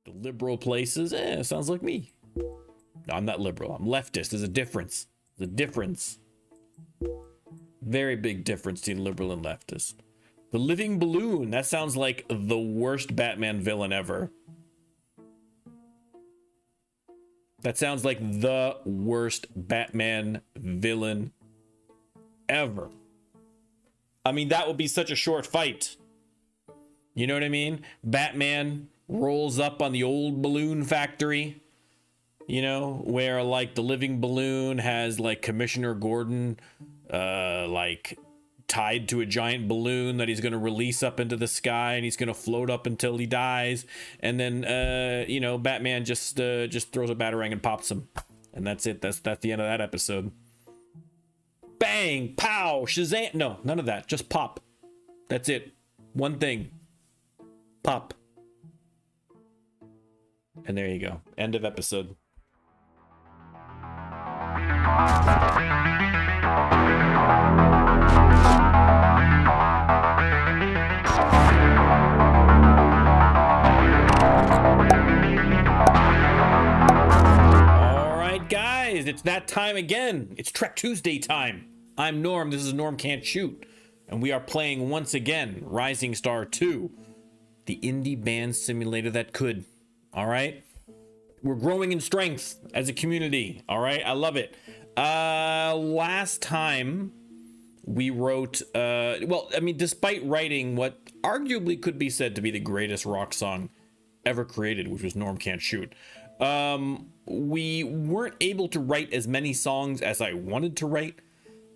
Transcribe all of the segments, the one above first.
The liberal places, sounds like me. No, I'm not liberal. I'm leftist. There's a difference. There's a difference. Very big difference between liberal and leftist. The living balloon. That sounds like the worst Batman villain ever. That sounds like the worst Batman villain ever. I mean, that would be such a short fight. You know what I mean? Batman rolls up on the old balloon factory, you know, where like the living balloon has like Commissioner Gordon like tied to a giant balloon that he's going to release up into the sky, and he's going to float up until he dies, and then you know, Batman just throws a batarang and pops him, and that's it. That's the end of that episode. Bang, pow, Shazam. No, none of that. Just pop. That's it. One thing. Pop. And there you go. End of episode. Guys, it's that time again. It's Trek Tuesday time. I'm Norm. This is Norm Can't Shoot. And we are playing once again Rising Star 2, the indie band simulator that could. All right? We're growing in strength as a community. All right? I love it. Last time we wrote, well, I mean, despite writing what arguably could be said to be the greatest rock song ever created, which was Norm Can't Shoot, we weren't able to write as many songs as I wanted to write.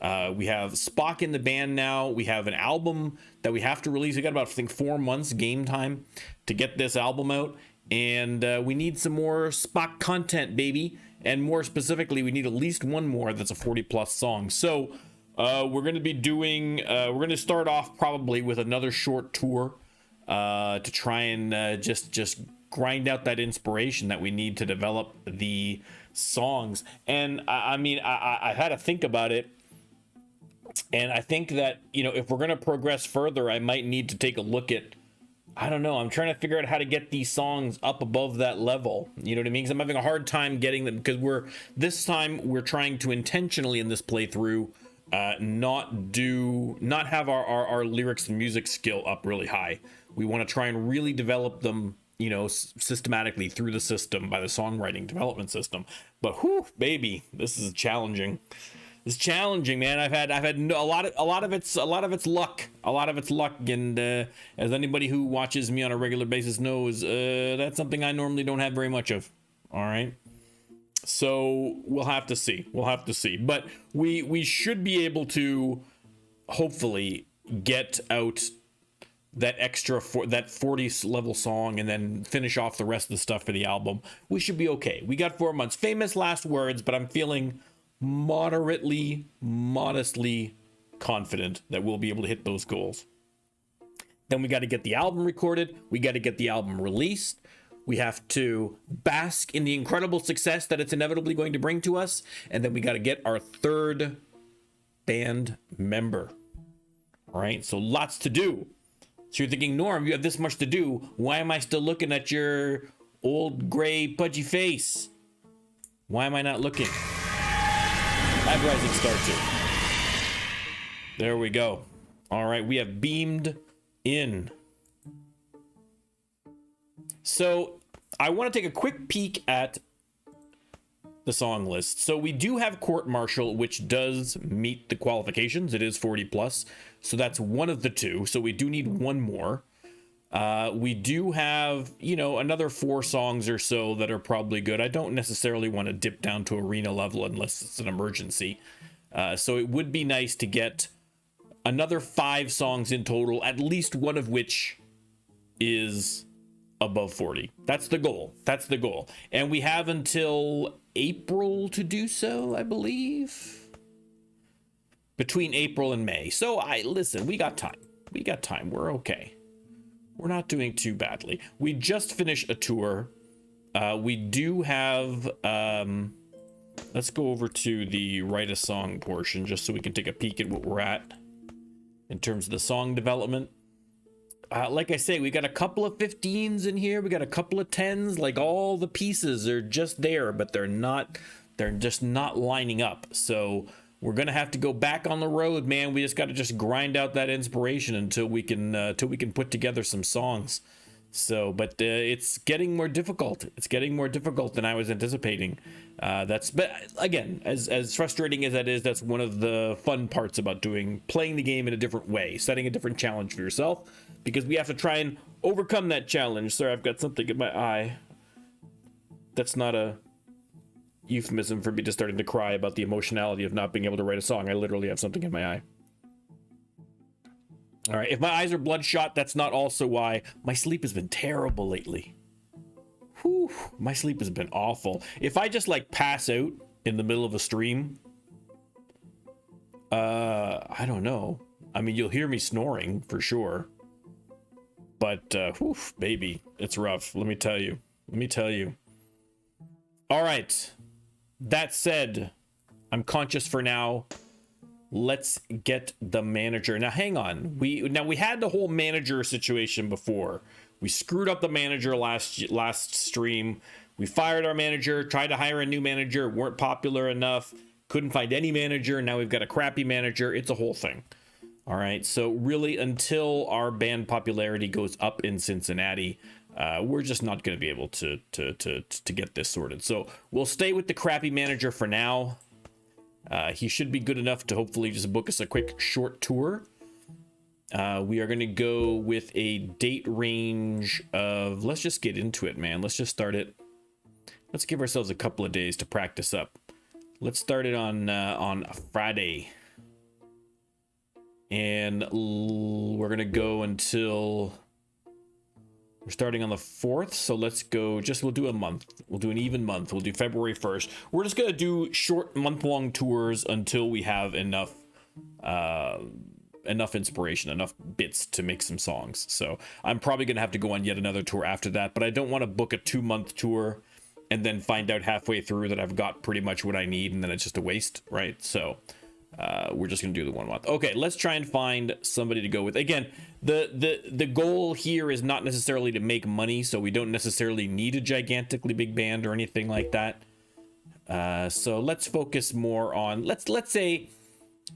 We have Spock in the band now. We have an album that we have to release. We got about, I think, 4 months game time to get this album out. And we need some more Spock content, baby. And more specifically, we need at least one more that's a 40-plus song. So we're going to be doing, we're going to start off probably with another short tour to try and just grind out that inspiration that we need to develop the songs. And I mean, I had to think about it, and I think that, you know, if we're going to progress further, I might need to take a look at, I don't know, I'm trying to figure out how to get these songs up above that level. You know what I mean? Because I'm having a hard time getting them, because this time we're trying to intentionally in this playthrough not have our lyrics and music skill up really high. We want to try and really develop them, you know, systematically through the system by the songwriting development system. But whew, baby, this is challenging. It's challenging, man. I've had a lot of it's luck. And as anybody who watches me on a regular basis knows, that's something I normally don't have very much of. All right. So we'll have to see. But we should be able to hopefully get out that extra that 40 level song and then finish off the rest of the stuff for the album. We should be okay. We got 4 months. Famous last words, but I'm feeling modestly confident that we'll be able to hit those goals. Then we got to get the album recorded. We got to get the album released. We have to bask in the incredible success that it's inevitably going to bring to us. And then we got to get our third band member. All right, so lots to do. So you're thinking, Norm, you have this much to do. Why am I still looking at your old gray pudgy face? Why am I not looking? I have Rising Star 2. There we go. All right, we have beamed in. So I want to take a quick peek at the song list. So we do have Court Martial, which does meet the qualifications. It is 40 plus. So that's one of the two. So we do need one more. We do have, you know, another 4 songs or so that are probably good. I don't necessarily want to dip down to arena level unless it's an emergency. So it would be nice to get another 5 songs in total, at least one of which is above 40. That's the goal. And we have until April to do so, I believe. Between April and May. So listen, we got time. We're okay. We're not doing too badly. We just finished a tour. We do have, let's go over to the write a song portion just so we can take a peek at what we're at in terms of the song development. like I say, we got a couple of 15s in here. We got a couple of 10s. Like, all the pieces are just there, but they're just not lining up. So we're gonna have to go back on the road, man. We just got to just grind out that inspiration until we can put together some songs. So, but it's getting more difficult. It's getting more difficult than I was anticipating. But again, as frustrating as that is, that's one of the fun parts about playing the game in a different way, setting a different challenge for yourself, because we have to try and overcome that challenge. Sorry, I've got something in my eye. That's not a euphemism for me just starting to cry about the emotionality of not being able to write a song. I literally have something in my eye. All right, if my eyes are bloodshot, that's not also why. My sleep has been terrible lately. Whew, my sleep has been awful. If I just like pass out in the middle of a stream, I don't know. I mean, you'll hear me snoring for sure. But, whew, baby, it's rough. Let me tell you. All right. That said, I'm conscious for now. Let's get the manager. Now, hang on. We had the whole manager situation before. We screwed up the manager last stream. We fired our manager, tried to hire a new manager, weren't popular enough, couldn't find any manager. Now we've got a crappy manager. It's a whole thing. All right. So really, until our band popularity goes up in Cincinnati, we're just not going to be able to get this sorted. So we'll stay with the crappy manager for now. He should be good enough to hopefully just book us a quick short tour. We are going to go with a date range of, let's just get into it, man. Let's just start it. Let's give ourselves a couple of days to practice up. Let's start it on Friday. And we're going to go until... We're starting on the 4th, so let's go, we'll do a month. We'll do an even month. We'll do February 1st. We're just going to do short month-long tours until we have enough inspiration, enough bits to make some songs. So I'm probably going to have to go on yet another tour after that, but I don't want to book a 2-month tour and then find out halfway through that I've got pretty much what I need, and then it's just a waste, right? So we're just gonna do the 1 month. Okay, let's try and find somebody to go with. Again, the goal here is not necessarily to make money, so we don't necessarily need a gigantically big band or anything like that. So let's focus more on, let's say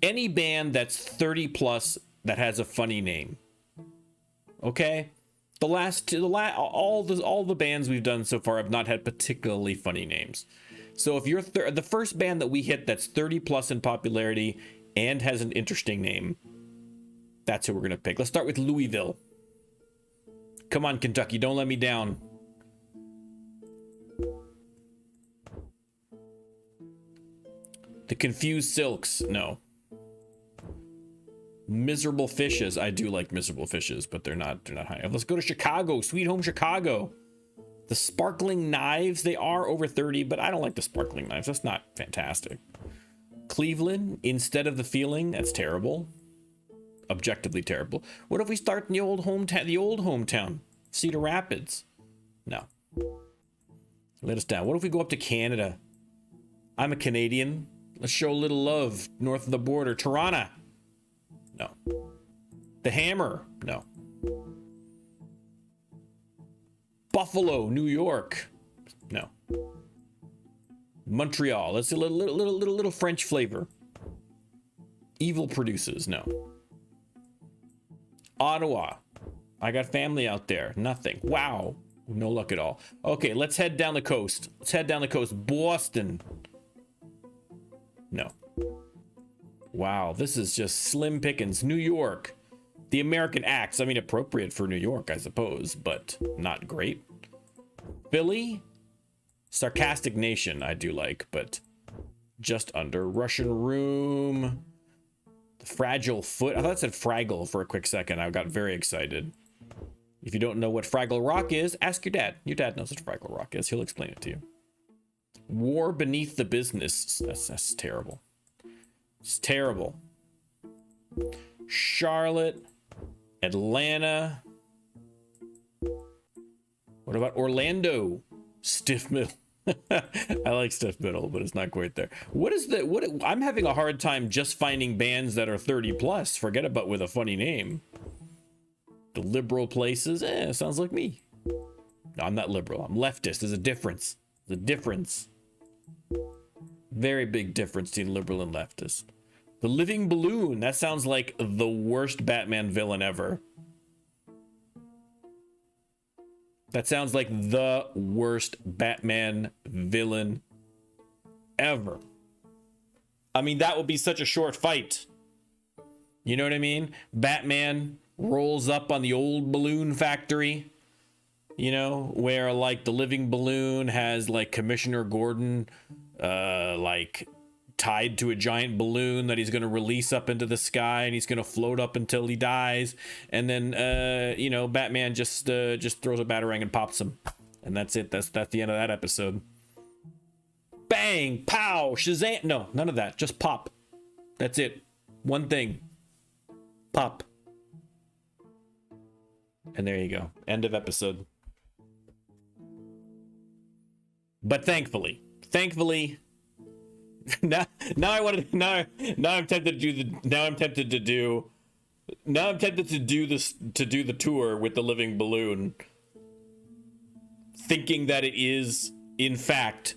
any band that's 30 plus that has a funny name. Okay, all the bands we've done so far have not had particularly funny names. So if you're the first band that we hit that's 30 plus in popularity and has an interesting name, that's who we're going to pick. Let's start with Louisville. Come on, Kentucky, don't let me down. The Confused Silks, no. Miserable Fishes, I do like Miserable Fishes, but they're not high. Let's go to Chicago, Sweet Home Chicago. The Sparkling Knives, they are over 30, but I don't like the Sparkling Knives. That's not fantastic. Cleveland, Instead of the Feeling, that's terrible. Objectively terrible. What if we start in the old hometown? Cedar Rapids. No. Let us down. What if we go up to Canada? I'm a Canadian. Let's show a little love north of the border. Toronto. No. The Hammer. No. Buffalo, New York. No. Montreal. Let's see a little French flavor. Evil Produces. No. Ottawa. I got family out there. Nothing. Wow. No luck at all. Okay, let's head down the coast. Boston. No. Wow, this is just slim pickings. New York. The American Axe. I mean, appropriate for New York, I suppose, but not great. Philly. Sarcastic Nation, I do like, but just under. Russian Room. The Fragile Foot. I thought it said Fraggle for a quick second. I got very excited. If you don't know what Fraggle Rock is, ask your dad. Your dad knows what Fraggle Rock is. He'll explain it to you. War Beneath the Business. That's terrible. It's terrible. Charlotte. Atlanta. What about Orlando? Stiff Middle. I like Stiff Middle, but it's not quite there. I'm having a hard time just finding bands that are 30 plus. Forget about with a funny name. The liberal places, sounds like me. No, I'm not liberal. I'm leftist. There's a difference. There's a difference. Very big difference between liberal and leftist. The living balloon. That sounds like the worst Batman villain ever. That sounds like the worst Batman villain ever. I mean, that would be such a short fight. You know what I mean? Batman rolls up on the old balloon factory, you know, where like the living balloon has like Commissioner Gordon like tied to a giant balloon that he's going to release up into the sky, and he's going to float up until he dies. And then you know, Batman just throws a batarang and pops him, and that's it. That's the end of that episode. Bang, pow, Shazam. No, none of that. Just pop. That's it. One thing. Pop. And there you go. End of episode. But thankfully, now I want to now I'm tempted to do the tour with the living balloon, thinking that it is in fact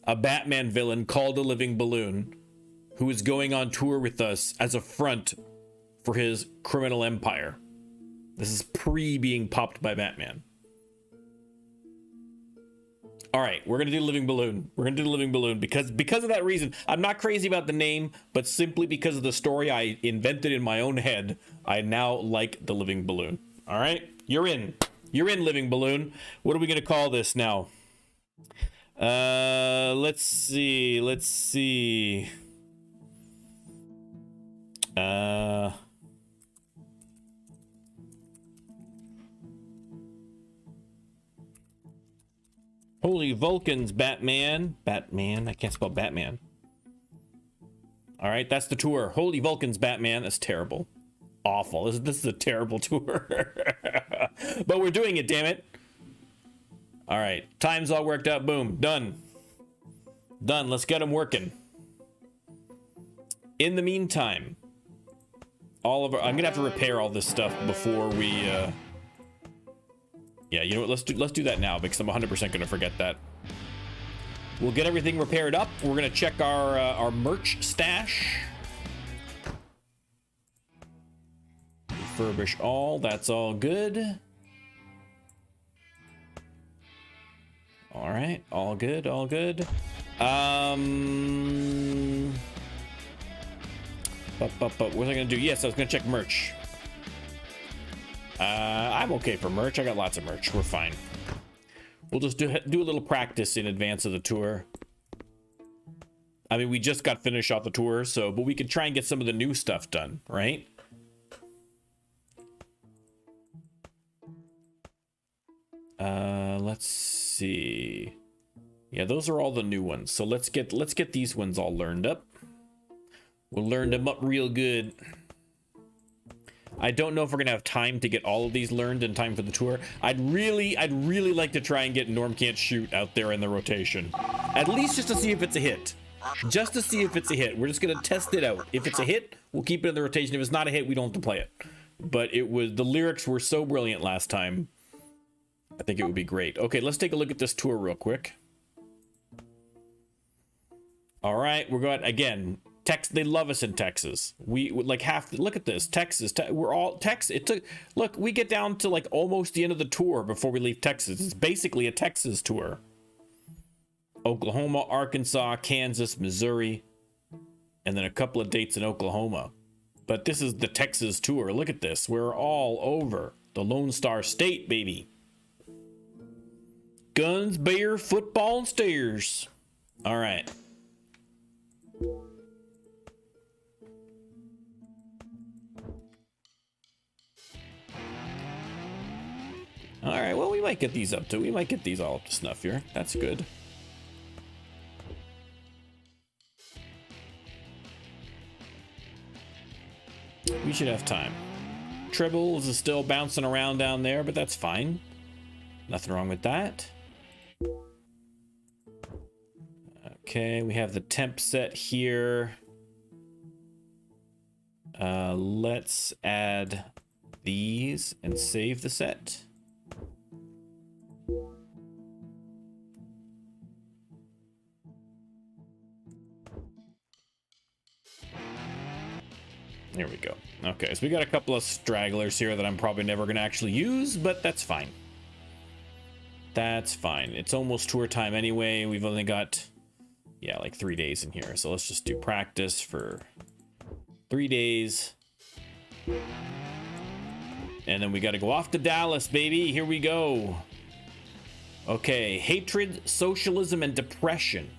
a Batman villain called a living balloon who is going on tour with us as a front for his criminal empire. This is pre being popped by Batman. All right, we're gonna do living balloon. We're gonna do the living balloon because of that reason. I'm not crazy about the name, but simply because of the story I invented in my own head, I now like the living balloon. All right, you're in living balloon. What are we gonna call this now? Let's see. Holy Vulcans, Batman. I can't spell Batman. All right, that's the tour. Holy Vulcans, Batman. That's terrible. Awful. This is a terrible tour. But we're doing it, damn it. All right, time's all worked out. Boom, done. Let's get them working. In the meantime, I'm gonna have to repair all this stuff before we yeah, you know what, let's do that now, because I'm 100% gonna forget that. We'll get everything repaired up. We're gonna check our merch stash. Refurbish all. That's all good. All right, all good. What was I gonna do? Yes, I was gonna check merch. I'm okay for merch. I got lots of merch. We're fine. We'll just do a little practice in advance of the tour. I mean, we just got finished off the tour, but we could try and get some of the new stuff done, right? Let's see. Yeah, those are all the new ones. So let's get these ones all learned up. We'll learn them up real good. I don't know if we're gonna have time to get all of these learned in time for the tour. I'd really like to try and get Norm Can't Shoot out there in the rotation, at least just to see if it's a hit. Just to see if it's a hit. We're just gonna test it out. If it's a hit, we'll keep it in the rotation. If it's not a hit, we don't have to play it. But the lyrics were so brilliant last time. I think it would be great. Okay, let's take a look at this tour real quick. All right, we're going again. They love us in Texas. We like look at this. Texas. We're all Texas. Look, we get down to like almost the end of the tour before we leave Texas. It's basically a Texas tour. Oklahoma, Arkansas, Kansas, Missouri, and then a couple of dates in Oklahoma. But this is the Texas tour. Look at this. We're all over the Lone Star State, baby. Guns, beer, football, and stairs. All right. All right, well, we might get these up to. We might get these all up to snuff here. That's good. We should have time. Tribbles is still bouncing around down there, but that's fine. Nothing wrong with that. Okay, we have the temp set here. Let's add these and save the set. There we go. Okay, so we got a couple of stragglers here that I'm probably never going to actually use, but that's fine. That's fine. It's almost tour time anyway. We've only got, yeah, like 3 days in here. So let's just do practice for 3 days. And then we got to go off to Dallas, baby. Here we go. Okay, hatred, socialism, and depression.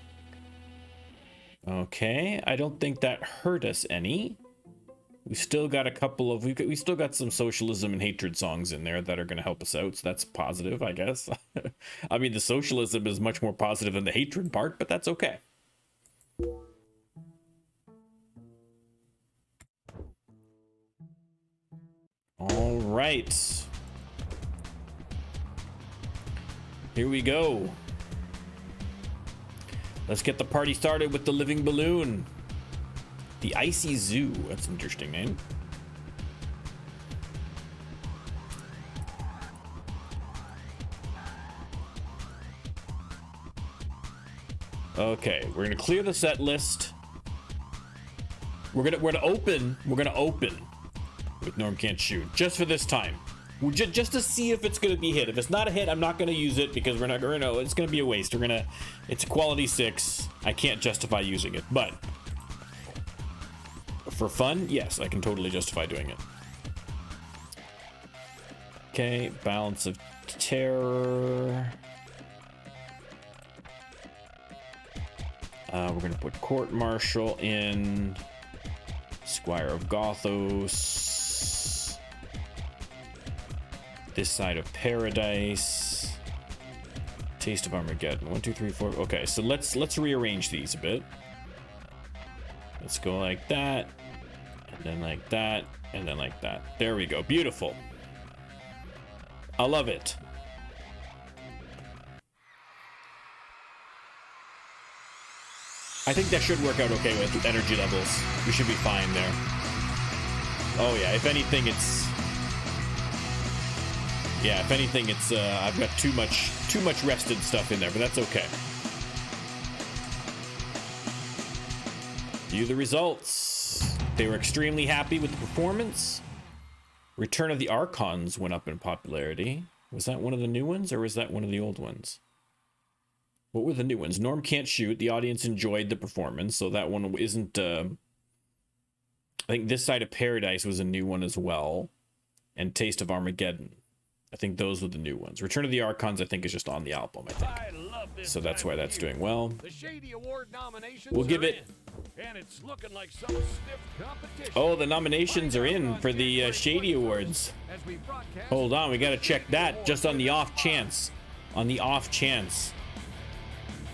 Okay, I don't think that hurt us any. We still got a couple of, we still got some socialism and hatred songs in there that are going to help us out. So that's positive, I guess. I mean, the socialism is much more positive than the hatred part, but that's okay. All right. Here we go. Let's get the party started with the living balloon. The Icy Zoo. That's an interesting name. Okay, we're gonna clear the set list. We're gonna open with Norm Can't Shoot just for this time. Just to see if it's gonna be a hit. If it's not a hit, I'm not gonna use it because we're not gonna. It's gonna be a waste. It's a quality 6. I can't justify using it, but for fun, yes, I can totally justify doing it. Okay, Balance of Terror. We're gonna put Court Martial in. Squire of Gothos. This Side of Paradise. Taste of Armageddon. 1, 2, 3, 4. Okay, so let's rearrange these a bit. Let's go like that, and then like that, and then like that. There we go. Beautiful. I love it. I think that should work out okay with energy levels. We should be fine there. Oh yeah, if anything it's... Yeah, if anything it's, I've got too much rested stuff in there, but that's okay. View the results. They were extremely happy with the performance. Return of the Archons went up in popularity. Was that one of the new ones, or was that one of the old ones? What were the new ones? Norm Can't Shoot. The audience enjoyed the performance, so that one isn't... I think This Side of Paradise was a new one as well. And Taste of Armageddon. I think those were the new ones. Return of the Archons, I think, is just on the album, I think. So that's why that's doing well. The Shady Award nominations we'll give it... And it's looking like some stiff competition. Oh, the nominations are in for the Shady Awards. Hold on, we got to check that just on the off chance. On the off chance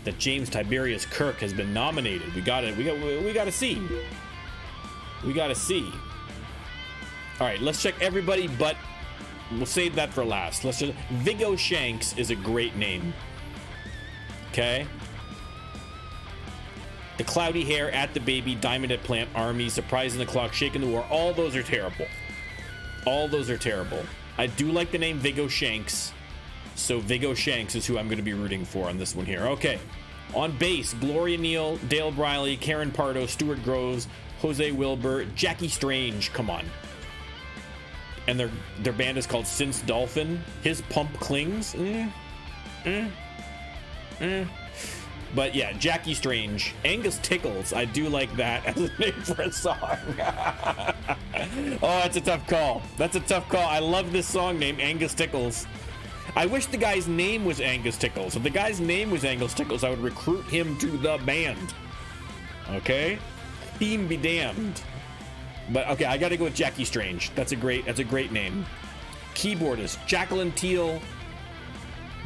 that James Tiberius Kirk has been nominated. We got to see. We got to see. All right, let's check everybody, but we'll save that for last. Let's just... Viggo Shanks is a great name. Okay. The Cloudy Hair, At the Baby, Diamond at Plant, Army, Surprise in the Clock, Shaking the War. All those are terrible. All those are terrible. I do like the name Viggo Shanks. So Viggo Shanks is who I'm going to be rooting for on this one here. Okay. On bass, Gloria Neal, Dale Briley, Karen Pardo, Stuart Groves, Jose Wilbur, Jackie Strange. Come on. And their band is called Since Dolphin. His Pump Clings. But yeah, Jackie Strange. Angus Tickles. I do like that as a name for a song. Oh, that's a tough call. That's a tough call. I love this song named Angus Tickles. I wish the guy's name was Angus Tickles. If the guy's name was Angus Tickles, I would recruit him to the band. Okay? Theme be damned. But okay, I gotta go with Jackie Strange. That's a great name. Keyboardist, Jacqueline Teal,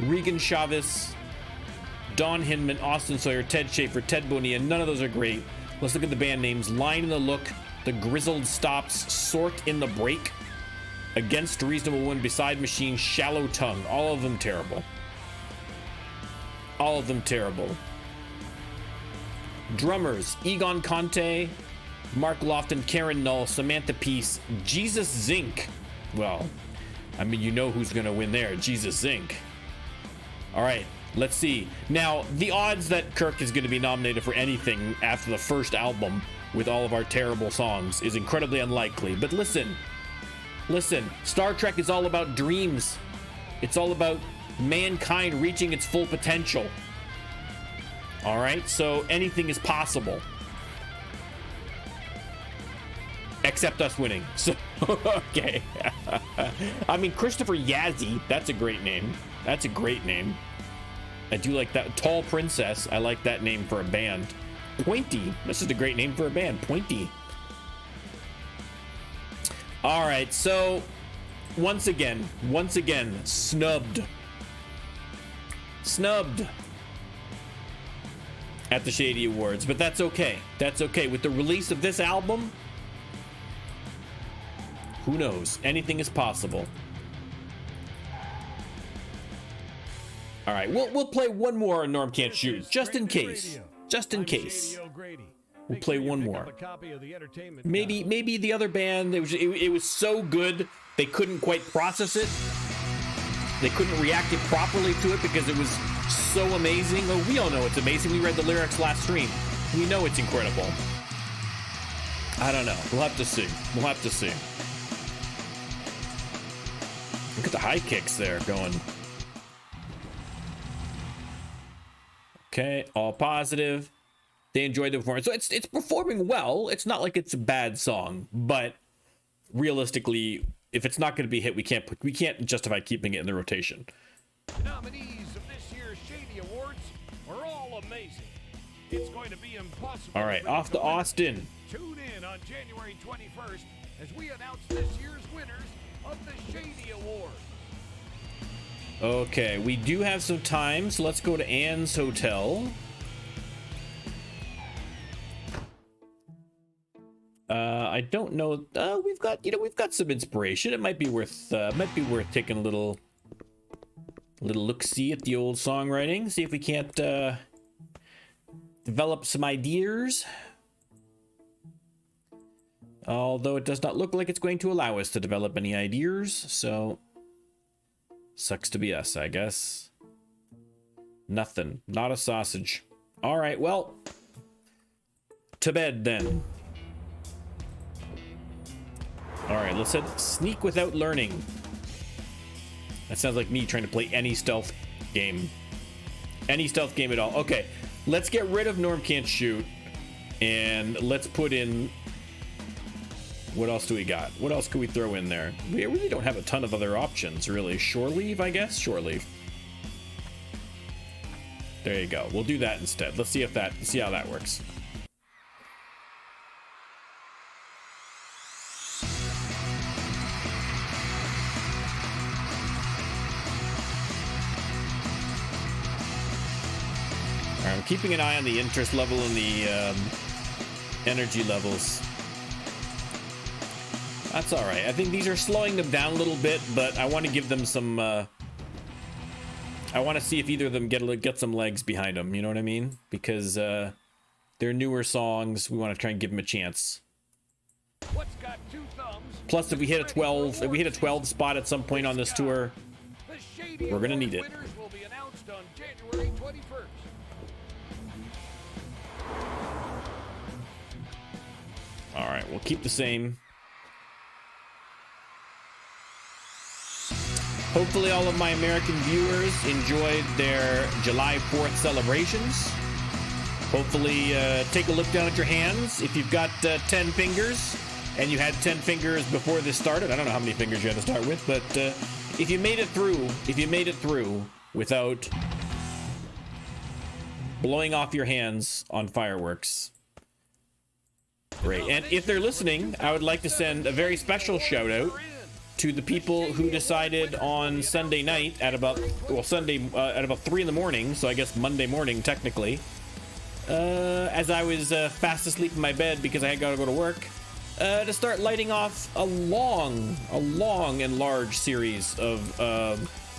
Regan Chavez, Don Hinman, Austin Sawyer, Ted Schaefer, Ted Bonilla. None of those are great. Let's look at the band names. Line in the Look, The Grizzled Stops, Sort in the Break, Against Reasonable Woman, Beside Machine, Shallow Tongue. All of them terrible. All of them terrible. Drummers, Egon Conte, Mark Lofton, Karen Null, Samantha Peace, Jesus Zink, Well, I mean, you know who's gonna win there. Jesus Inc. All right, let's see. Now, the odds that Kirk is gonna be nominated for anything after the first album with all of our terrible songs is incredibly unlikely. But listen, Star Trek is all about dreams. It's all about mankind reaching its full potential. All right, so anything is possible. Except us winning. So, okay. I mean, Christopher Yazzie, that's a great name. That's a great name. I do like that. Tall Princess, I like that name for a band. Pointy, this is a great name for a band. Pointy. All right, so once again, snubbed at the Shady Awards, but that's okay. That's okay. With the release of this album, who knows? Anything is possible. All right, we'll play one more Norm Can't Shoot, just in case. Just in case. We'll play one more. Maybe the other band, it was so good they couldn't quite process it. They couldn't react it properly to it because it was so amazing. Oh, we all know it's amazing. We read the lyrics last stream. We know it's incredible. I don't know. We'll have to see. We'll have to see. Look at the high kicks there going. Okay, all positive. They enjoyed the performance. So it's performing well. It's not like it's a bad song, but realistically, if it's not going to be a hit, we can't justify keeping it in the rotation. The nominees of this year's Shady Awards are all amazing. It's going to be impossible. All right, off to Austin. Tune in on January 21st as we announce this year's winners of the Shady Awards. Okay, we do have some time, so let's go to Anne's Hotel. I don't know. We've got some inspiration. It might be worth taking a little look-see at the old songwriting. See if we can't develop some ideas. Although it does not look like it's going to allow us to develop any ideas, so sucks to be us, I guess. Nothing. Not a sausage. All right, well, to bed then. All right, let's hit Sneak Without Learning. That sounds like me trying to play any stealth game. Any stealth game at all. Okay, let's get rid of Norm Can't Shoot, and let's put in... What else do we got? What else can we throw in there? We really don't have a ton of other options, really. Shore Leave, I guess? Shore Leave. There you go. We'll do that instead. Let's see how that works. All right, I'm keeping an eye on the interest level and the energy levels. That's all right. I think these are slowing them down a little bit, but I want to give them some... I want to see if either of them get some legs behind them, you know what I mean? Because they're newer songs. We want to try and give them a chance. What's got two thumbs? Plus, if we hit a 12 spot at some point on this tour, we're going to need it. Winners will be announced on January 21st. All right, we'll keep the same. Hopefully all of my American viewers enjoyed their July 4th celebrations. Hopefully take a look down at your hands. If you've got 10 fingers and you had 10 fingers before this started, I don't know how many fingers you had to start with, but if you made it through without blowing off your hands on fireworks, great. And if they're listening, I would like to send a very special shout out to the people who decided on Sunday night at about 3 in the morning, so I guess Monday morning technically, as I was fast asleep in my bed because I had got to go to work, to start lighting off a long and large series of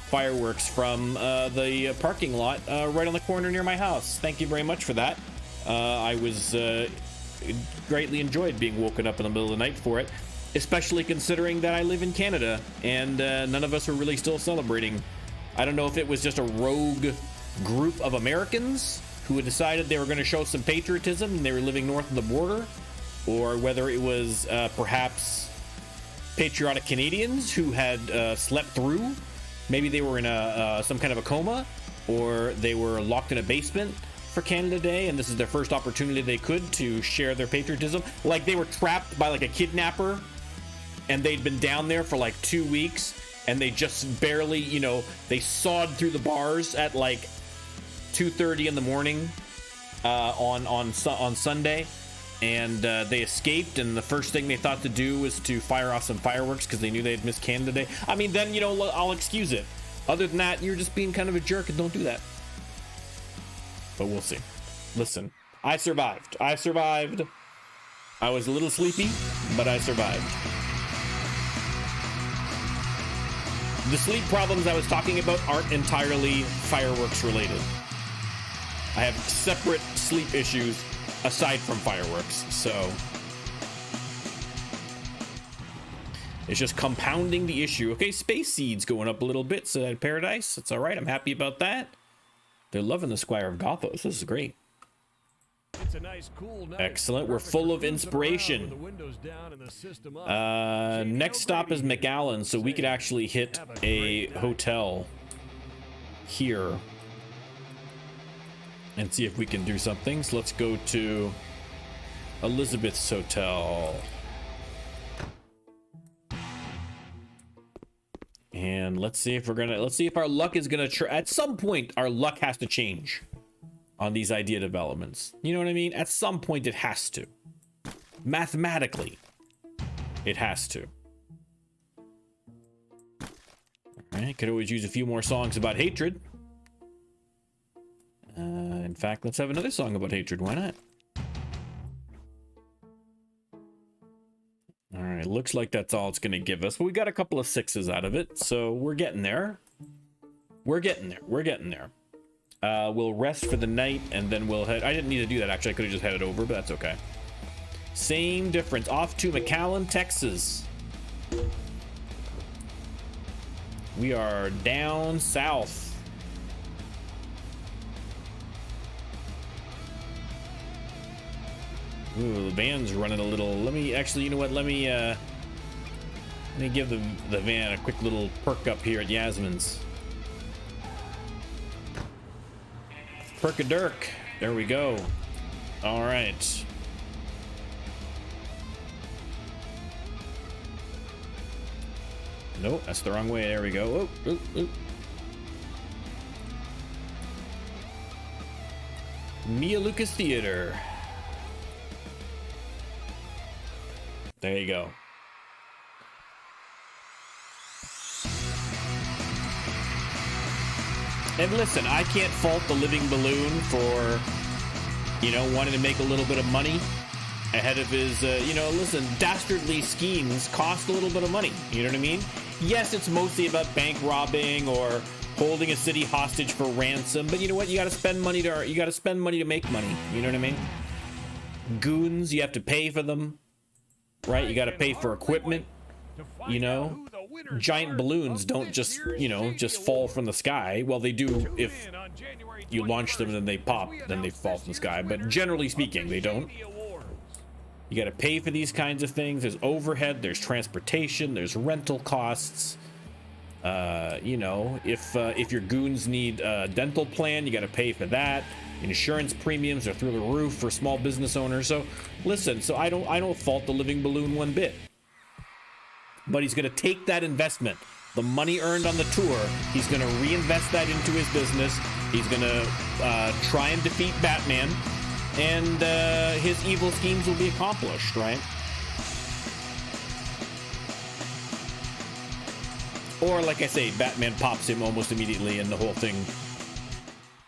fireworks from the parking lot right on the corner near my house. Thank you very much for that. I was greatly enjoyed being woken up in the middle of the night for it. especially considering that I live in Canada and none of us are really still celebrating. I don't know if it was just a rogue group of Americans who had decided they were going to show some patriotism and they were living north of the border, or whether it was perhaps patriotic Canadians who had slept through. Maybe they were in some kind of a coma, or they were locked in a basement for Canada Day, and this is their first opportunity they could to share their patriotism. Like they were trapped by like a kidnapper, and they'd been down there for like 2 weeks, and they just barely, you know, they sawed through the bars at like 2:30 in the morning on Sunday, and they escaped, and the first thing they thought to do was to fire off some fireworks because they knew they'd missed Canada Day. I mean, then, you know, I'll excuse it. Other than that, you're just being kind of a jerk, and don't do that. But we'll see. Listen, I survived. I was a little sleepy, but I survived. The sleep problems I was talking about aren't entirely fireworks related. I have separate sleep issues aside from fireworks, so it's just compounding the issue. Okay, Space Seed's going up a little bit, so at Paradise, it's all right. I'm happy about that. They're loving the Squire of Gothos. This is great. It's a nice, cool night. Excellent. We're full of inspiration. Next stop is McAllen, so we could actually hit a hotel here and see if we can do something. So let's go to Elizabeth's Hotel. And let's see if our luck is gonna at some point our luck has to change on these idea developments. You know what I mean? At some point it has to. Mathematically, it has to. All right, could always use a few more songs about hatred. In fact, let's have another song about hatred. Why not? All right, looks like that's all it's going to give us. But we got a couple of sixes out of it, so we're getting there. We're getting there. We'll rest for the night, and then we'll head... I didn't need to do that, actually. I could have just headed over, but that's okay. Same difference. Off to McAllen, Texas. We are down south. Ooh, the van's running a little. Let me actually, you know what? Let me give the van a quick little perk up here at Yasmin's. Perk-a-dirk. There we go. All right. Nope, that's the wrong way. There we go. Oh. Mia Lucas Theater. There you go. And listen, I can't fault the Living Balloon for, you know, wanting to make a little bit of money ahead of his, you know, listen, dastardly schemes cost a little bit of money. You know what I mean? Yes, it's mostly about bank robbing or holding a city hostage for ransom, but you know what? You got to spend money to make money. You know what I mean? Goons, you have to pay for them. Right, you got to pay for equipment, you know. Giant balloons don't just, you know, just fall from the sky. Well, they do if you launch them and then they pop, then they fall from the sky. But generally speaking, they don't. You got to pay for these kinds of things. There's overhead, there's transportation, there's rental costs. You know, if your goons need a dental plan, you got to pay for that. Insurance premiums are through the roof for small business owners. So listen, so I don't fault the Living Balloon one bit. But he's going to take that investment, the money earned on the tour, he's going to reinvest that into his business. He's going to try and defeat Batman, and his evil schemes will be accomplished, right? Or like I say, Batman pops him almost immediately and the whole thing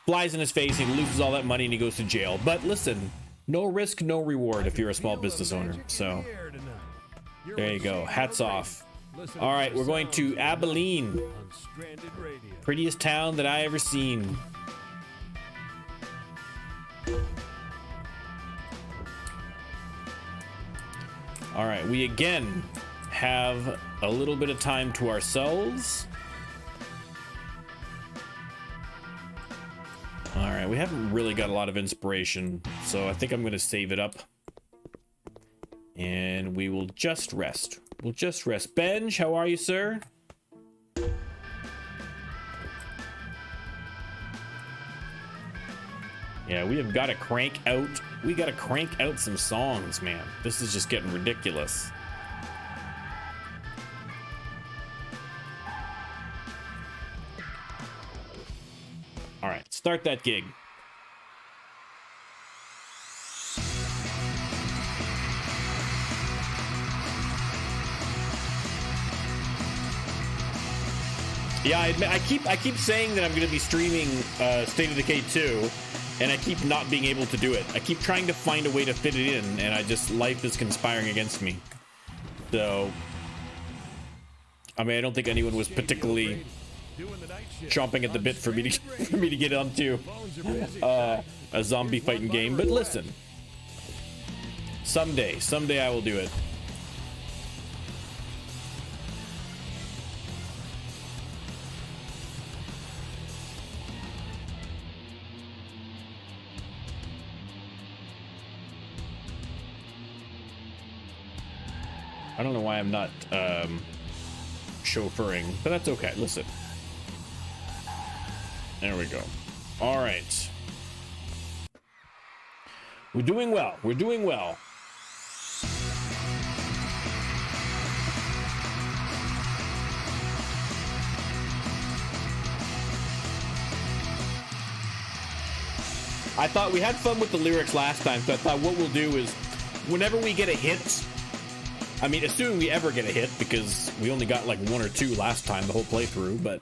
flies in his face, he loses all that money and he goes to jail. But listen, no risk, no reward if you're a small business owner. So there you go. Hats off. All right, we're going to Abilene. Prettiest town that I ever seen. All right, we again have a little bit of time to ourselves. All right, we haven't really got a lot of inspiration, so I think I'm going to save it up. And we will just rest. We'll just rest. Benj, how are you, sir? Yeah, we have got to crank out. We got to crank out some songs, man. This is just getting ridiculous. All right, start that gig. Yeah, I keep saying that I'm going to be streaming State of Decay 2, and I keep not being able to do it. I keep trying to find a way to fit it in, and life is conspiring against me. So, I mean, I don't think anyone was particularly chomping at the bit for me to get onto a zombie fighting game. But listen, someday I will do it. I don't know why I'm not chauffeuring, but that's okay. Listen. There we go. All right. We're doing well. We're doing well. I thought we had fun with the lyrics last time, so I thought what we'll do is whenever we get a hit, I mean, assuming we ever get a hit, because we only got like 1 or 2 last time, the whole playthrough, but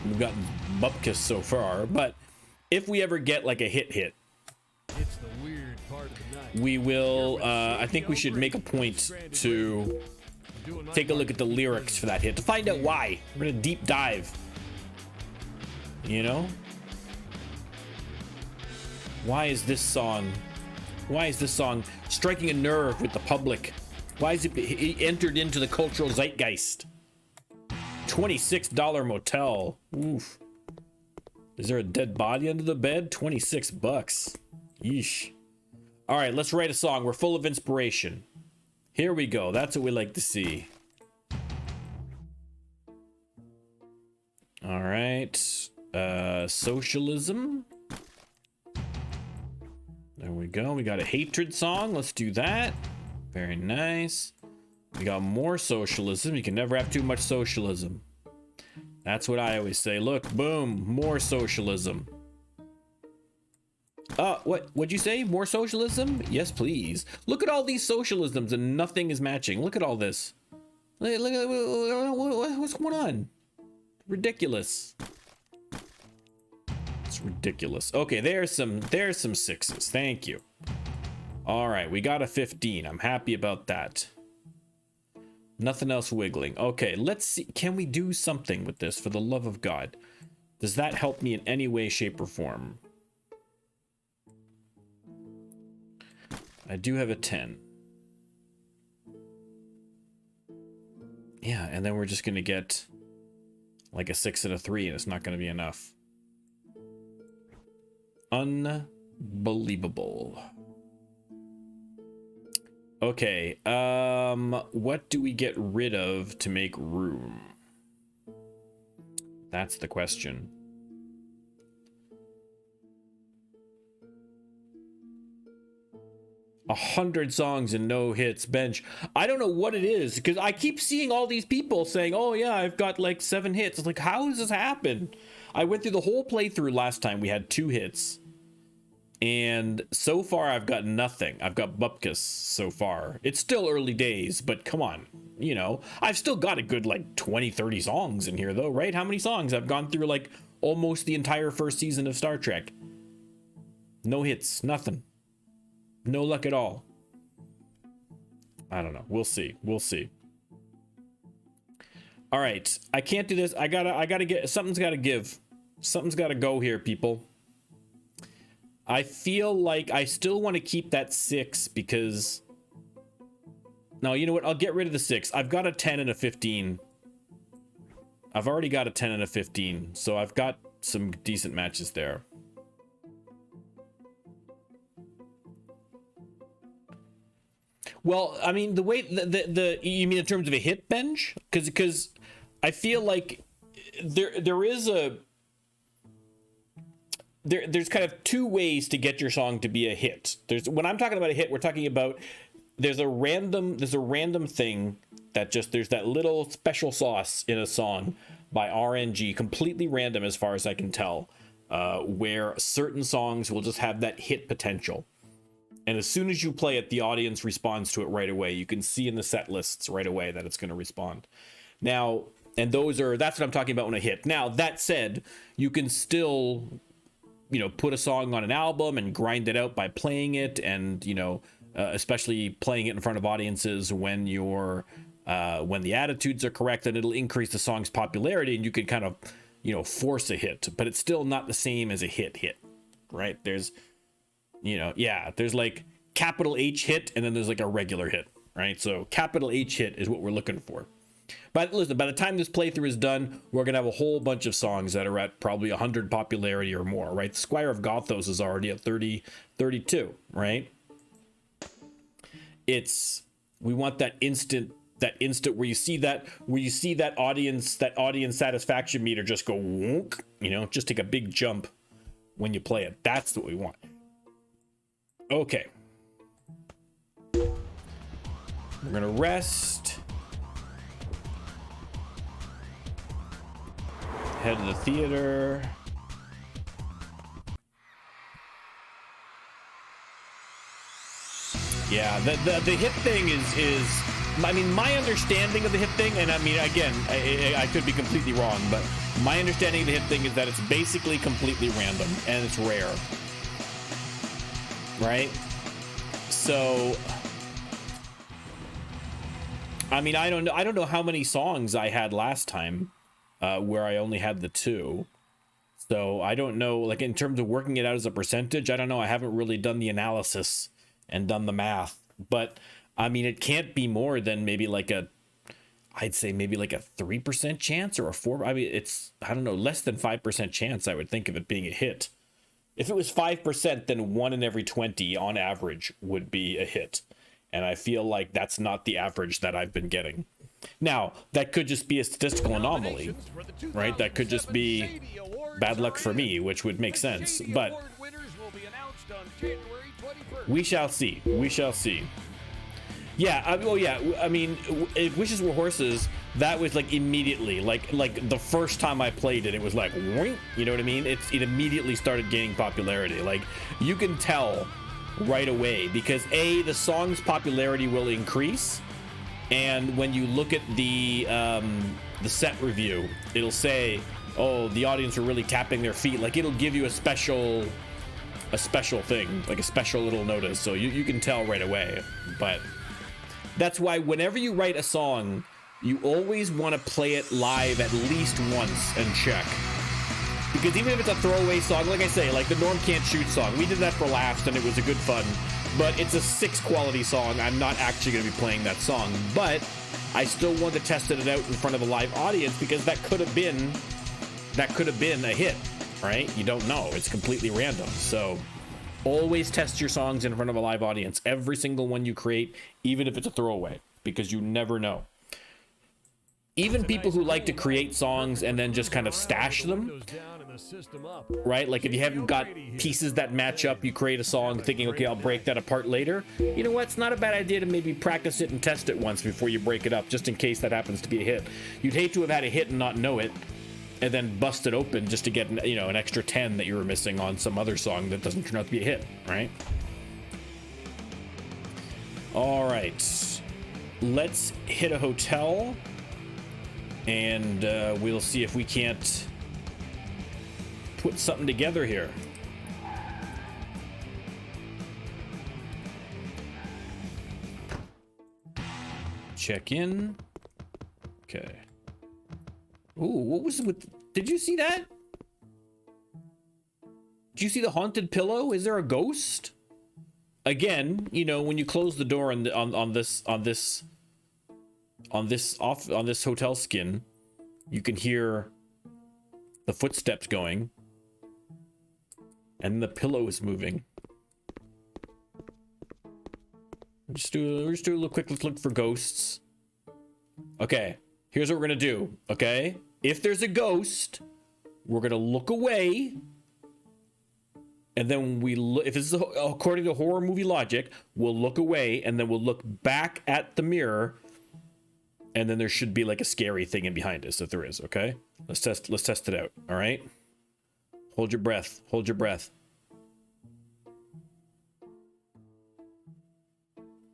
we've gotten bupkis so far. But if we ever get like a hit, it's the weird part of the night. We will, I think we should make a point to take a look at the lyrics for that hit to find out why. We're gonna deep dive. You know? Why is this song striking a nerve with the public? Why is it entered into the cultural zeitgeist? $26 motel. Oof. Is there a dead body under the bed? $26. Yeesh. All right, let's write a song. We're full of inspiration. Here we go. That's what we like to see. All right. Socialism. There we go. We got a hatred song. Let's do that. Very nice. We got more socialism. You can never have too much socialism. That's what I always say. Look, boom, more socialism. What'd you say? More socialism? Yes, please. Look at all these socialisms and nothing is matching. Look at all this. Look at what's going on. Ridiculous. It's ridiculous. Okay, there's some 6s. Thank you. All right, we got a 15. I'm happy about that. Nothing else wiggling. Okay, let's see. Can we do something with this, for the love of God? Does that help me in any way, shape, or form? I do have a 10. Yeah, and then we're just going to get like a 6 and a 3, and it's not going to be enough. Unbelievable. Okay, what do we get rid of to make room? That's the question. A 100 songs and no hits, bench. I don't know what it is, because I keep seeing all these people saying, oh yeah, I've got like 7 hits. It's like, how does this happen? I went through the whole playthrough last time. We had 2 hits. And so far, I've got nothing. I've got bupkis so far. It's still early days, but come on. You know, I've still got a good like 20, 30 songs in here though, right? How many songs? I've gone through like almost the entire first season of Star Trek. No hits, nothing. No luck at all. I don't know. We'll see. We'll see. All right. I can't do this. I gotta get, something's gotta give. Something's gotta go here, people. I feel like I still want to keep that 6 because No, you know what? I'll get rid of the 6. I've got a 10 and a 15. I've already got a 10 and a 15, so I've got some decent matches there. Well, I mean, the way the you mean in terms of a hit bench? Because I feel like there's kind of two ways to get your song to be a hit. When I'm talking about a hit, we're talking about there's a random thing that just there's that little special sauce in a song by RNG, completely random as far as I can tell, where certain songs will just have that hit potential. And as soon as you play it, the audience responds to it right away. You can see in the set lists right away that it's going to respond. Now, and that's what I'm talking about when a hit. Now, that said, you can still, put a song on an album and grind it out by playing it, and, especially playing it in front of audiences when when the attitudes are correct, then it'll increase the song's popularity, and you can kind of, force a hit. But it's still not the same as a hit, right? There's like capital H hit, and then there's like a regular hit, right? So capital H hit is what we're looking for. But listen, by the time this playthrough is done, we're going to have a whole bunch of songs that are at probably 100 popularity or more, right? Squire of Gothos is already at 32, right? We want that instant where you see that audience satisfaction meter just go wonk, just take a big jump when you play it. That's what we want. Okay. We're gonna rest. Head to the theater. Yeah, the hit thing is I mean, my understanding of the hit thing, and I mean, again, I could be completely wrong, but my understanding of the hit thing is that it's basically completely random and it's rare. Right? So, I mean, I don't know how many songs I had last time where I only had the 2. So I don't know, like in terms of working it out as a percentage, I don't know. I haven't really done the analysis and done the math, but I mean, it can't be more than maybe I'd say maybe like a 3% chance or a 4. I mean, I don't know, less than 5% chance I would think of it being a hit. If it was 5%, then 1 in every 20 on average would be a hit. And I feel like that's not the average that I've been getting. Now, that could just be a statistical anomaly, right? That could just be bad luck for me, which would make sense. But we shall see. We shall see. Yeah, I mean, if Wishes Were Horses, that was like immediately, like the first time I played it, it was like, you know what I mean? It immediately started gaining popularity. Like, you can tell right away because the song's popularity will increase, and when you look at the set review, it'll say, oh, the audience are really tapping their feet. Like, it'll give you a special thing, like a special little notice, so you can tell right away. But that's why whenever you write a song, you always want to play it live at least once and check. Because even if it's a throwaway song, like I say, like the Norm Can't Shoot song, we did that for laughs and it was a good fun, but it's a 6 quality song. I'm not actually going to be playing that song, but I still want to test it out in front of a live audience because that could have been a hit, right? You don't know. It's completely random. So always test your songs in front of a live audience. Every single one you create, even if it's a throwaway, because you never know. Even people who like to create songs and then just kind of stash them, right? Like if you haven't got pieces that match up, you create a song thinking, okay, I'll break that apart later. You know what? It's not a bad idea to maybe practice it and test it once before you break it up, just in case that happens to be a hit. You'd hate to have had a hit and not know it, and then bust it open just to get, an extra 10 that you were missing on some other song that doesn't turn out to be a hit, right? All right, let's hit a hotel, and we'll see if we can't put something together here. Check in. Okay. Ooh, what was with... Did you see that? Did you see the haunted pillow? Is there a ghost? again, you know, when you close the door on this hotel skin, you can hear the footsteps going, and the pillow is moving. Just do a little quick look for ghosts. Okay, here's what we're gonna do. Okay, if there's a ghost, we're gonna look away, and then if this is according to horror movie logic, we'll look away, and then we'll look back at the mirror, and then there should be like a scary thing in behind us if there is. Okay, let's test it out. All right, hold your breath. Hold your breath.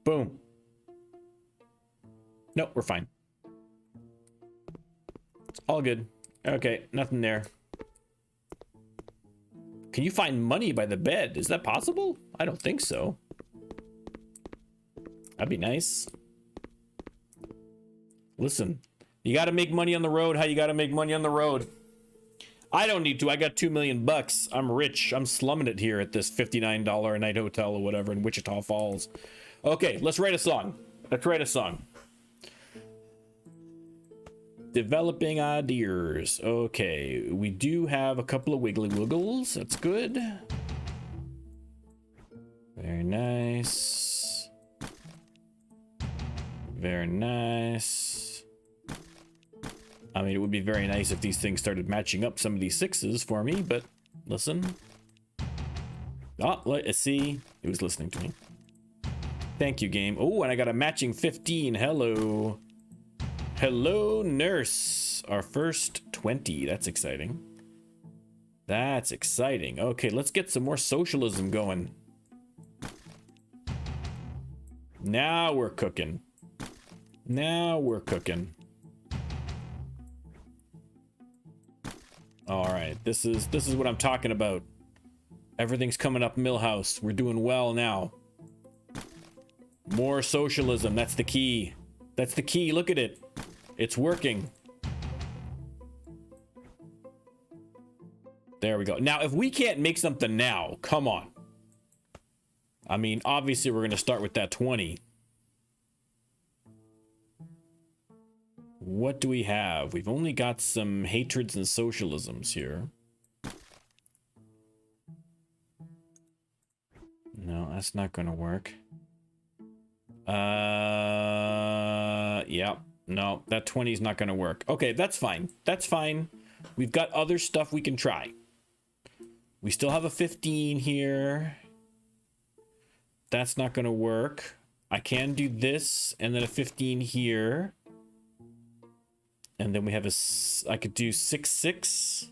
Boom. Nope, we're fine. It's all good. Okay, nothing there. Can you find money by the bed? Is that possible? I don't think so. That'd be nice. Listen, you gotta make money on the road. How you gotta make money on the road? I don't need to. I got $2 million bucks. I'm rich. I'm slumming it here at this $59 a night hotel or whatever in Wichita Falls. Okay, let's write a song. Let's write a song. Developing ideas. Okay, we do have a couple of wiggly wiggles. That's good. Very nice. Very nice. I mean, it would be very nice if these things started matching up some of these sixes for me, but listen. Oh, let's see. It was listening to me. Thank you, game. Oh, and I got a matching 15. Hello. Hello, nurse. Our first 20. That's exciting. That's exciting. Okay, let's get some more socialism going. Now we're cooking. Now we're cooking. All right, this is what I'm talking about. Everything's coming up Millhouse. We're doing well now. More socialism. That's the key. That's the key. Look at it. It's working. There we go. Now, if we can't make something now, come on. I mean, obviously, we're going to start with that 20. What do we have? We've only got some hatreds and socialisms here. No, that's not going to work. Yeah. No, that 20 is not going to work. Okay, that's fine. That's fine. We've got other stuff we can try. We still have a 15 here. That's not going to work. I can do this and then a 15 here. And then we have I could do 6, 6.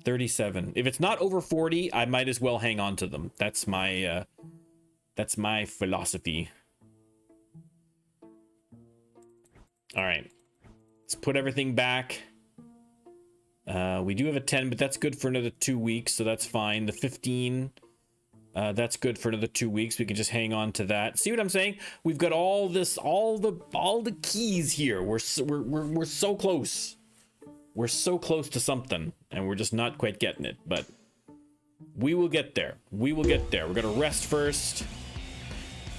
37. If it's not over 40, I might as well hang on to them. That's my philosophy. All right, let's put everything back. We do have a 10, but that's good for another 2 weeks, so that's fine. The 15, that's good for another 2 weeks. We can just hang on to that. See what I'm saying? We've got all this, all the keys here. We're so close. We're so close to something, and we're just not quite getting it. But we will get there. We will get there. We're gonna rest first.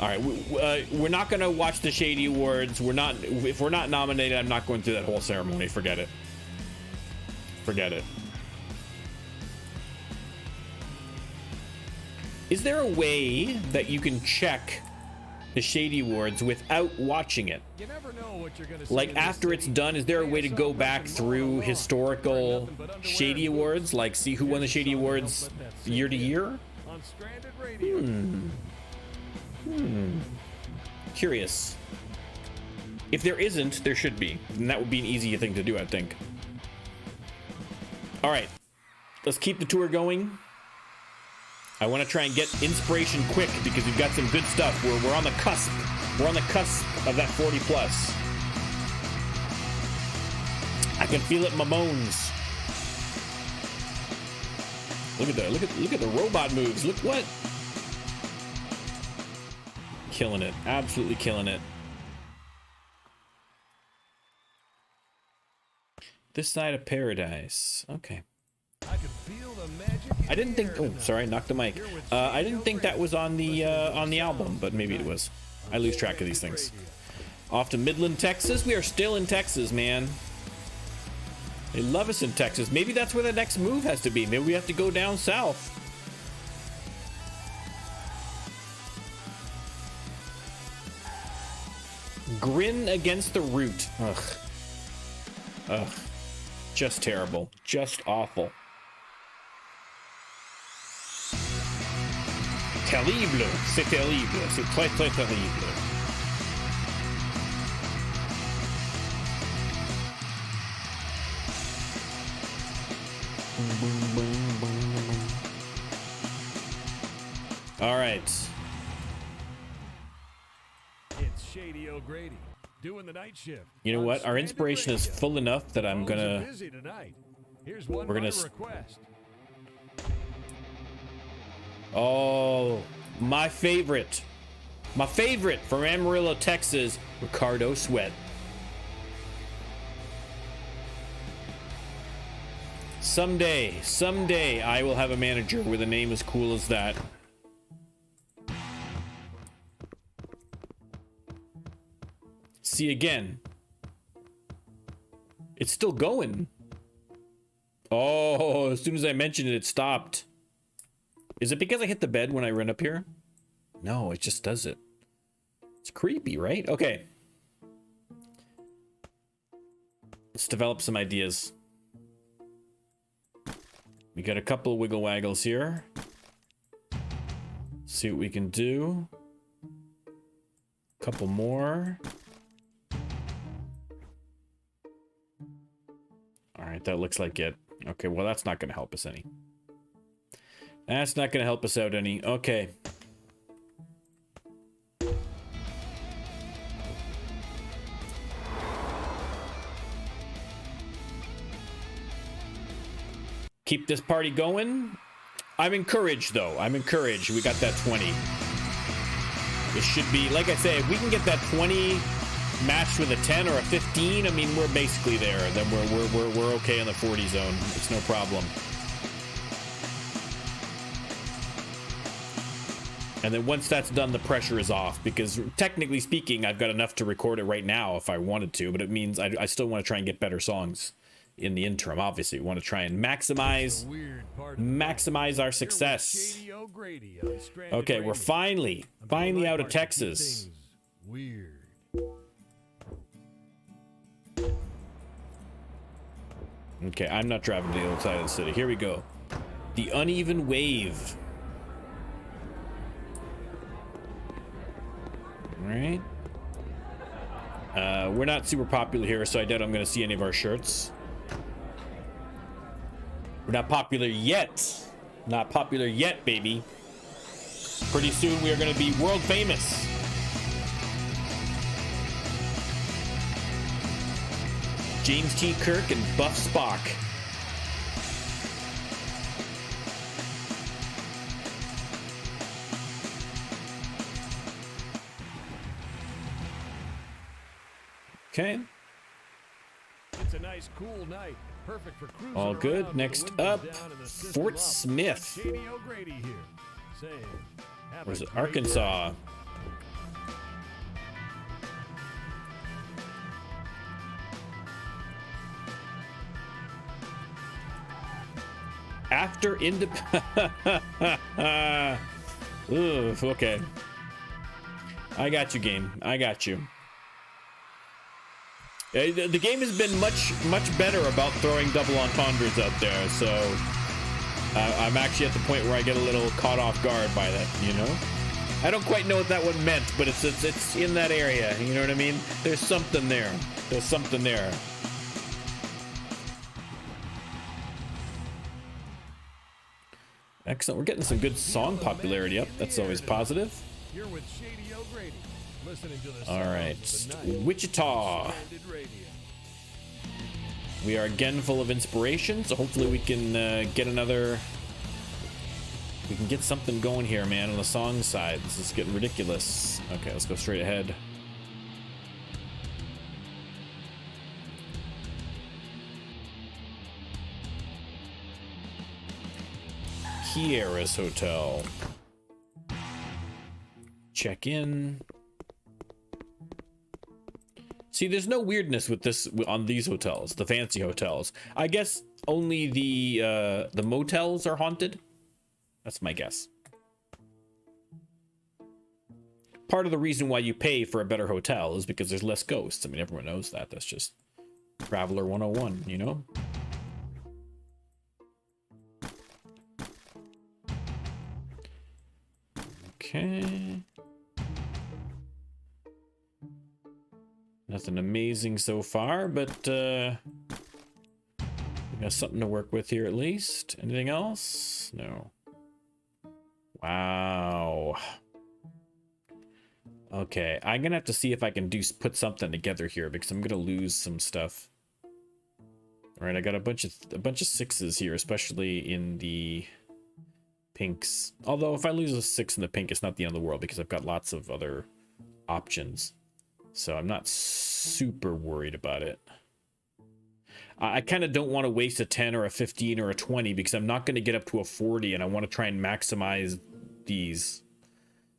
All right, we're not gonna watch the Shady Awards. If we're not nominated, I'm not going through that whole ceremony. Forget it. Forget it. Is there a way that you can check the Shady Awards without watching it? You never know what you're gonna see. Like after it's done, is there a way to go back through historical Shady Awards? Like see who won the Shady Awards year to year? On Stranded Radio. Curious. If there isn't, there should be. And that would be an easy thing to do, I think. All right. Let's keep the tour going. I want to try and get inspiration quick because we've got some good stuff. We're on the cusp. We're on the cusp of that 40 plus. I can feel it in my bones. Look at that. Look at the robot moves. Look what? Killing it. Absolutely killing it. This side of paradise. Okay. I can feel I didn't think. Oh, sorry, knocked the mic. I didn't think that was on the album, but maybe it was. I lose track of these things. Off to Midland, Texas. We are still in Texas, man. They love us in Texas. Maybe that's where the next move has to be. Maybe we have to go down south. Grin against the root. Ugh. Ugh. Just terrible. Just awful. Terrible. C'est terrible. C'est très très terrible. All right. It's Shady O'Grady doing the night shift. You know what? Our inspiration is full enough that I'm gonna. We're gonna. Request. Oh, my favorite from Amarillo, Texas, Ricardo Sweat. Someday, I will have a manager with a name as cool as that. See again. It's still going. Oh, as soon as I mentioned it, it stopped. Is it because I hit the bed when I run up here? No, it just does it. It's creepy, right? Okay. Let's develop some ideas. We got a couple of wiggle waggles here. See what we can do. Couple more. All right, that looks like it. Okay, well, that's not going to help us any. That's not going to help us out any. Okay. Keep this party going. I'm encouraged, though. I'm encouraged. We got that 20. It should be, like I say, if we can get that 20 matched with a 10 or a 15, I mean, we're basically there. Then we're okay in the 40 zone. It's no problem. And then once that's done, the pressure is off, because technically speaking, I've got enough to record it right now if I wanted to, but it means I still want to try and get better songs in the interim. Obviously, we want to try and maximize our success. Okay, we're finally out of Texas. Weird. Okay, I'm not driving to the other side of the city. Here we go. The Uneven Wave. All right. We're not super popular here, so I doubt I'm going to see any of our shirts. We're not popular yet. Not popular yet, baby. Pretty soon we are going to be world famous. James T. Kirk and Buff Spock. Okay. It's a nice, cool night. Perfect for cruising. All good. around Next with the windows up, down and the system Fort up. Smith. Shady O'Grady here. Saying, have Where's a it? great Arkansas. day. After Ooh, okay. I got you, game. I got you. The game has been much better about throwing double entendres out there, so I'm actually at the point where I get a little caught off guard by that, you know? I don't quite know what that one meant, but it's in that area, you know what I mean? There's something there. There's something there. Excellent. We're getting some good song popularity up. That's always positive. You're with Shady O'Grady, listening to the All right. sounds of the night. Wichita. Stranded Radio. We are again full of inspiration, so hopefully we can get another... We can get something going here, man, on the song side. This is getting ridiculous. Okay, let's go straight ahead. Pierre's Hotel. Check in. See, there's no weirdness with this on these hotels, the fancy hotels. I guess only the motels are haunted. That's my guess. Part of the reason why you pay for a better hotel is because there's less ghosts. I mean, everyone knows that. That's just Traveler 101, you know? Okay. Nothing amazing so far, but we got something to work with here at least. Anything else? No. Wow. Okay, I'm gonna have to see if I can put something together here because I'm gonna lose some stuff. All right, I got a bunch of sixes here, especially in the pinks. Although if I lose a 6 in the pink, it's not the end of the world because I've got lots of other options. So I'm not super worried about it. I kind of don't want to waste a 10 or a 15 or a 20 because I'm not going to get up to a 40 and I want to try and maximize these.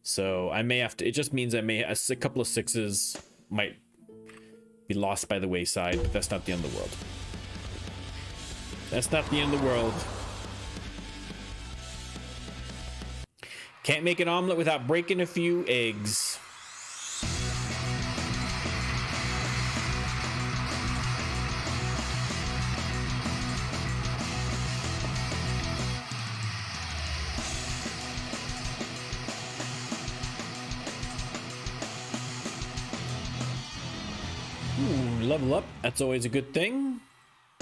So I may have to, it just means a couple of 6s might be lost by the wayside, but that's not the end of the world. That's not the end of the world. Can't make an omelet without breaking a few eggs. Ooh, level up. That's always a good thing.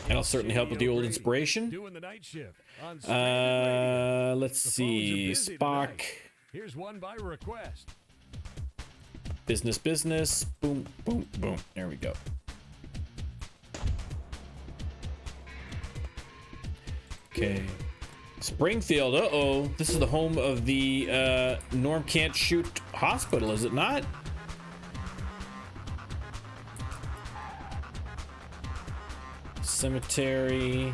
That'll certainly help with the old inspiration. Doing the night shift on Let's see. Spock. Here's one by request. Business, business. Boom, boom, boom. There we go. Okay. Springfield. Uh-oh. This is the home of the Norm Can't Shoot Hospital, is it not? Cemetery.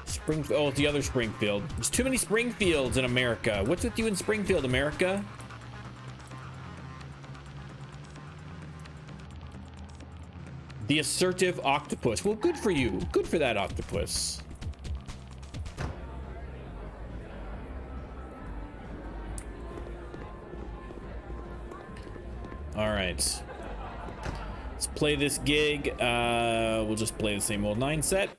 Springfield. Oh, it's the other Springfield. There's too many Springfields in America. What's with you in Springfield, America? The assertive octopus. Well, good for you. Good for that octopus. All right. Let's play this gig. We'll just play the same old 9 set.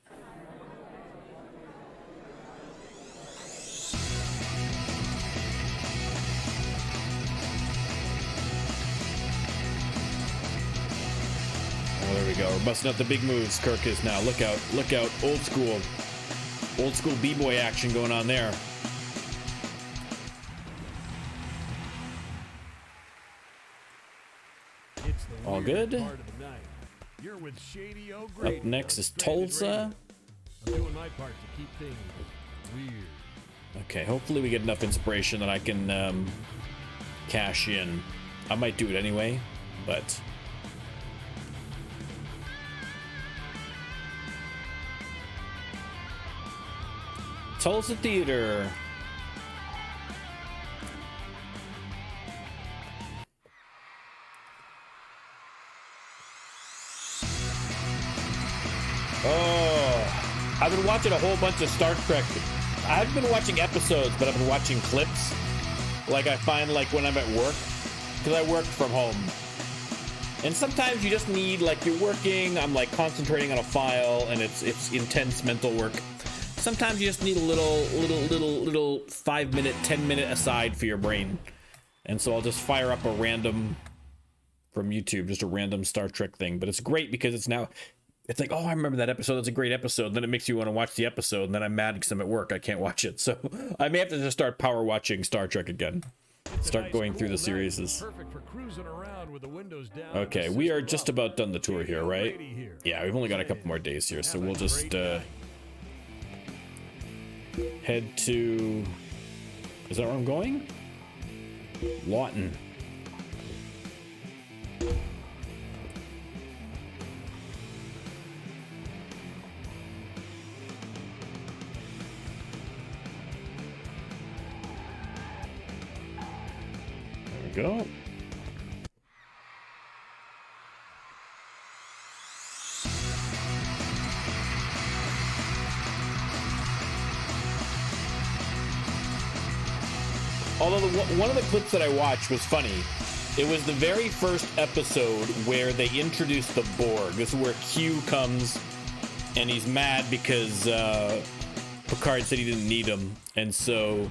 Oh, there we go. We're busting out the big moves. Kirk is now. Look out. Look out. Old school. Old school B-boy action going on there. All good. Up next is Tulsa. I'm doing my part to keep things weird. Okay, hopefully we get enough inspiration that I can cash in. I might do it anyway, but Tulsa Theater. Oh, I've been watching a whole bunch of Star Trek. I haven't been watching episodes, but I've been watching clips. Like I find like when I'm at work, because I work from home. And sometimes you just need, like you're working, I'm like concentrating on a file and it's intense mental work. Sometimes you just need a little 5-minute, 10-minute aside for your brain. And so I'll just fire up a random from YouTube, just a random Star Trek thing. But it's great because it's now, it's like, oh, I remember that episode. That's a great episode. Then it makes you want to watch the episode. And then I'm mad because I'm at work. I can't watch it. So I may have to just start power watching Star Trek again. Start going through the series. Okay, we are just about done the tour here, right? Yeah, we've only got a couple more days here. So we'll just head to, is that where I'm going? Lawton. go. Although one of the clips that I watched was funny. It was the very first episode where they introduced the Borg. This is where Q comes, and he's mad because Picard said he didn't need him, and so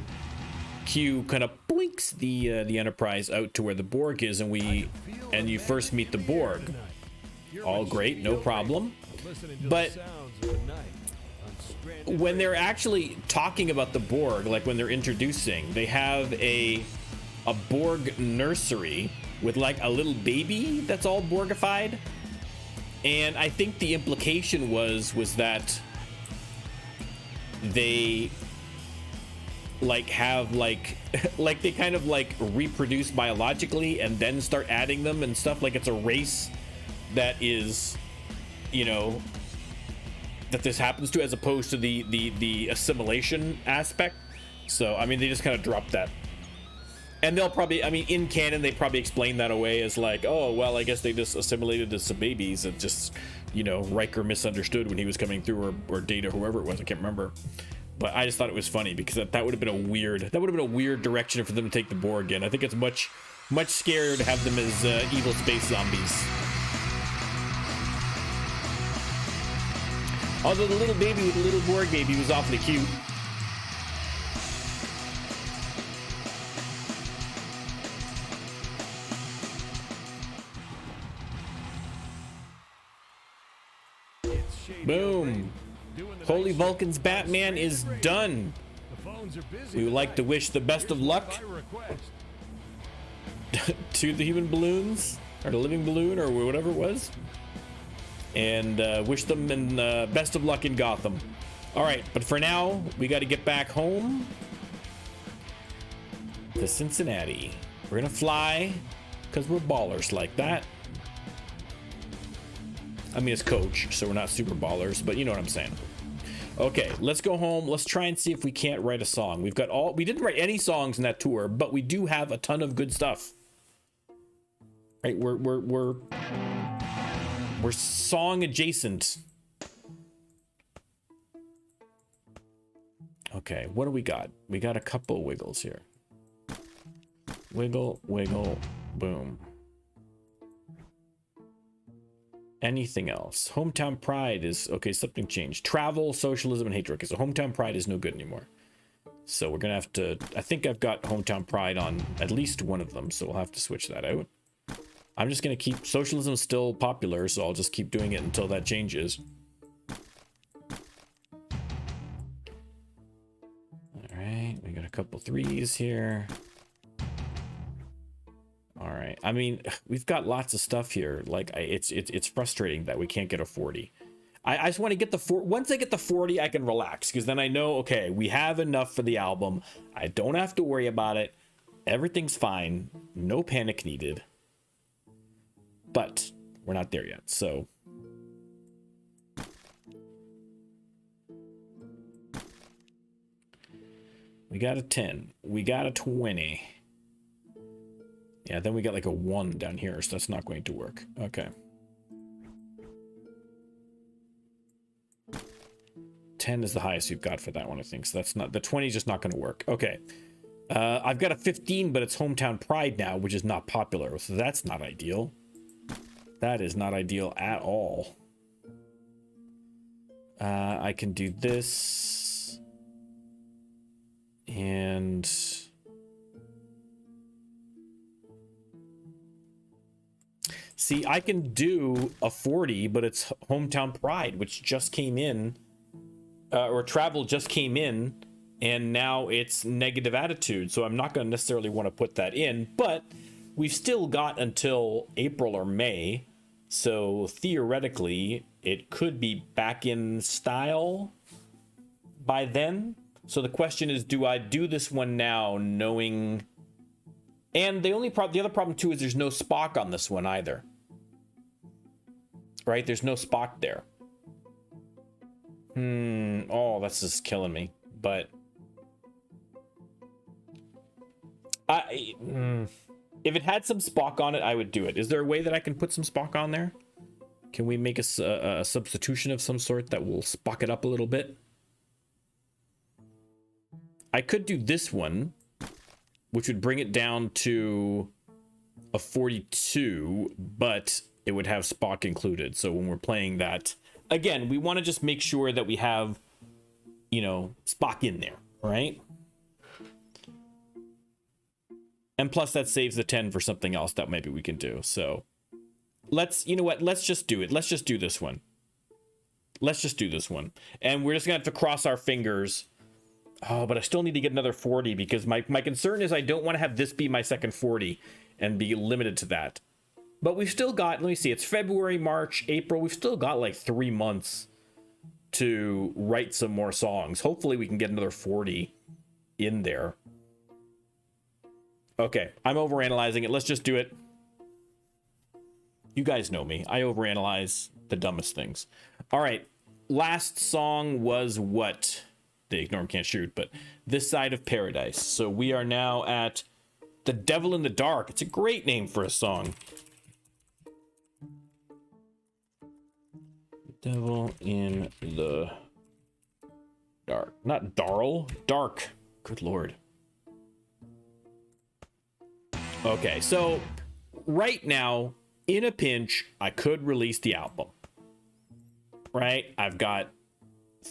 Q kind of blinks the Enterprise out to where the Borg is, and you first meet the Borg. All great, no problem. But when they're actually talking about the Borg, like when they're introducing, they have a Borg nursery with like a little baby that's all Borgified, and I think the implication was that they like have like like they kind of like reproduce biologically and then start adding them and stuff, like it's a race that is, you know, that this happens to, as opposed to the assimilation aspect. So I mean, they just kind of dropped that, and they'll probably, I mean, in canon they probably explain that away as like, oh well, I guess they just assimilated as some babies and just, you know, Riker misunderstood when he was coming through, or Data, whoever it was, I can't remember. But I just thought it was funny because that would have been a weird direction for them to take the Borg in. I think it's much scarier to have them as evil space zombies. Although the little baby with the little Borg baby was awfully cute. Boom. Holy Vulcan's Batman is done. We would like to wish the best of luck to the human balloons, or the living balloon, or whatever it was, and wish them in best of luck in Gotham. All right, but for now, we got to get back home to Cincinnati. We're gonna fly because we're ballers like that. I mean, it's Coach, so we're not super ballers, but you know what I'm saying. Okay, let's go home. Let's try and see if we can't write a song. We didn't write any songs in that tour, but we do have a ton of good stuff. Right, we're song adjacent. Okay, what do we got? We got a couple wiggles here. Wiggle, wiggle, boom. Anything else? Hometown Pride is okay. Something changed. Travel, socialism, and hatred. Okay, so Hometown Pride is no good anymore. So we're gonna have to. I think I've got Hometown Pride on at least one of them, so we'll have to switch that out. I'm just gonna keep socialism still popular, so I'll just keep doing it until that changes. All right, we got a couple threes here. All right. I mean, we've got lots of stuff here. Like, it's frustrating that we can't get a 40. I just want to get the 40. Once I get the 40, I can relax, because then I know, okay, we have enough for the album. I don't have to worry about it. Everything's fine. No panic needed. But we're not there yet. So we got a 10. We got a 20. Yeah, then we got like a 1 down here, so that's not going to work. Okay. 10 is the highest we've got for that one, I think. So that's not, the 20 is just not going to work. Okay. I've got a 15, but it's Hometown Pride now, which is not popular. So that's not ideal. That is not ideal at all. I can do this. And... see, I can do a 40, but it's Hometown Pride, which just came in, or Travel just came in, and now it's Negative Attitude. So I'm not going to necessarily want to put that in, but we've still got until April or May. So theoretically, it could be back in style by then. So the question is, do I do this one now knowing... And the other problem too is there's no Spock on this one either. Right? There's no Spock there. Oh, that's just killing me. But If it had some Spock on it, I would do it. Is there a way that I can put some Spock on there? Can we make a substitution of some sort that will Spock it up a little bit? I could do this one, which would bring it down to a 42, but it would have Spock included. So when we're playing that, again, we want to just make sure that we have, you know, Spock in there, right? And plus that saves the 10 for something else that maybe we can do. So let's, you know what, let's just do it. Let's just do this one. Let's just do this one. And we're just gonna have to cross our fingers. Oh, but I still need to get another 40 because my concern is I don't want to have this be my second 40 and be limited to that. But we've still got, let me see, it's February, March, April. We've still got like 3 months to write some more songs. Hopefully we can get another 40 in there. Okay, I'm overanalyzing it. Let's just do it. You guys know me. I overanalyze the dumbest things. All right, last song was what? The Norm Can't Shoot, but This Side of Paradise. So we are now at The Devil in the Dark. It's a great name for a song. Devil in the Dark. Not Darl, Dark. Good Lord. Okay, so right now, in a pinch, I could release the album. Right? I've got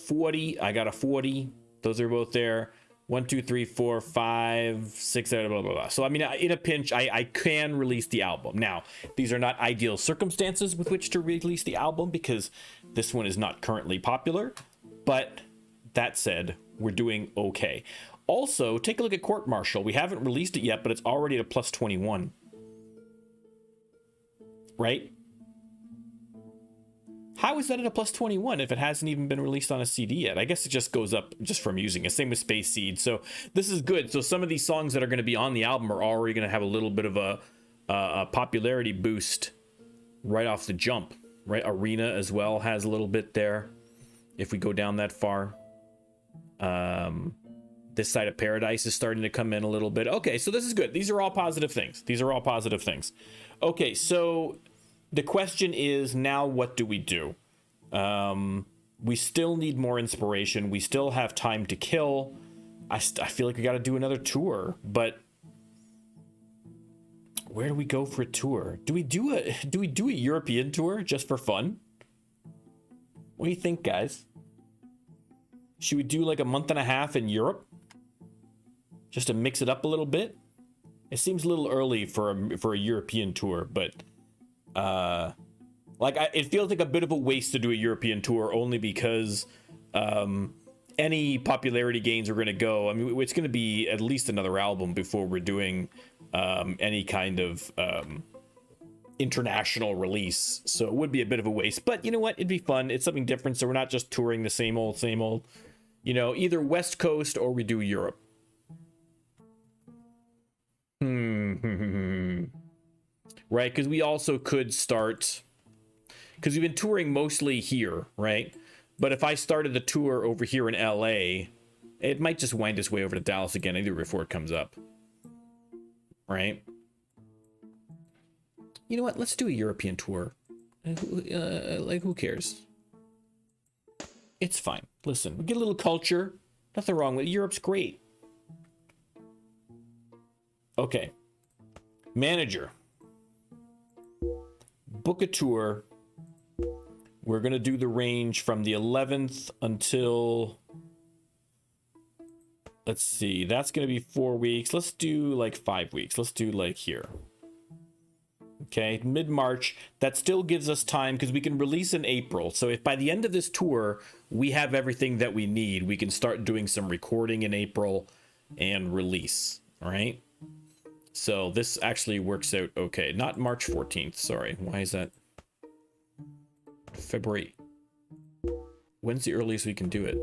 40. I got a 40. Those are both there. 1, 2, 3, 4, 5, 6, blah, blah, blah. So, I mean, in a pinch, I can release the album. Now, these are not ideal circumstances with which to release the album because this one is not currently popular. But that said, we're doing okay. Also, take a look at Court Martial. We haven't released it yet, but it's already at a plus 21. Right? How is that at a plus 21 if it hasn't even been released on a CD yet? I guess it just goes up just from using it. Same with Space Seed. So this is good. So some of these songs that are going to be on the album are already going to have a little bit of a popularity boost right off the jump. Right? Arena as well has a little bit there if we go down that far. This Side of Paradise is starting to come in a little bit. Okay, so this is good. These are all positive things. These are all positive things. Okay, so the question is now what do we do? We still need more inspiration. We still have time to kill. I feel like we got to do another tour, but where do we go for a tour? Do we do a European tour just for fun? What do you think, guys? Should we do like a month and a half in Europe? Just to mix it up a little bit? It seems a little early for a European tour, but it feels like a bit of a waste to do a European tour only because any popularity gains are going to go. I mean, it's going to be at least another album before we're doing any kind of international release. So it would be a bit of a waste, but you know what? It'd be fun. It's something different. So we're not just touring the same old, you know, either West Coast or we do Europe. Right, because we also could start, because we've been touring mostly here, right? But if I started the tour over here in LA, it might just wind its way over to Dallas again, either before it comes up. Right? You know what? Let's do a European tour. Like, who cares? It's fine. Listen, we get a little culture. Nothing wrong with it. Europe's great. Okay. Manager. Book a tour. We're going to do the range from the 11th until, let's see, that's going to be 4 weeks. Let's do like 5 weeks. Let's do like here. Okay, mid-March. That still gives us time because we can release in April. So if by the end of this tour, we have everything that we need, we can start doing some recording in April and release. All right. So this actually works out okay. Not March 14th. Sorry. Why is that? February. When's the earliest we can do it?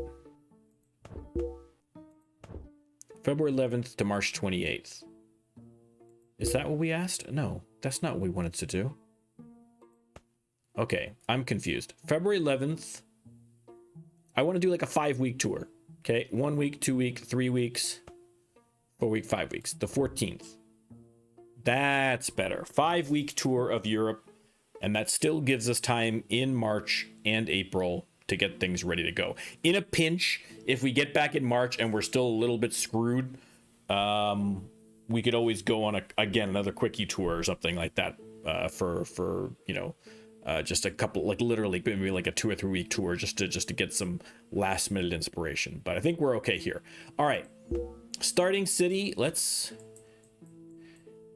February 11th to March 28th. Is that what we asked? No, that's not what we wanted to do. Okay, I'm confused. February 11th. I want to do like a 5-week tour. Okay, 1 week, 2 week, 3 weeks, 4 week, 5 weeks. The 14th. That's better. 5-week tour of Europe, and that still gives us time in March and April to get things ready to go. In a pinch, if we get back in March and we're still a little bit screwed, we could always go on another quickie tour or something like that, for just a couple, like literally maybe like a 2 or 3 week tour just to get some last minute inspiration. But I think we're okay here. All right, starting city. Let's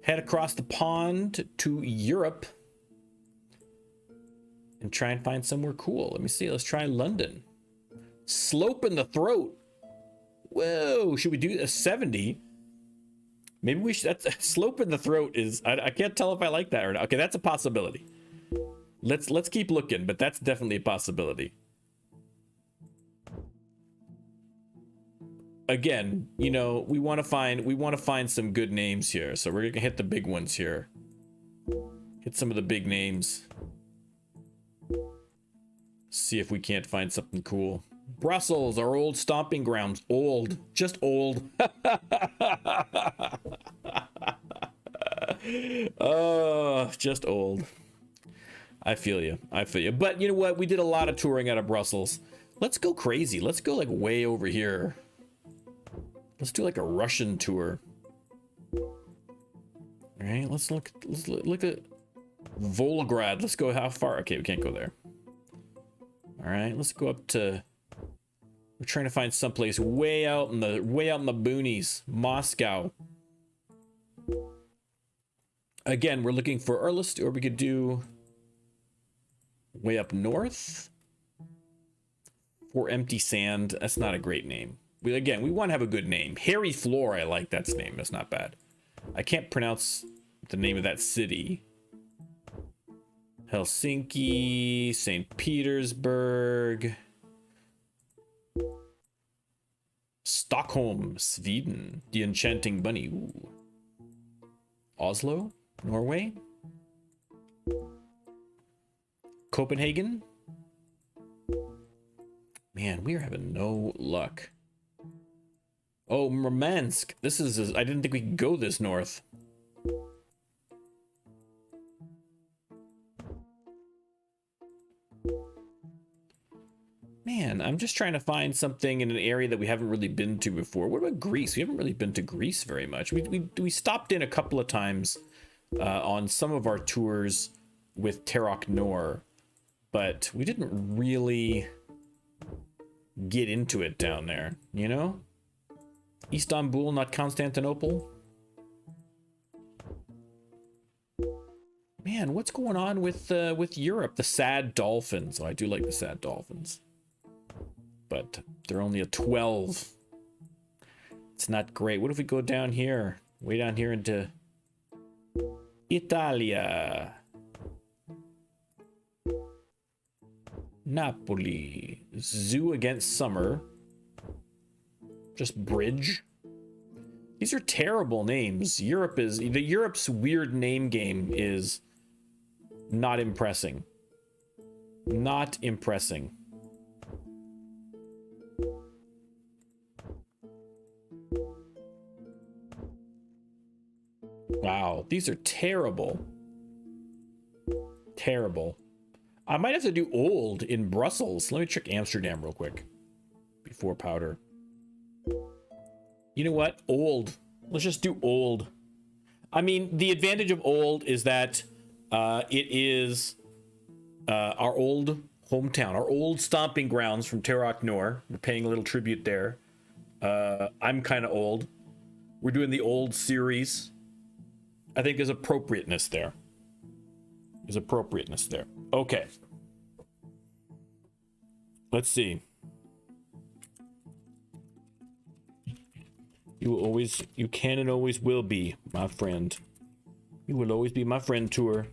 head across the pond to Europe and try and find somewhere cool. Let me see. Let's try London. Slope in the throat. Whoa, should we do a 70? Maybe we should. That's slope in the throat is. I can't tell if I like that or not. Okay, that's a possibility. Let's keep looking, but that's definitely a possibility. Again, you know, we want to find some good names here, so we're gonna hit the big ones here. Hit some of the big names. See if we can't find something cool. Brussels, our old stomping grounds. Old, just old. Oh, just old. I feel you. But you know what? We did a lot of touring out of Brussels. Let's go crazy. Let's go like way over here. Let's do like a Russian tour. All right, let's look at Volgograd. Let's go how far? Okay, we can't go there. All right, let's go up to. We're trying to find someplace way out in the boonies. Moscow. Again, we're looking for, or we could do way up north. For Empty Sand. That's not a great name. We want to have a good name. Harry Floor, I like that name. That's not bad. I can't pronounce the name of that city. Helsinki, St. Petersburg, Stockholm, Sweden, the Enchanting Bunny. Ooh. Oslo, Norway, Copenhagen. Man, we are having no luck. Oh, Murmansk. This is, I didn't think we could go this north. Man, I'm just trying to find something in an area that we haven't really been to before. What about Greece? We haven't really been to Greece very much. We stopped in a couple of times on some of our tours with Terok Nor, but we didn't really get into it down there, you know? Istanbul, not Constantinople. Man, what's going on with Europe? The Sad Dolphins. Oh, I do like the Sad Dolphins. But they're only a 12. It's not great. What if we go down here? Way down here into Italia. Napoli. Zoo Against Summer. Just Bridge. These are terrible names. Europe's weird name game is not impressing. Not impressing. Wow, these are terrible. Terrible. I might have to do old in Brussels. Let me check Amsterdam real quick before powder. You know what? Old. Let's just do old. I mean, the advantage of old is that it is our old hometown, our old stomping grounds from Terok Nor. We're paying a little tribute there. I'm kind of old. We're doing the old series. I think there's appropriateness there. There's appropriateness there. Okay. Let's see. You can and always will be my friend. You will always be my friend tour.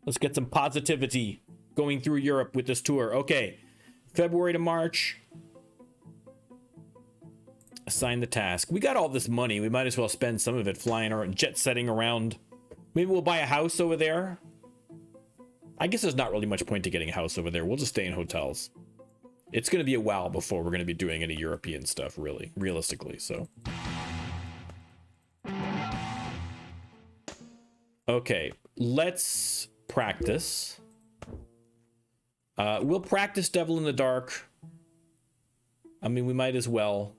Let's get some positivity going through Europe with this tour. Okay. February to March. Assign the task. We got all this money. We might as well spend some of it flying or jet setting around. Maybe we'll buy a house over there. I guess there's not really much point to getting a house over there. We'll just stay in hotels. It's going to be a while before we're going to be doing any European stuff, really, realistically. So Okay, let's practice. We'll practice Devil in the Dark. I mean, we might as well.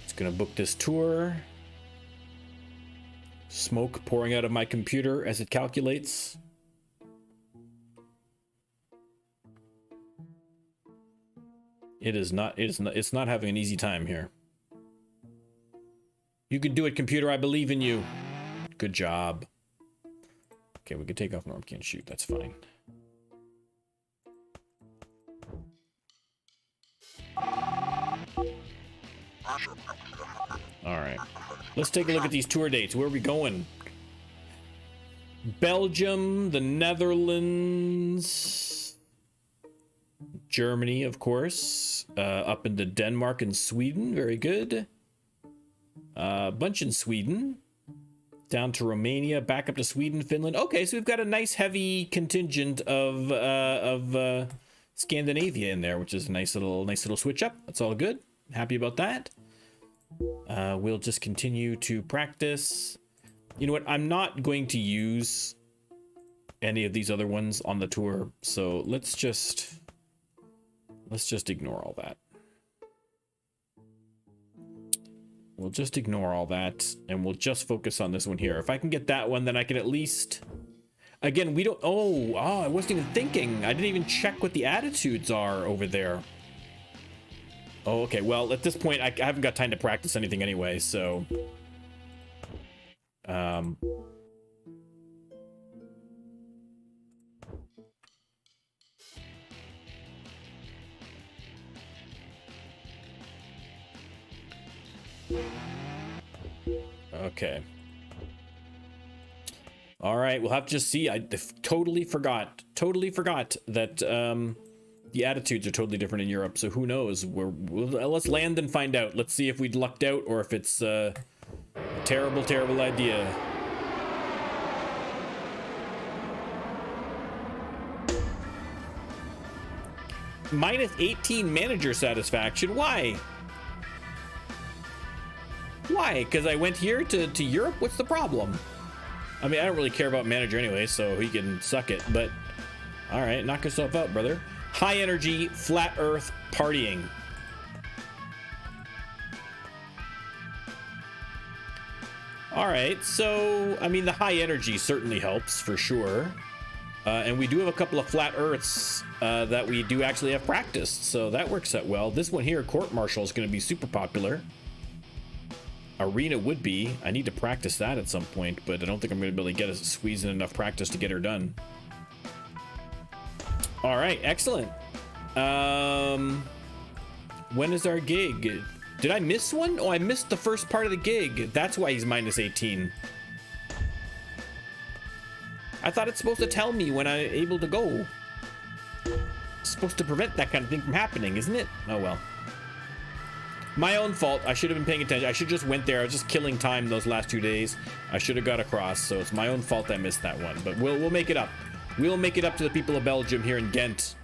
Just gonna book this tour. Smoke pouring out of my computer as it calculates. It's not having an easy time here. You can do it, computer. I believe in you. Good job. Okay, we can take off Norm Can't Shoot. That's fine. All right. Let's take a look at these tour dates. Where are we going? Belgium, the Netherlands, Germany, of course, up into Denmark and Sweden. Very good. A bunch in Sweden, down to Romania, back up to Sweden, Finland. Okay, so we've got a nice heavy contingent of Scandinavia in there, which is a nice little switch up. That's all good. Happy about that. We'll just continue to practice. You know what? I'm not going to use any of these other ones on the tour, so let's just ignore all that. We'll just ignore all that, and we'll just focus on this one here. If I can get that one, then I can at least... Again, we don't... Oh, I wasn't even thinking. I didn't even check what the attitudes are over there. Oh, okay. Well, at this point, I haven't got time to practice anything anyway, so... Okay. All right, we'll have to just see. I totally forgot that the attitudes are totally different in Europe. So who knows? Let's land and find out. Let's see if we'd lucked out or if it's a terrible idea. Minus 18 manager satisfaction. Why? Why? Because I went here to Europe? What's the problem? I mean, I don't really care about manager anyway, so he can suck it, but... Alright, knock yourself out, brother. High energy, flat earth, partying. Alright, so, I mean, the high energy certainly helps, for sure. And we do have a couple of flat earths that we do actually have practiced, so that works out well. This one here, Court Martial, is going to be super popular. Arena would be. I need to practice that at some point, but I don't think I'm going to be able to squeeze in enough practice to get her done. All right, excellent. When is our gig? Did I miss one? Oh, I missed the first part of the gig. That's why he's minus 18. I thought it's supposed to tell me when I'm able to go. It's supposed to prevent that kind of thing from happening, isn't it? Oh, well. My own fault. I should have been paying attention. I should just went there. I was just killing time those last 2 days. I should have got across, so it's my own fault I missed that one. But we'll make it up. We'll make it up to the people of Belgium here in Ghent.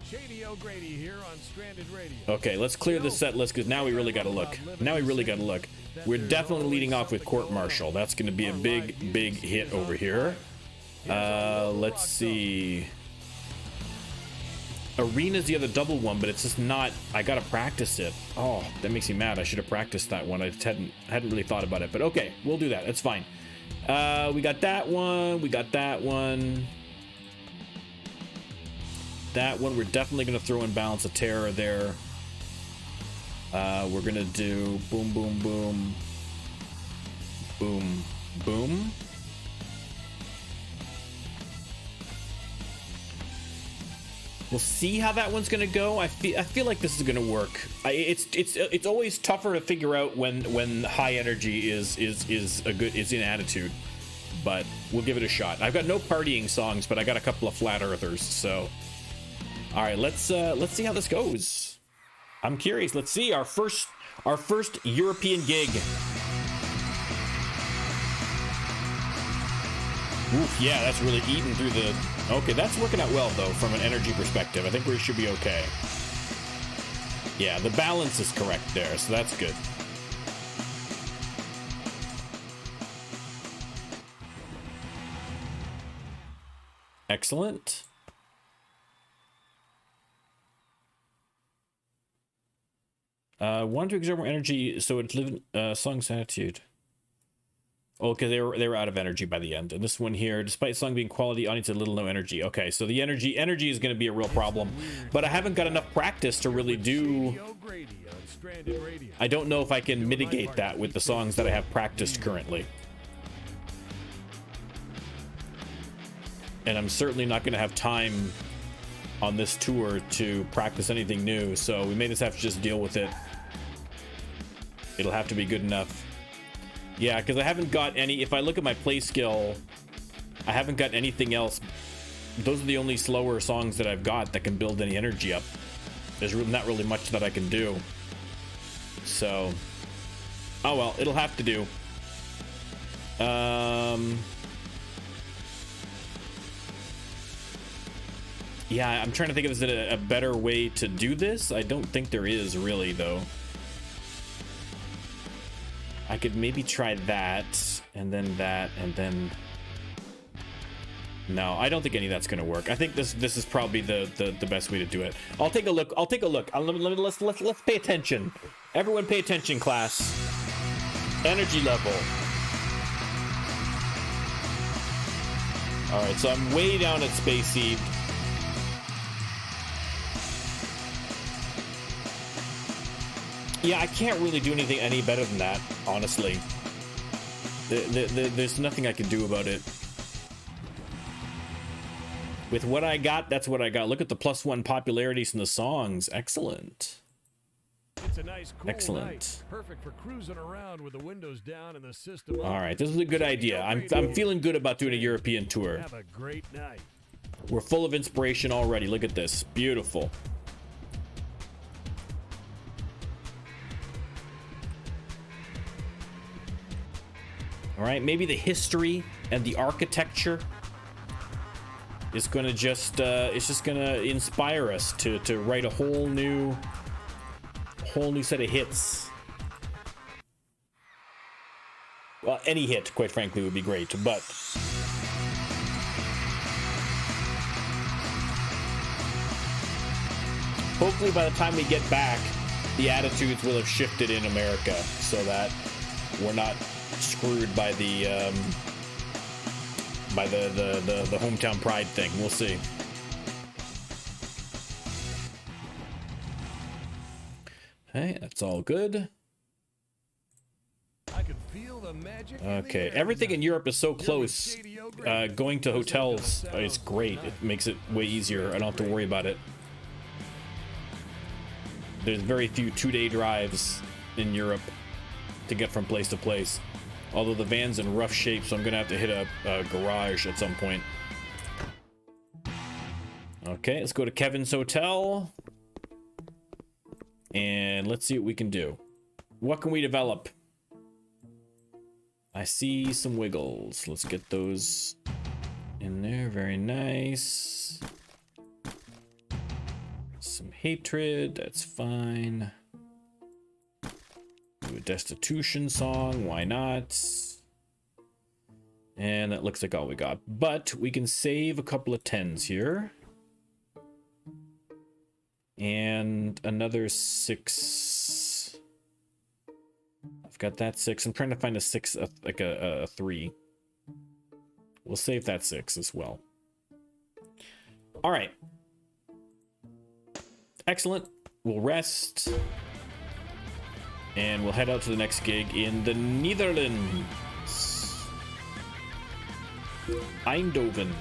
Shady O'Grady here on Stranded Radio. Okay, let's clear the set list because now we really got to look. We're definitely leading off with Court Martial. That's going to be a big hit over here. Let's see. Arena's the other double one, but it's just not. I gotta practice it. Oh, that makes me mad. I should have practiced that one. I just hadn't really thought about it, but okay, we'll do that. It's fine. We got that one. We got that one. That one. We're definitely gonna throw in Balance of Terror there. We're gonna do boom, boom, boom, boom, boom. We'll see how that one's gonna go. I feel like this is gonna work. It's always tougher to figure out when high energy is in attitude, but we'll give it a shot. I've got no partying songs, but I got a couple of flat earthers. So, all right, let's see how this goes. I'm curious. Let's see our first European gig. Oof, yeah, that's really eating through the... Okay, that's working out well, though, from an energy perspective. I think we should be okay. Yeah, the balance is correct there, so that's good. Excellent. Want to exert more energy so it's living song's attitude. Oh, because they were out of energy by the end. And this one here, despite song being quality, audience had little no energy. Okay, so the energy is going to be a real problem. But I haven't got enough practice to really do... I don't know if I can mitigate that with the songs that I have practiced currently. And I'm certainly not going to have time on this tour to practice anything new, so we may just have to just deal with it. It'll have to be good enough. Yeah, because I haven't got any... If I look at my play skill, I haven't got anything else. Those are the only slower songs that I've got that can build any energy up. There's not really much that I can do. So... Oh well, it'll have to do. Yeah, I'm trying to think if there's a better way to do this. I don't think there is, really, though. I could maybe try that, and then... No, I don't think any of that's going to work. I think this is probably the best way to do it. I'll take a look. Let's pay attention. Everyone pay attention, class. Energy level. All right, so I'm way down at Space Seed. Yeah, I can't really do anything any better than that, honestly. There's nothing I can do about it. With what I got, that's what I got. Look at the +1 popularities in the songs. Excellent. It's a nice, cool Excellent. Night. Perfect for cruising around with the windows down and the system. All right, this is a good idea. I'm feeling good about doing a European tour. Have a great night. We're full of inspiration already. Look at this. Beautiful. All right, maybe the history and the architecture is going to just it's just going to inspire us to write a whole new set of hits. Well, any hit, quite frankly, would be great, but hopefully by the time we get back, the attitudes will have shifted in America so that we're not screwed by the hometown pride thing. We'll see. Hey, that's all good. I can feel the magic. Okay, everything in Europe is so close. Going to hotels is great. It makes it way easier. I don't have to worry about it. There's very few 2-day drives in Europe to get from place to place. Although the van's in rough shape, so I'm gonna have to hit a garage at some point. Okay, let's go to Kevin's hotel. And let's see what we can do. What can we develop? I see some wiggles. Let's get those in there. Very nice. Some hatred. That's fine. Do a destitution song. Why not? And that looks like all we got. But we can save a couple of 10s here. And another 6. I've got that 6. I'm trying to find a 6, like a 3. We'll save that 6 as well. All right. Excellent. We'll rest. And we'll head out to the next gig in the Netherlands. Eindhoven.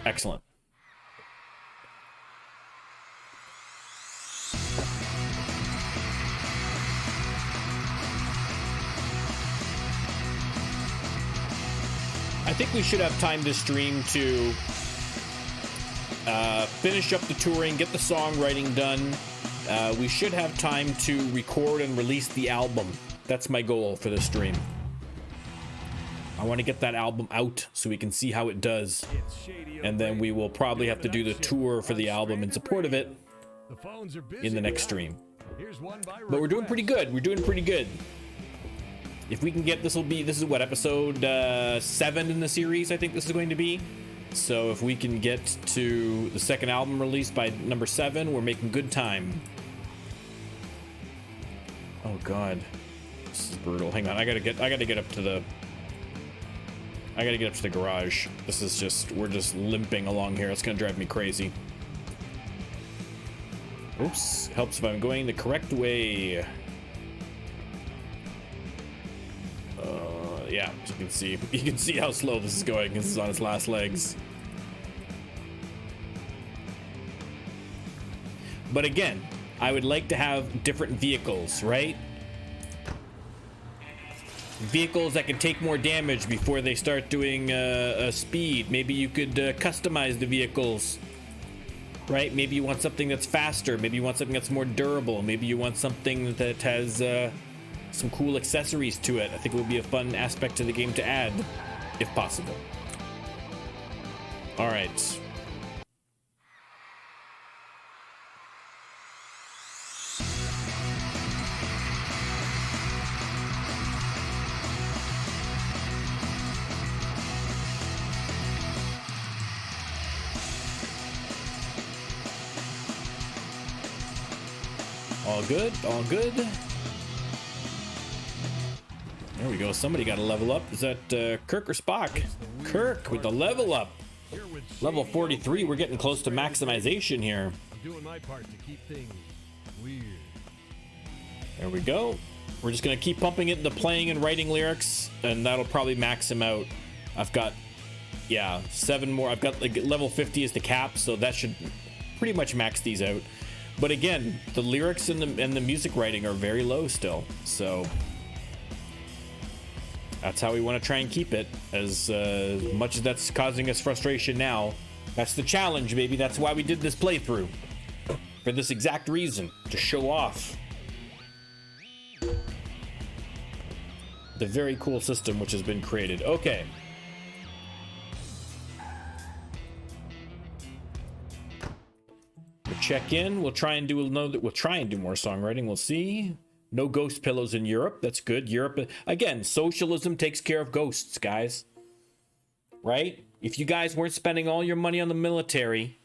Excellent. I think we should have time this stream to finish up the touring, get the songwriting done, we should have time to record and release the album. That's my goal for this stream. I want to get that album out so we can see how it does. And then we will probably have to do the tour for the album in support of it in the next stream. But we're doing pretty good. We're doing pretty good. If we can get, this is what, episode 7 in the series, I think this is going to be. So if we can get to the second album release by number 7, we're making good time. Oh god, this is brutal. Hang on, I gotta get up to the garage. This is just, we're just limping along here. It's gonna drive me crazy. Oops, helps if I'm going the correct way. Yeah, as you can see how slow this is going. This is on its last legs. But again, I would like to have different vehicles, right? Vehicles that can take more damage before they start doing a speed. Maybe you could customize the vehicles, right? Maybe you want something that's faster. Maybe you want something that's more durable. Maybe you want something that has some cool accessories to it. I think it would be a fun aspect to the game to add, if possible. All right. All good, all good. There we go. Somebody got a level up. Is that Kirk or Spock? Kirk with the level up. Level 43. We're getting close to maximization here. I'm doing my part to keep things weird. There we go. We're just gonna keep pumping it into playing and writing lyrics, and that'll probably max him out. I've got, yeah, 7 more. I've got like level 50 is the cap, so that should pretty much max these out. But again, the lyrics and the music writing are very low still, so that's how we want to try and keep it. As much as that's causing us frustration now, that's the challenge, baby. That's why we did this playthrough, for this exact reason, to show off the very cool system which has been created. Okay. We'll check in. We'll try and do more songwriting. We'll see. No ghost pillows in Europe. That's good. Europe, again, socialism takes care of ghosts, guys. Right? If you guys weren't spending all your money on the military,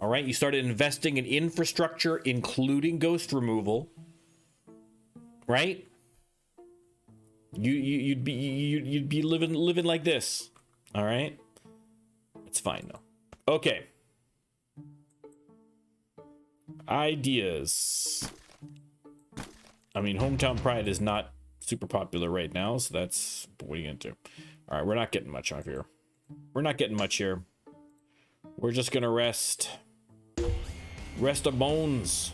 all right, you started investing in infrastructure, including ghost removal, right? You'd be living like this. All right? It's fine though. Okay. Ideas. I mean, Hometown Pride is not super popular right now, so that's, what are you gonna do? All right, we're not getting much off here. We're not getting much here. We're just gonna rest our bones.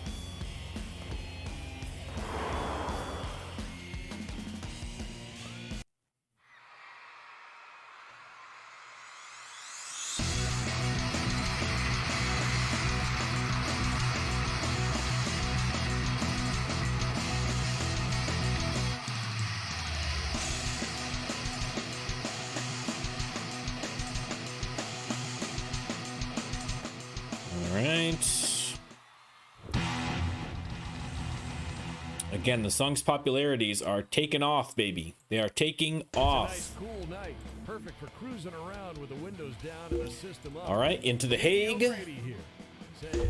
Again, the song's popularities are taking off, baby. They are taking off. It's a nice, cool night. Perfect for cruising around with the windows down and the system up. All right, into The Hague. Say,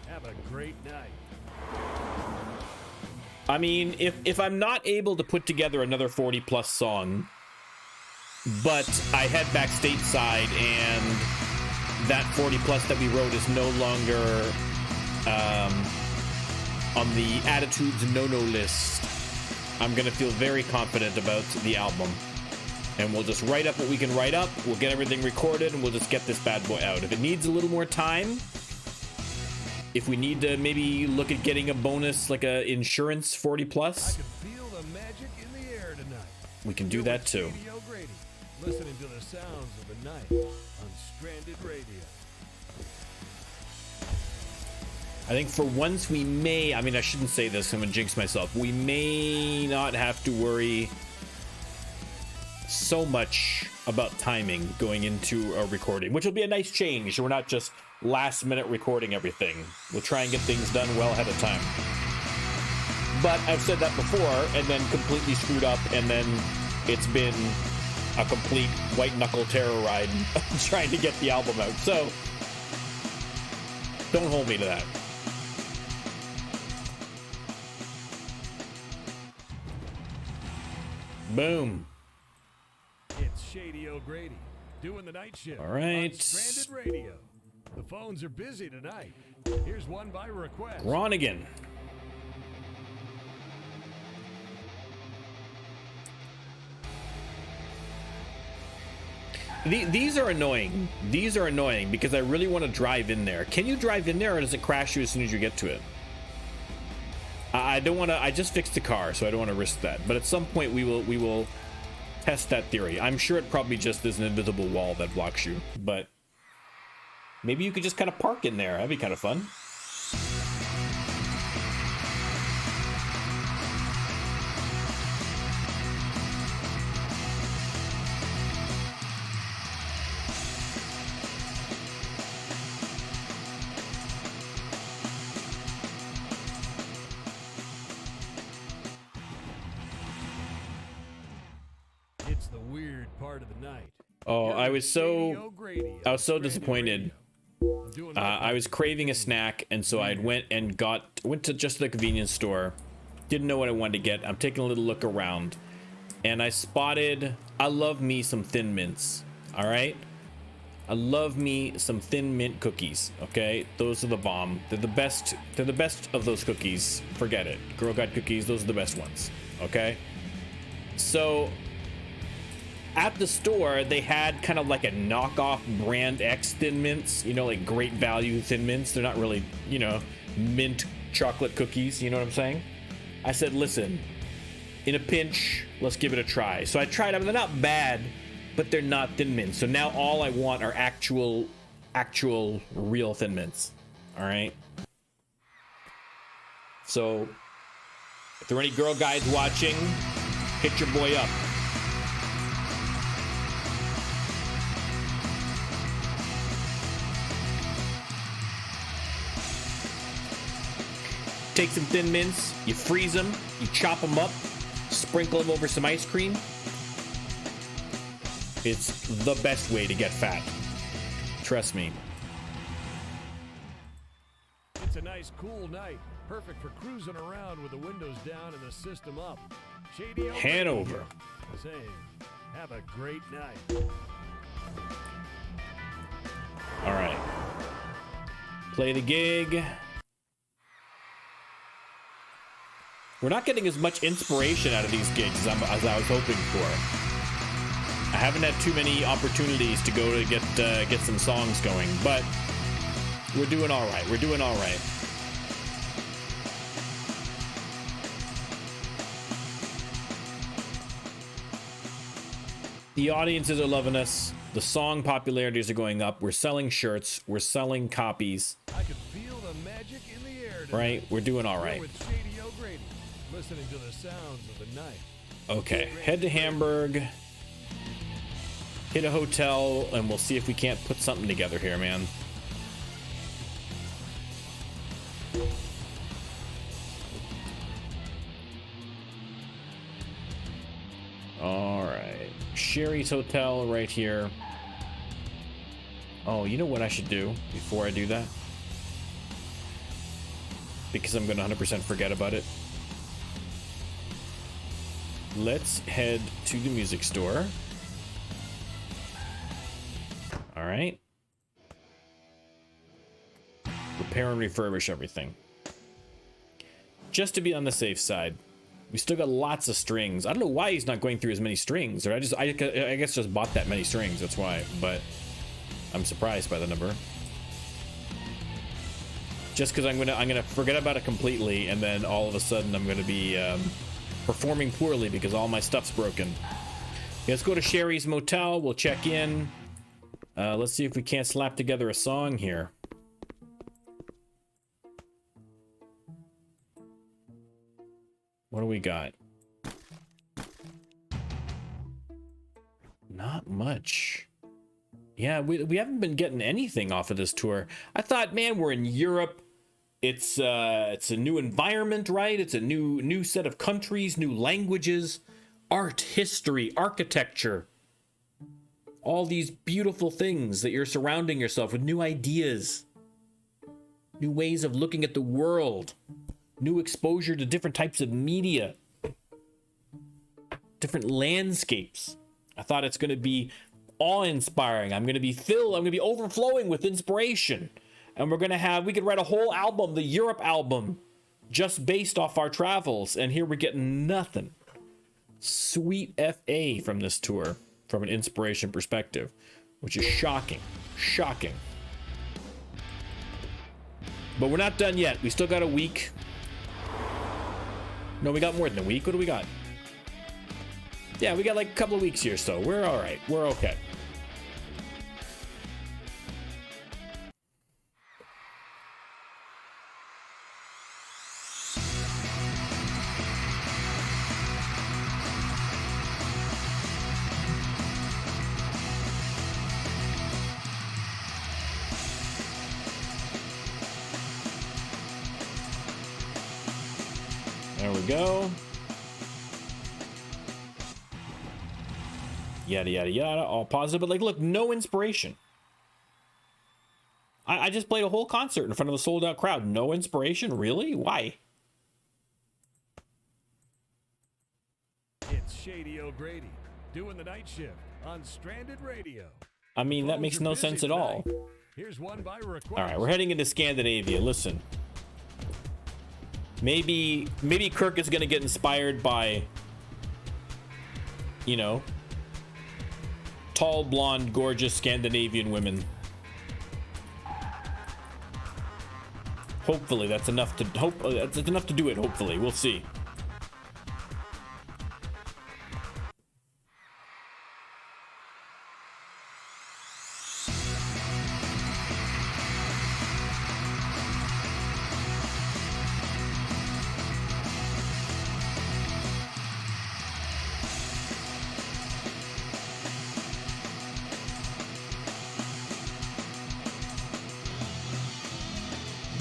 have a great night. I mean, if I'm not able to put together another 40 plus song, but I head back stateside and that 40 plus that we wrote is no longer on the Attitudes no-no list, I'm gonna feel very confident about the album, and we'll just write up what we can write up. We'll get everything recorded, and we'll just get this bad boy out. If it needs a little more time, if we need to maybe look at getting a bonus, like a insurance 40 plus, I can feel the magic in the air tonight. We can do that too. Listening to the sounds of the night on Stranded Radio. I think for once we may, I mean, I shouldn't say this, I'm gonna jinx myself. We may not have to worry so much about timing going into a recording, which will be a nice change. We're not just last minute recording everything. We'll try and get things done well ahead of time. But I've said that before and then completely screwed up, and then it's been a complete white knuckle terror ride trying to get the album out. So don't hold me to that. Boom. It's Shady O'Grady doing the night shift. All right. On Stranded Radio. The phones are busy tonight. Here's one by request. Ronigan. These are annoying. These are annoying because I really want to drive in there. Can you drive in there, or does it crash you as soon as you get to it? I don't want to. I just fixed the car, so I don't want to risk that. But at some point, we will test that theory. I'm sure it probably just is an invisible wall that blocks you, but maybe you could just kind of park in there. That'd be kind of fun. It's the weird part of the night. Oh, I was so disappointed. I was craving a snack, and so I went to just the convenience store. Didn't know what I wanted to get. I'm taking a little look around, and I spotted. I love me some Thin Mints. All right, I love me some Thin Mint cookies. Okay, those are the bomb. They're the best. They're the best of those cookies. Forget it. Girl Guide cookies. Those are the best ones. Okay, so at the store, they had kind of like a knockoff brand X Thin Mints, you know, like Great Value Thin Mints. They're not really, you know, mint chocolate cookies, you know what I'm saying? I said, listen, in a pinch, let's give it a try. So I tried them. They're not bad, but they're not Thin Mints. So now all I want are actual real Thin Mints. All right? So if there are any Girl Guides watching, hit your boy up. Take some Thin Mints, you freeze them, you chop them up, sprinkle them over some ice cream. It's the best way to get fat. Trust me. It's a nice, cool night. Perfect for cruising around with the windows down and the system up. Shady Hanover. Saying, have a great night. All right. Play the gig. We're not getting as much inspiration out of these gigs as I was hoping for. I haven't had too many opportunities to go to get some songs going, but we're doing all right. We're doing all right. The audiences are loving us. The song popularities are going up. We're selling shirts. We're selling copies. I can feel the magic in the air tonight. Right? We're doing all right. With Shady O'Grady, listening to the sounds of the night. Okay, head to Hamburg, hit a hotel, and we'll see if we can't put something together here, man. All right, Sherry's Hotel right here. Oh, you know what I should do before I do that? Because I'm gonna 100% forget about it. Let's head to the music store. All right. Repair and refurbish everything. Just to be on the safe side. We still got lots of strings. I don't know why he's not going through as many strings, or I guess just bought that many strings. That's why. But I'm surprised by the number. Just because I'm gonna forget about it completely, and then all of a sudden I'm gonna be performing poorly because all my stuff's broken. Let's go to Sherry's Motel. We'll check in. Let's see if we can't slap together a song here. What do we got? Not much. Yeah, we haven't been getting anything off of this tour. I thought, man, we're in Europe. It's a new environment, right? It's a new set of countries, new languages, art, history, architecture. All these beautiful things that you're surrounding yourself with, new ideas, new ways of looking at the world, new exposure to different types of media, different landscapes. I thought it's going to be awe-inspiring. I'm going to be overflowing with inspiration. And we could write a whole album, the Europe album, just based off our travels. And here we're getting nothing. Sweet FA from this tour, from an inspiration perspective, which is shocking. Shocking. But we're not done yet. We still got a week. No, we got more than a week. What do we got? Yeah, we got like a couple of weeks here, so we're all right. We're okay. There we go. Yada, yada, yada. All positive. But, like, look, no inspiration. I just played a whole concert in front of a sold-out crowd. No inspiration? Really? Why? It's Shady O'Grady doing the night shift on Stranded Radio. I mean, that makes no sense at all. Here's one by request. All right, we're heading into Scandinavia. Listen. Maybe Kirk is going to get inspired by, you know, tall, blonde, gorgeous Scandinavian women. Hopefully that's enough to that's enough to do it. Hopefully, we'll see.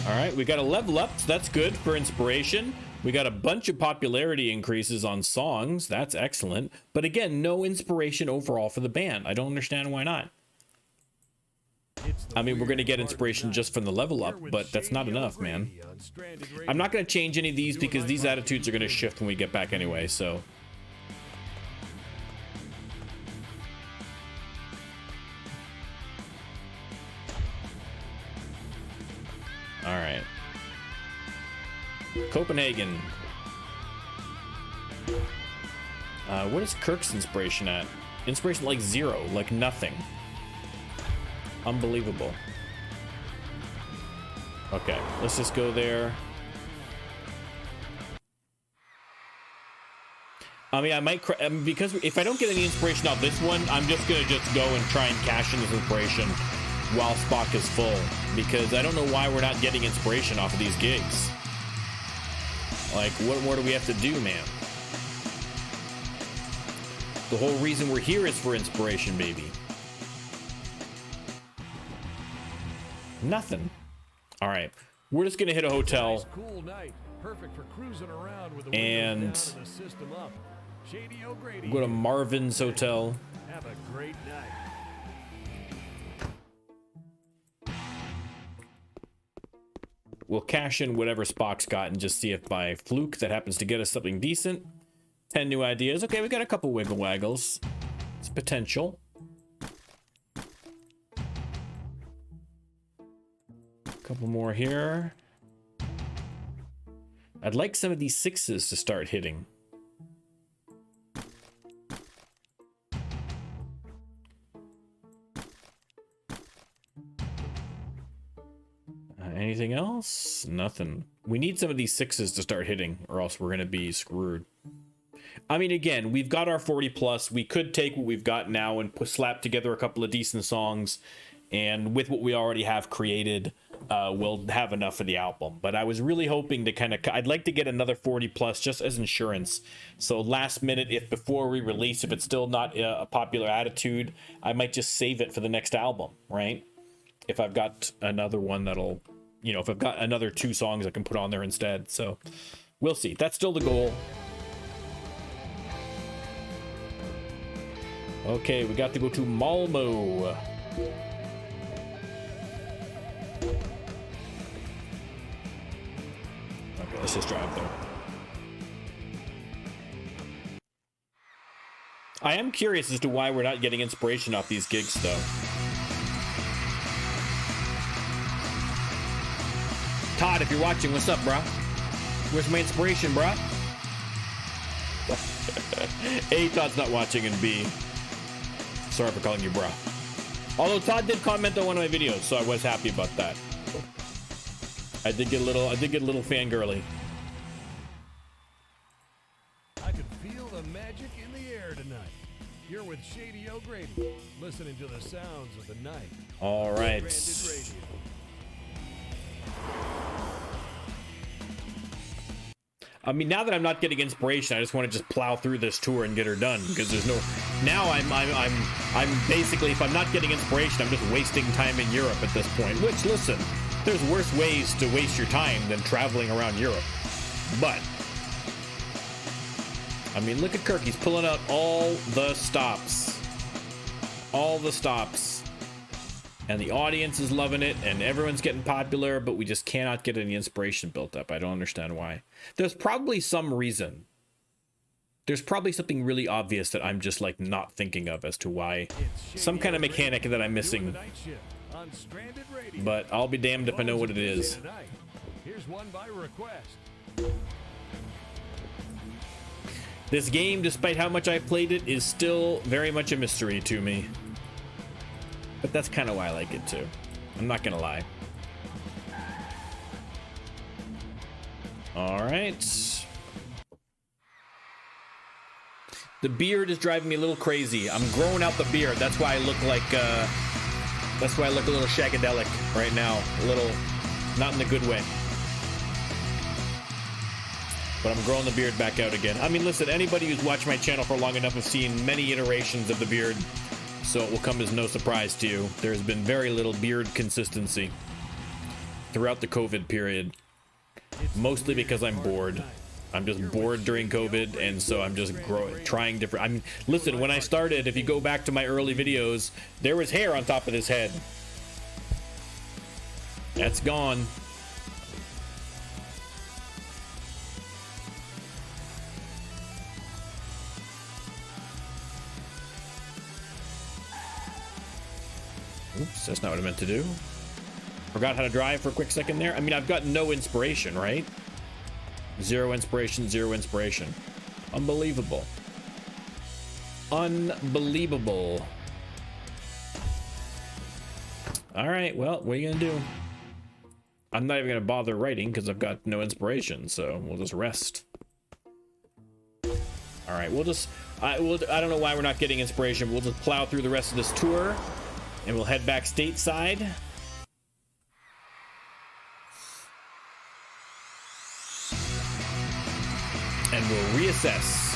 All right, we got a level up, so that's good for inspiration. We got a bunch of popularity increases on songs. That's excellent. But again, no inspiration overall for the band. I don't understand why not. I mean, we're going to get inspiration just from the level up, but that's not enough, man. I'm not going to change any of these because these attitudes are going to shift when we get back anyway, so. All right. Copenhagen. What is Kirk's inspiration at? Inspiration like 0, like nothing. Unbelievable. Okay, let's just go there. I mean, I might, because if I don't get any inspiration off this one, I'm just gonna go and try and cash in this inspiration while Spock is full, because I don't know why we're not getting inspiration off of these gigs. Like, what more do we have to do, man? The whole reason we're here is for inspiration, baby. Nothing. All right, we're just gonna hit a hotel. Nice, cool night. Perfect for cruising around with the and windows down and the system up. Shady O'Grady. Go to Marvin's Hotel. Have a great night. We'll cash in whatever Spock's got and just see if by fluke that happens to get us something decent. 10 new ideas. Okay, we got a couple wiggle waggles. It's potential. Couple more here. I'd like some of these 6s to start hitting. Anything else? Nothing. We need some of these 6s to start hitting, or else we're gonna be screwed. I mean, again, we've got our 40 plus. We could take what we've got now and slap together a couple of decent songs and with what we already have created, we'll have enough for the album. But I was really hoping to I'd like to get another 40 plus just as insurance. So last minute, if before we release, if it's still not a popular attitude, I might just save it for the next album, right? If I've got another one that'll, if I've got another 2 songs I can put on there instead. So we'll see. That's still the goal. Okay, we got to go to Malmo. Okay, let's just drive there. I am curious as to why we're not getting inspiration off these gigs, though. Todd, if you're watching, what's up, bruh? Where's my inspiration, bruh? A, Todd's not watching, and B, sorry for calling you bruh. Although Todd did comment on one of my videos, so I was happy about that. I did get a little fangirly. I could feel the magic in the air tonight. You're with Shady O'Grady, listening to the sounds of the night. All right. I mean, now that I'm not getting inspiration, I just want to just plow through this tour and get her done, because there's no. Now I'm basically, if I'm not getting inspiration, I'm just wasting time in Europe at this point. Which, listen, there's worse ways to waste your time than traveling around Europe. But I mean, look at Kirk. He's pulling out all the stops, and the audience is loving it, and everyone's getting popular. But we just cannot get any inspiration built up. I don't understand why. There's probably some reason. There's probably something really obvious that I'm just like not thinking of as to why. Some kind of mechanic that I'm missing. But I'll be damned if I know what it is. Here's one by request. This game, despite how much I played it, is still very much a mystery to me. But that's kind of why I like it too. I'm not gonna lie. All right. The beard is driving me a little crazy. I'm growing out the beard. That's why I look like. That's why I look a little shagadelic right now. A little, not in a good way. But I'm growing the beard back out again. I mean, listen, anybody who's watched my channel for long enough has seen many iterations of the beard, so it will come as no surprise to you. There's been very little beard consistency throughout the COVID period, mostly because I'm bored. I'm just bored during COVID, and so I'm just trying different. I mean, listen, when I started, if you go back to my early videos, there was hair on top of this head. That's gone. Oops, that's not what I meant to do. Forgot how to drive for a quick second there. I mean, I've got no inspiration, right? Zero inspiration, zero inspiration. Unbelievable. Unbelievable. All right, well, what are you gonna do? I'm not even gonna bother writing because I've got no inspiration, so we'll just rest. All right, we'll just, I don't know why we're not getting inspiration. We'll just plow through the rest of this tour, and we'll head back stateside. And we'll reassess.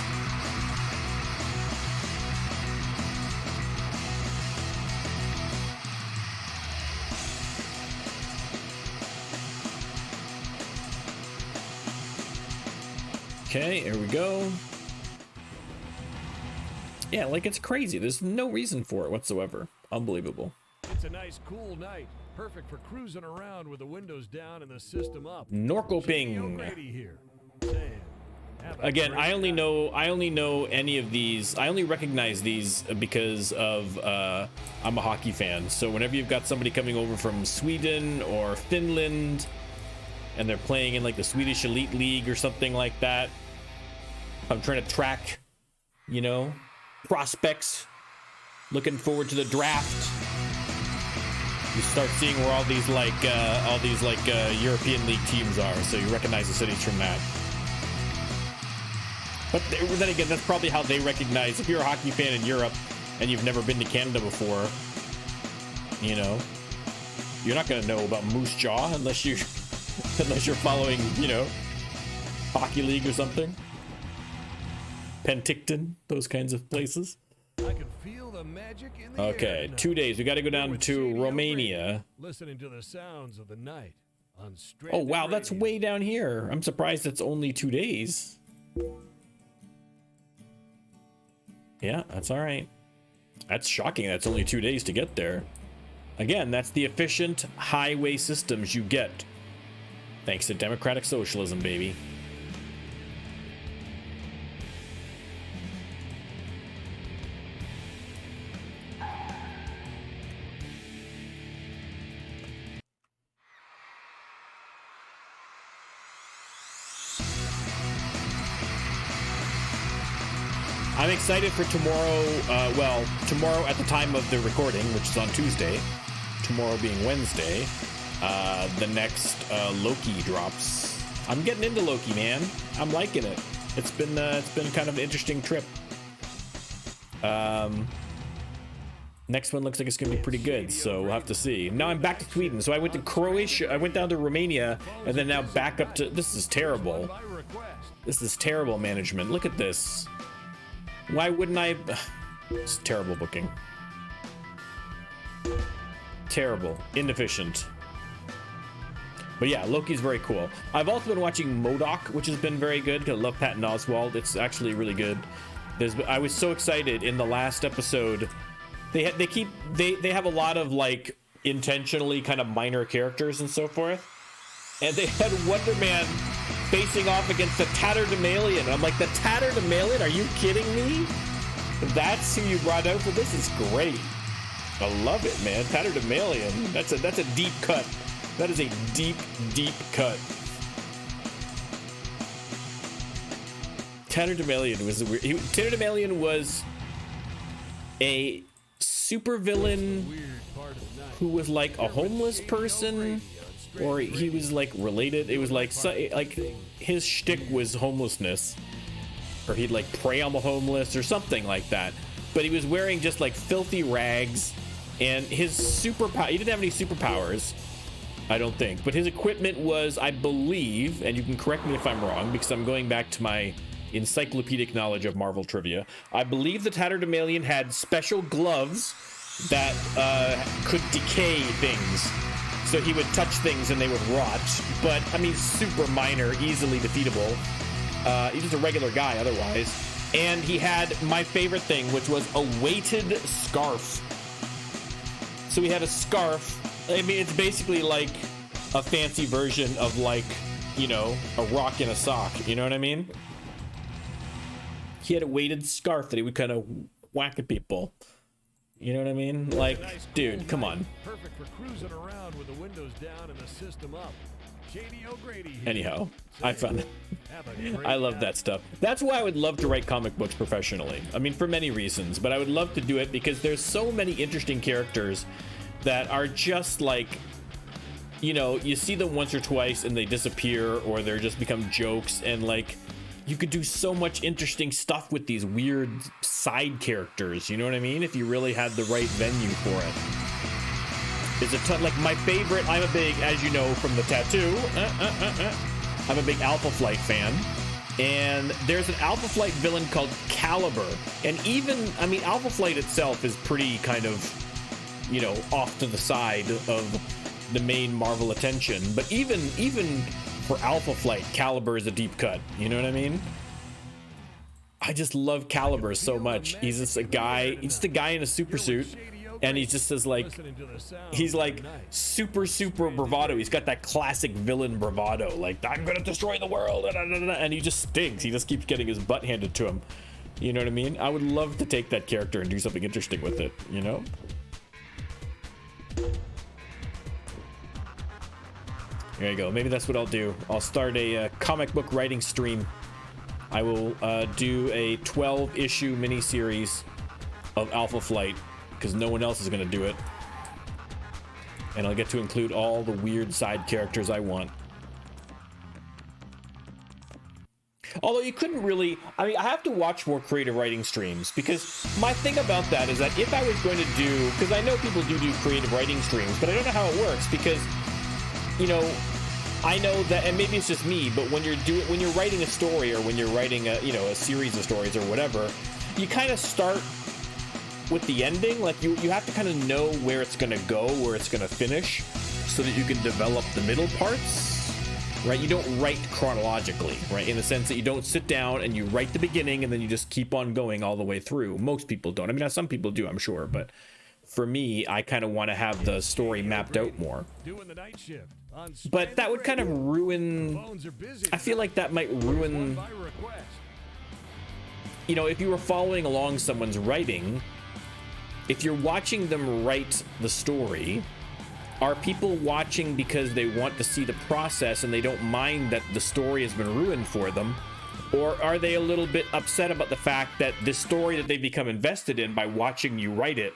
Okay, here we go. Yeah, like it's crazy. There's no reason for it whatsoever. Unbelievable. It's a nice, cool night. Perfect for cruising around with the windows down and the system up. Norcoping. Here. Again, I only know any of these. I only recognize these because of I'm a hockey fan. So whenever you've got somebody coming over from Sweden or Finland and they're playing in like the Swedish Elite League or something like that, I'm trying to track, you know, prospects, looking forward to the draft. You start seeing where all these European League teams are, so you recognize the cities from that. But then again, that's probably how they recognize. If you're a hockey fan in Europe and you've never been to Canada before, you know. You're not gonna know about Moose Jaw unless you unless you're following, you know, Hockey League or something. Penticton, those kinds of places. I can feel the magic in the Okay, air tonight. 2 days. We got to go down With to Shady Romania. O'Grady, listening to the sounds of the night on Oh Stranded wow, that's Radio. way down here. I'm surprised it's only 2 days. Yeah, that's all right. That's shocking. That's only 2 days to get there. Again, that's the efficient highway systems you get. Thanks to democratic socialism, baby. I'm excited for tomorrow. Well, tomorrow at the time of the recording, which is on Tuesday, tomorrow being Wednesday, the next Loki drops. I'm getting into Loki, man. I'm liking it. It's been kind of an interesting trip. Next one looks like it's gonna be pretty good, so we'll have to see. Now I'm back to Sweden. So I went to Croatia, I went down to Romania, and then now back up to. This is terrible. This is terrible management. Look at this. Why wouldn't I? It's terrible booking. Terrible. Inefficient. But yeah, Loki's very cool. I've also been watching MODOK, which has been very good, because I love Patton Oswalt. It's actually really good. I was so excited in the last episode. They have a lot of like intentionally kind of minor characters and so forth. And they had Wonder Man facing off against the Tatterdemalion. And I'm like, the Tatterdemalion? Are you kidding me? That's who you brought out for this? Is great. I love it, man. Tatterdemalion. That's a deep cut. That is a deep, deep cut. Tatterdemalion was Tatterdemalion was a supervillain who was like a homeless person, or he was like related. It was like his shtick was homelessness, or he'd like prey on the homeless or something like that. But he was wearing just like filthy rags, and his superpower. He didn't have any superpowers, I don't think. But his equipment was, I believe, and you can correct me if I'm wrong, because I'm going back to my encyclopedic knowledge of Marvel trivia. I believe the Tatterdemalion had special gloves that could decay things. So he would touch things and they would rot. But, I mean, super minor, easily defeatable. He's just a regular guy otherwise. And he had my favorite thing, which was a weighted scarf. So he had a scarf. I mean, it's basically like a fancy version of, like, you know, a rock in a sock. You know what I mean? He had a weighted scarf that he would kind of whack at people. You know what I mean? Like, dude, come on. Perfect for cruising around with the windows down and the system up. Shady O'Grady here. Anyhow, I found Have a great I love night. that stuff. That's why I would love to write comic books professionally. I mean, for many reasons, but I would love to do it because there's so many interesting characters that are just like, you know, you see them once or twice and they disappear, or they're just become jokes, and like, you could do so much interesting stuff with these weird side characters, you know what I mean? If you really had the right venue for it. There's a ton, like my favorite, I'm a big, as you know from the tattoo, I'm a big Alpha Flight fan. And there's an Alpha Flight villain called Caliber. And even, I mean, Alpha Flight itself is pretty kind of, you know, off to the side of the main Marvel attention. But even for Alpha Flight, Caliber is a deep cut. You know what I mean? I just love Caliber so much. He's just a guy in a super suit, and he just says like, he's like super bravado. He's got that classic villain bravado, like, I'm gonna destroy the world, and he just stinks. He just keeps getting his butt handed to him. You know what I mean? I would love to take that character and do something interesting with it, you know? There you go. Maybe that's what I'll do. I'll start a comic book writing stream. I will do a 12-issue miniseries of Alpha Flight, because no one else is going to do it. And I'll get to include all the weird side characters I want. Although you couldn't really, I mean, I have to watch more creative writing streams, because my thing about that is that if I was going to do, because I know people do creative writing streams, but I don't know how it works, because, you know, I know that, and maybe it's just me, but when you're writing a story, or when you're writing a, you know, a series of stories or whatever, you kind of start with the ending. Like you have to kind of know where it's going to go, where it's going to finish, so that you can develop the middle parts. Right, you don't write chronologically, right? In the sense that you don't sit down and you write the beginning and then you just keep on going all the way through. Most people don't. I mean, some people do, I'm sure, but for me, I kind of want to have the story mapped out more. But that would kind of ruin. I feel like that might ruin. You know, if you were following along someone's writing, if you're watching them write the story, are people watching because they want to see the process and they don't mind that the story has been ruined for them? Or are they a little bit upset about the fact that the story that they become invested in by watching you write it,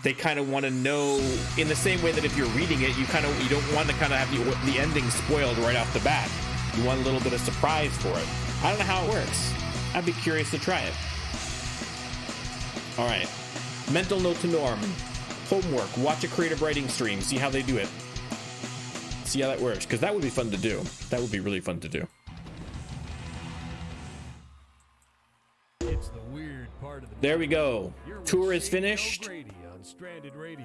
they kind of want to know, in the same way that if you're reading it, you don't want to kind of have the ending spoiled right off the bat. You want a little bit of surprise for it. I don't know how it works. I'd be curious to try it. All right. Mental note to Norm. Homework, watch a creative writing stream, see how they do it. See how that works, because that would be fun to do. That would be really fun to do. It's the weird part of the there we go. Tour is finished.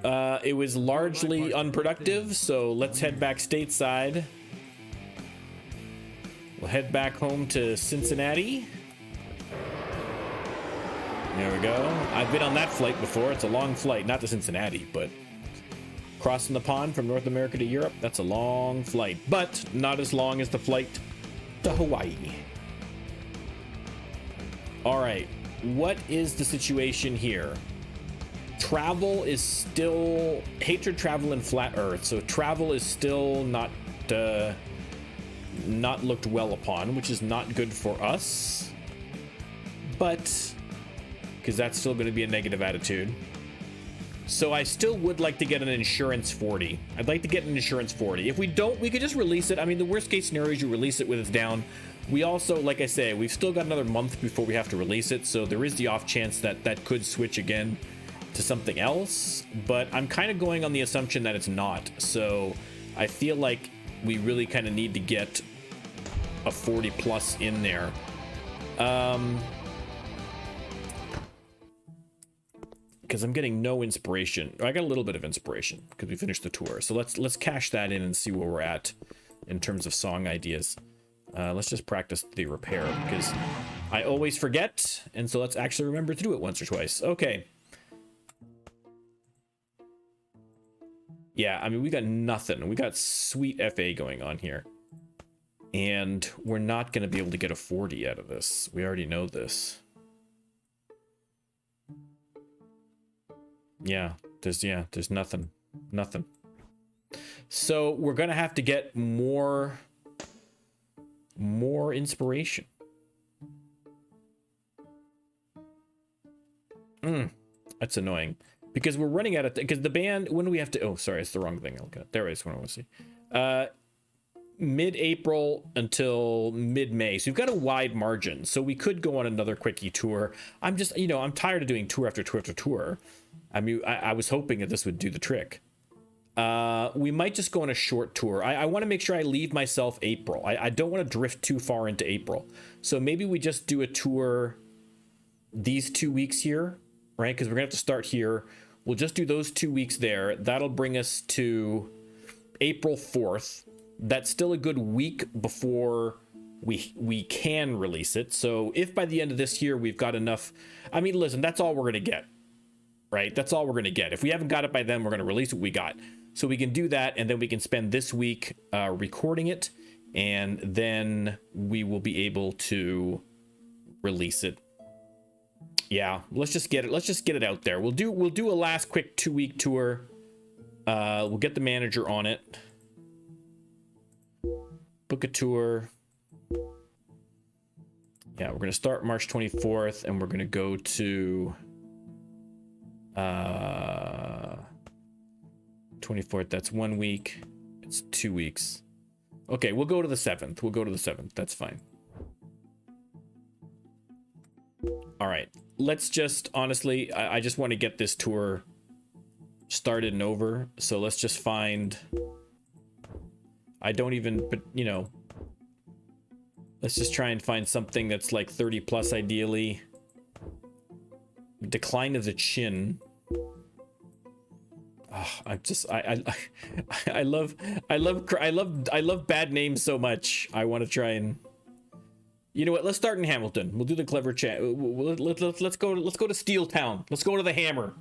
It was largely unproductive, so let's head back stateside. We'll head back home to Cincinnati. There we go. I've been on that flight before. It's a long flight, not to Cincinnati, but crossing the pond from North America to Europe, that's a long flight, but not as long as the flight to Hawaii. All right, what is the situation here? Travel is still, hatred, travel, and flat earth. So travel is still not looked well upon, which is not good for us, but because that's still going to be a negative attitude. So I still would like to get an insurance 40. I'd like to get an insurance 40. If we don't, we could just release it. I mean, the worst case scenario is you release it with it's down. We also, like I say, we've still got another month before we have to release it, so there is the off chance that that could switch again to something else, but I'm kind of going on the assumption that it's not. So I feel like we really kind of need to get a 40 plus in there. Because I'm getting no inspiration. I got a little bit of inspiration because we finished the tour. So let's cash that in and see where we're at in terms of song ideas. Let's just practice the repair because I always forget, and so let's actually remember to do it once or twice. Okay. Yeah, I mean, we got nothing. We got sweet FA going on here. And we're not going to be able to get a 40 out of this. We already know this. Yeah, there's nothing. So we're going to have to get more inspiration. That's annoying. Because we're running out of because the band, when do we have to, oh sorry, it's the wrong thing. Okay, there is what I want to see. Mid-April until mid-May, so we've got a wide margin, so we could go on another quickie tour. I'm just, you know, I'm tired of doing tour after tour after tour. I mean, I was hoping that this would do the trick. We might just go on a short tour. I want to make sure I leave myself April. I don't want to drift too far into April, so maybe we just do a tour these 2 weeks here, right? Because we're gonna have to start here. We'll just do those 2 weeks there. That'll bring us to April 4th. That's still a good week before we can release it. So if by the end of this year we've got enough, I mean, listen, that's all we're gonna get, right? That's all we're gonna get. If we haven't got it by then, we're gonna release what we got. So we can do that, and then we can spend this week recording it, and then we will be able to release it. Yeah, let's just get it out there. We'll do a last quick 2-week tour. We'll get the manager on it. Book a tour. Yeah, we're gonna start March 24th, and we're gonna go to 24th. That's 1 week. It's 2 weeks. Okay, we'll go to the 7th. That's fine. All right, let's just honestly, I just want to get this tour started and over. So let's just find, I don't even, but you know, let's just try and find something that's like 30 plus ideally. Decline of the Chin. Oh, I love bad names so much. I want to try and, you know what? Let's start in Hamilton. We'll do the clever chat. Let's go to Steel Town. Let's go to the Hammer,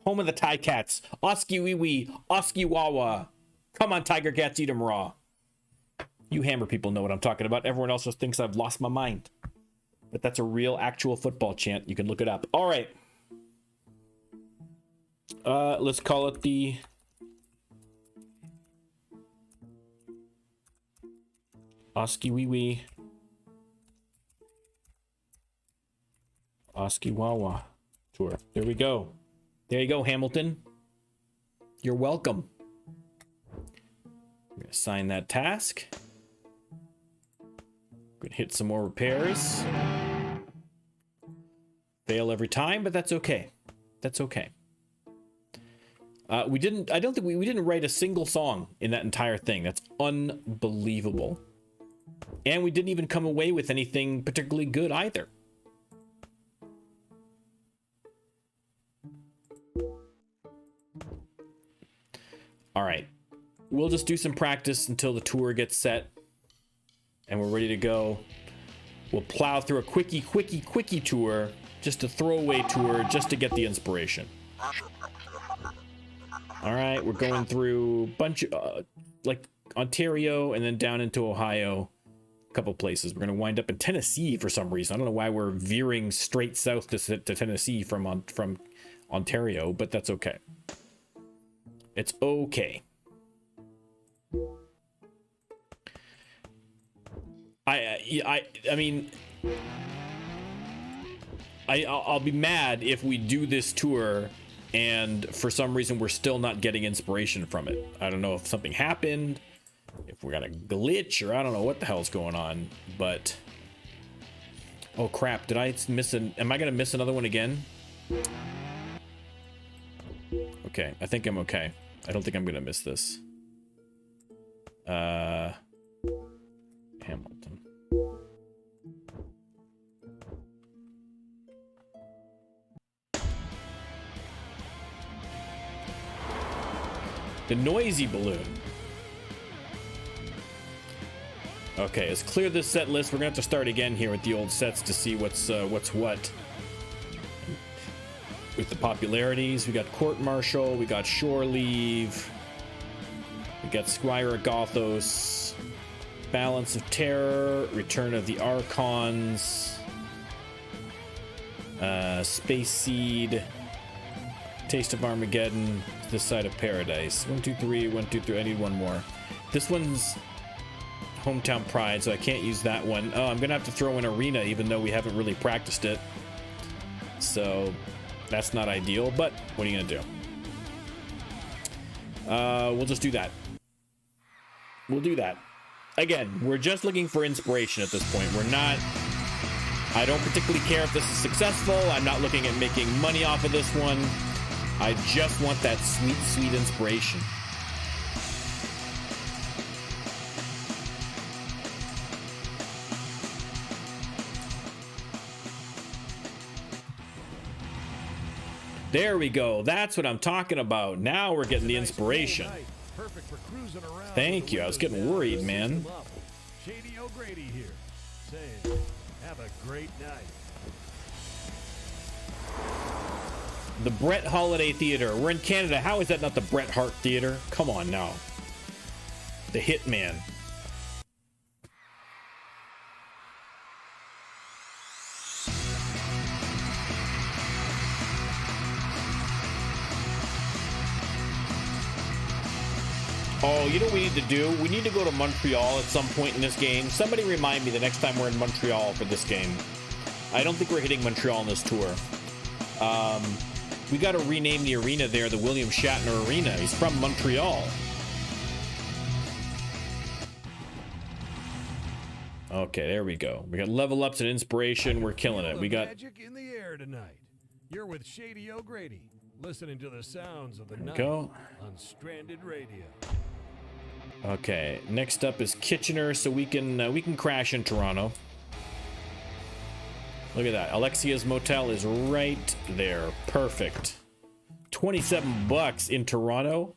home of the Tie Cats. Oski wee wee, Oski wawa. Come on, Tiger Cats, eat 'em raw. You Hammer people know what I'm talking about. Everyone else just thinks I've lost my mind. But that's a real, actual football chant. You can look it up. All right. Let's call it the Oski wee wee, Oski wawa tour. There we go. There you go, Hamilton. You're welcome. I'm gonna assign that task. Gonna hit some more repairs. Fail every time, but that's okay. That's okay. I don't think we didn't write a single song in that entire thing. That's unbelievable. And we didn't even come away with anything particularly good either. All right. We'll just do some practice until the tour gets set and we're ready to go. We'll plow through a quickie tour, just a throwaway tour, just to get the inspiration. All right, we're going through a bunch of like Ontario and then down into Ohio, a couple places. We're gonna wind up in Tennessee for some reason. I don't know why we're veering straight south to Tennessee from Ontario, but that's okay. It's okay. I mean, I'll be mad if we do this tour and for some reason we're still not getting inspiration from it. I don't know if something happened, if we got a glitch, or I don't know what the hell's going on, but oh crap, did I miss am I gonna miss another one again? Okay, I think I'm okay. I don't think I'm gonna miss this. Hamilton. The noisy balloon. Okay, let's clear this set list. We're gonna have to start again here with the old sets to see what's what. With the popularities, we got Court Martial, we got Shore Leave, we got Squire of Gothos, Balance of Terror, Return of the Archons, Space Seed, Taste of Armageddon, This Side of Paradise. 1, 2, 3, 1, 2, 3. I need one more. This one's Hometown Pride, so I can't use that one. Oh, I'm gonna have to throw in Arena, even though we haven't really practiced it. So that's not ideal, but what are you gonna do? We'll just do that. We'll do that. Again, we're just looking for inspiration at this point. We're not... I don't particularly care if this is successful. I'm not looking at making money off of this one. I just want that sweet, sweet inspiration. There we go. That's what I'm talking about. Now we're getting the inspiration. Thank you. I was getting worried, man. Shady O'Grady here, saying, have a great night. The Brett Holiday Theater. We're in Canada. How is that not the Bret Hart Theater? Come on now. The Hitman. Oh, you know what we need to do? We need to go to Montreal at some point in this game. Somebody remind me the next time we're in Montreal for this game. I don't think we're hitting Montreal on this tour. We got to rename the arena there the William Shatner Arena. He's from Montreal. Okay, there we go. We got level ups and inspiration. We're killing it. We got magic in the air tonight. You're with Shady O'Grady, listening to the sounds of the night go. on Stranded Radio. Okay, next up is Kitchener, so we can crash in Toronto. Look at that. Alexia's Motel is right there. Perfect. 27 bucks in Toronto.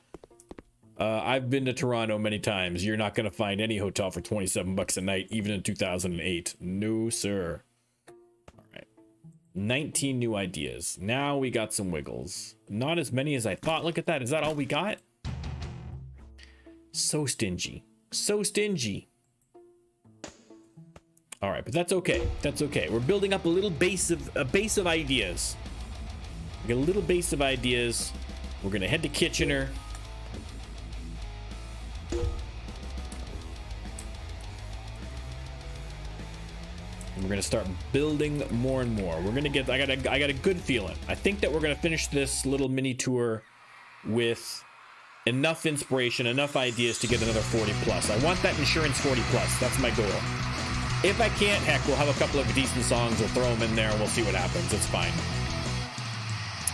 I've been to Toronto many times. You're not going to find any hotel for 27 bucks a night, even in 2008. No, sir. All right. 19 new ideas. Now we got some wiggles. Not as many as I thought. Look at that. Is that all we got? So stingy. So stingy. All right, but that's okay. That's okay. We're building up a little base of ideas. We got a little base of ideas. We're going to head to Kitchener. And we're gonna start building more and more. We're gonna get. I got a good feeling. I think that we're gonna finish this little mini tour with enough inspiration, enough ideas to get another 40 plus. I want that insurance 40 plus. That's my goal. If I can't, heck, we'll have a couple of decent songs. We'll throw them in there and we'll see what happens. It's fine.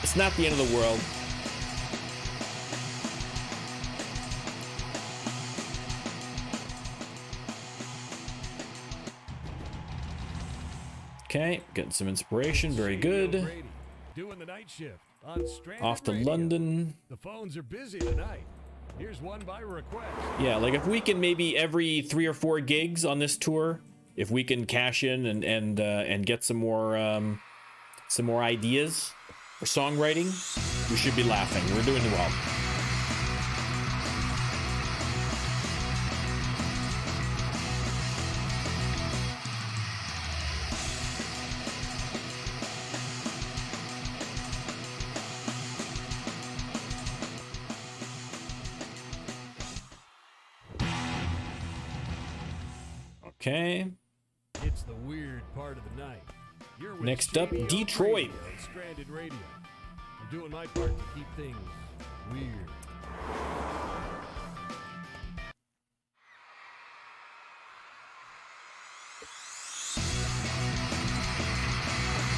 It's not the end of the world. Okay, getting some inspiration. Very good. Doing the night shift on Stranded Off to Radio. London. The phones are busy tonight. Here's one by request. Yeah, like if we can maybe every 3 or 4 gigs on this tour, if we can cash in and get some more ideas for songwriting, we should be laughing. We're doing well. Okay. It's the weird part of the night. You're with Next up, Shady Detroit. O'Grady on Stranded Radio. I'm doing my part to keep things weird.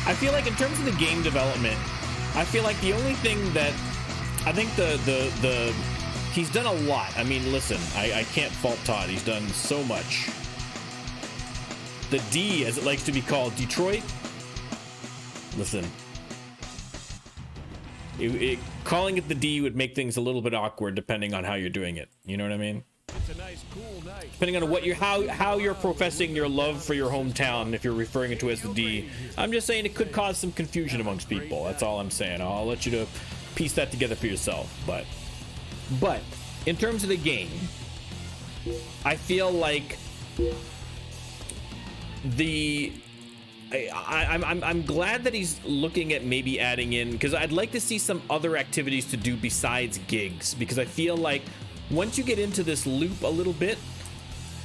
I feel like in terms of the game development, I feel like the only thing that I think the he's done a lot. I mean, listen, I can't fault Todd. He's done so much. The D, as it likes to be called, Detroit. Listen, calling it the D would make things a little bit awkward depending on how you're doing it. You know what I mean? It's a nice, cool night. Depending on what you how you're professing your love for your hometown, if you're referring to it as the D. I'm just saying it could cause some confusion amongst people. That's all I'm saying. I'll let you to piece that together for yourself. But in terms of the game, I feel like I'm glad that he's looking at maybe adding in, because I'd like to see some other activities to do besides gigs, because I feel like once you get into this loop a little bit,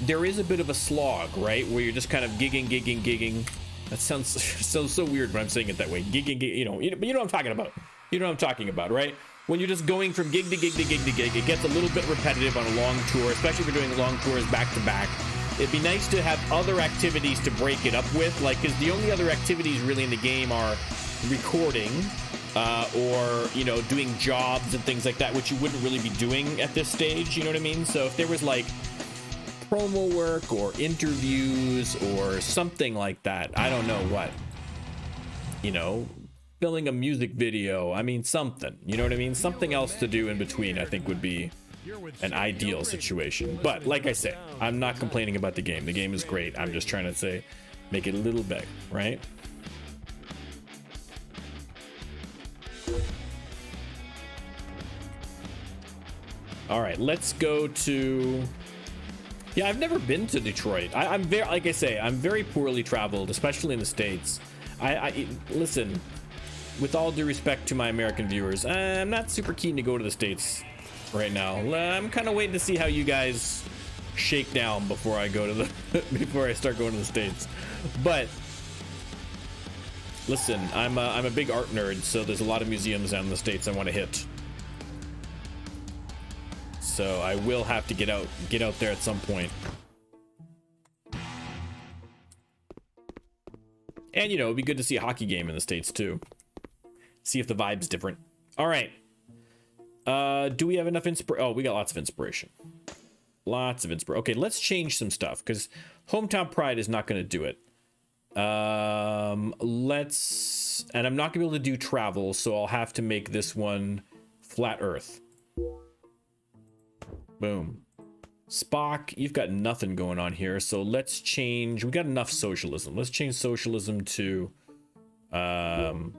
there is a bit of a slog, right? Where you're just kind of gigging. That sounds so weird when I'm saying it that way. Gigging, you know what I'm talking about. You know what I'm talking about, right? When you're just going from gig to gig to gig to gig, it gets a little bit repetitive on a long tour, especially if you're doing long tours back to back. It'd be nice to have other activities to break it up with, like, because the only other activities really in the game are recording or, you know, doing jobs and things like that, which you wouldn't really be doing at this stage, you know what I mean? So if there was, like, promo work or interviews or something like that, I don't know what, you know, filming a music video, I mean, something, you know what I mean? Something else to do in between, I think, would be an ideal situation. But like I say, I'm not complaining about the game. The game is great. I'm just trying to say, make it a little better, right? All right, let's go to... Yeah, I've never been to Detroit. I'm very, like I say, I'm very poorly traveled, especially in the States. Listen, with all due respect to my American viewers, I'm not super keen to go to the States right now. I'm kind of waiting to see how you guys shake down before I go to the before I start going to the States. But listen, I'm a big art nerd, so there's a lot of museums down in the States I want to hit. So I will have to get out there at some point. And, you know, it'd be good to see a hockey game in the States, too. See if the vibe's different. All right. Do we have enough inspiration? Oh, we got lots of inspiration. Lots of inspiration. Okay, let's change some stuff, because Hometown Pride is not going to do it. Let's... And I'm not going to be able to do travel, so I'll have to make this one Flat Earth. Boom. Spock, you've got nothing going on here, so let's change. We got enough socialism. Let's change socialism to let's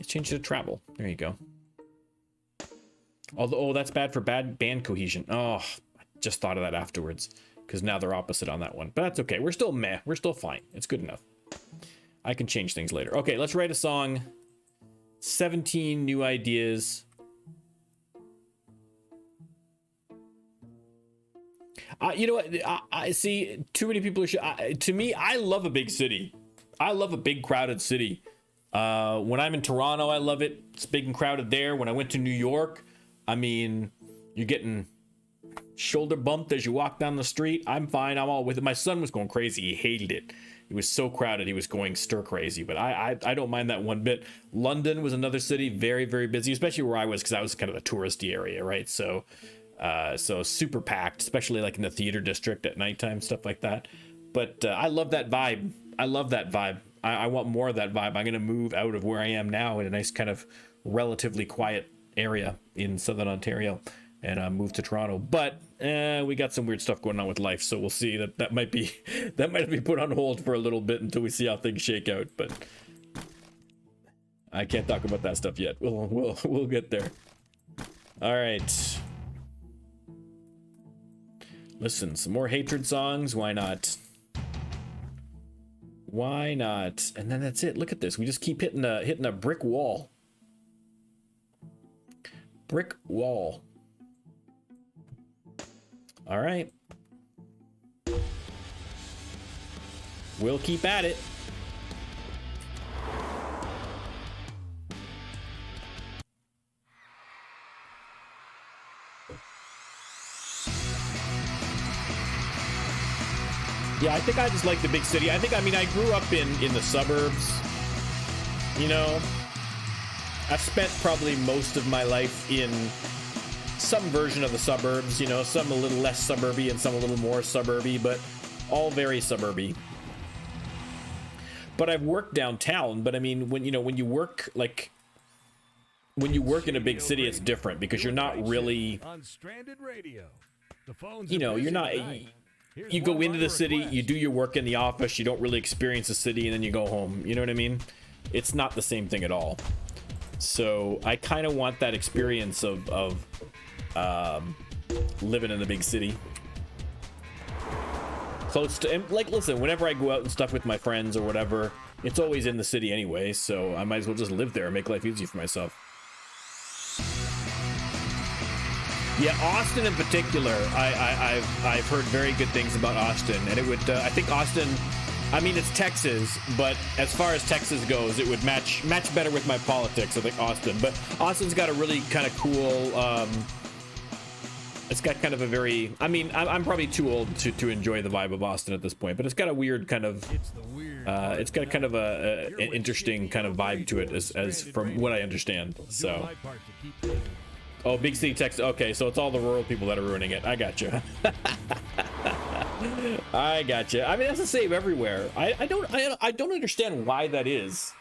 change it to travel. There you go. Although, oh, that's bad for band cohesion. Oh, I just thought of that afterwards, because now they're opposite on that one, but that's okay. We're still meh. We're still fine. It's good enough. I can change things later. Okay, let's write a song. 17 new ideas. You know what? I see too many people are. To me, I love a big city. I love a big crowded city. When I'm in Toronto, I love it. It's big and crowded there. When I went to New York, I mean, you're getting shoulder bumped as you walk down the street. I'm fine. I'm all with it. My son was going crazy. He hated it. It was so crowded. He was going stir crazy, but I don't mind that one bit. London was another city, very, very busy, especially where I was, because I was kind of a touristy area, right? So super packed, especially like in the theater district at nighttime, stuff like that. But I love that vibe. I love that vibe. I want more of that vibe. I'm going to move out of where I am now in a nice kind of relatively quiet area in Southern Ontario and move to Toronto. But we got some weird stuff going on with life, so we'll see. That might be put on hold for a little bit until we see how things shake out. But I can't talk about that stuff yet. We'll get there. All right. Listen, some more hatred songs. Why not? Why not? And then that's it. Look at this. We just keep hitting a brick wall. Brick wall. All right. We'll keep at it. Yeah, I think I just like the big city. I mean, I grew up in the suburbs, you know. I've spent probably most of my life in some version of the suburbs, you know, some a little less suburby and some a little more suburby, but all very suburby. But I've worked downtown, but I mean, when you work in a big city, it's different because you're not really, you know, you're not... You go into the city, you do your work in the office, you don't really experience the city, and then you go home. You know what I mean? It's not the same thing at all. So I kind of want that experience of living in the big city. Close to, and like, listen, whenever I go out and stuff with my friends or whatever, it's always in the city anyway, so I might as well just live there and make life easy for myself. Yeah, Austin in particular, I've heard very good things about Austin, and it would I think Austin, I mean, it's Texas, but as far as Texas goes, it would match better with my politics, I think, Austin. But Austin's got a really kind of cool, it's got kind of a very, I mean, I'm probably too old to enjoy the vibe of Austin at this point, but it's got a weird kind of, it's got kind of an interesting kind of vibe to it as from what I understand. So. Oh, big city Texas. Okay, so it's all the rural people that are ruining it. I gotcha. I gotcha. I mean, that's the same everywhere. I don't understand why that is.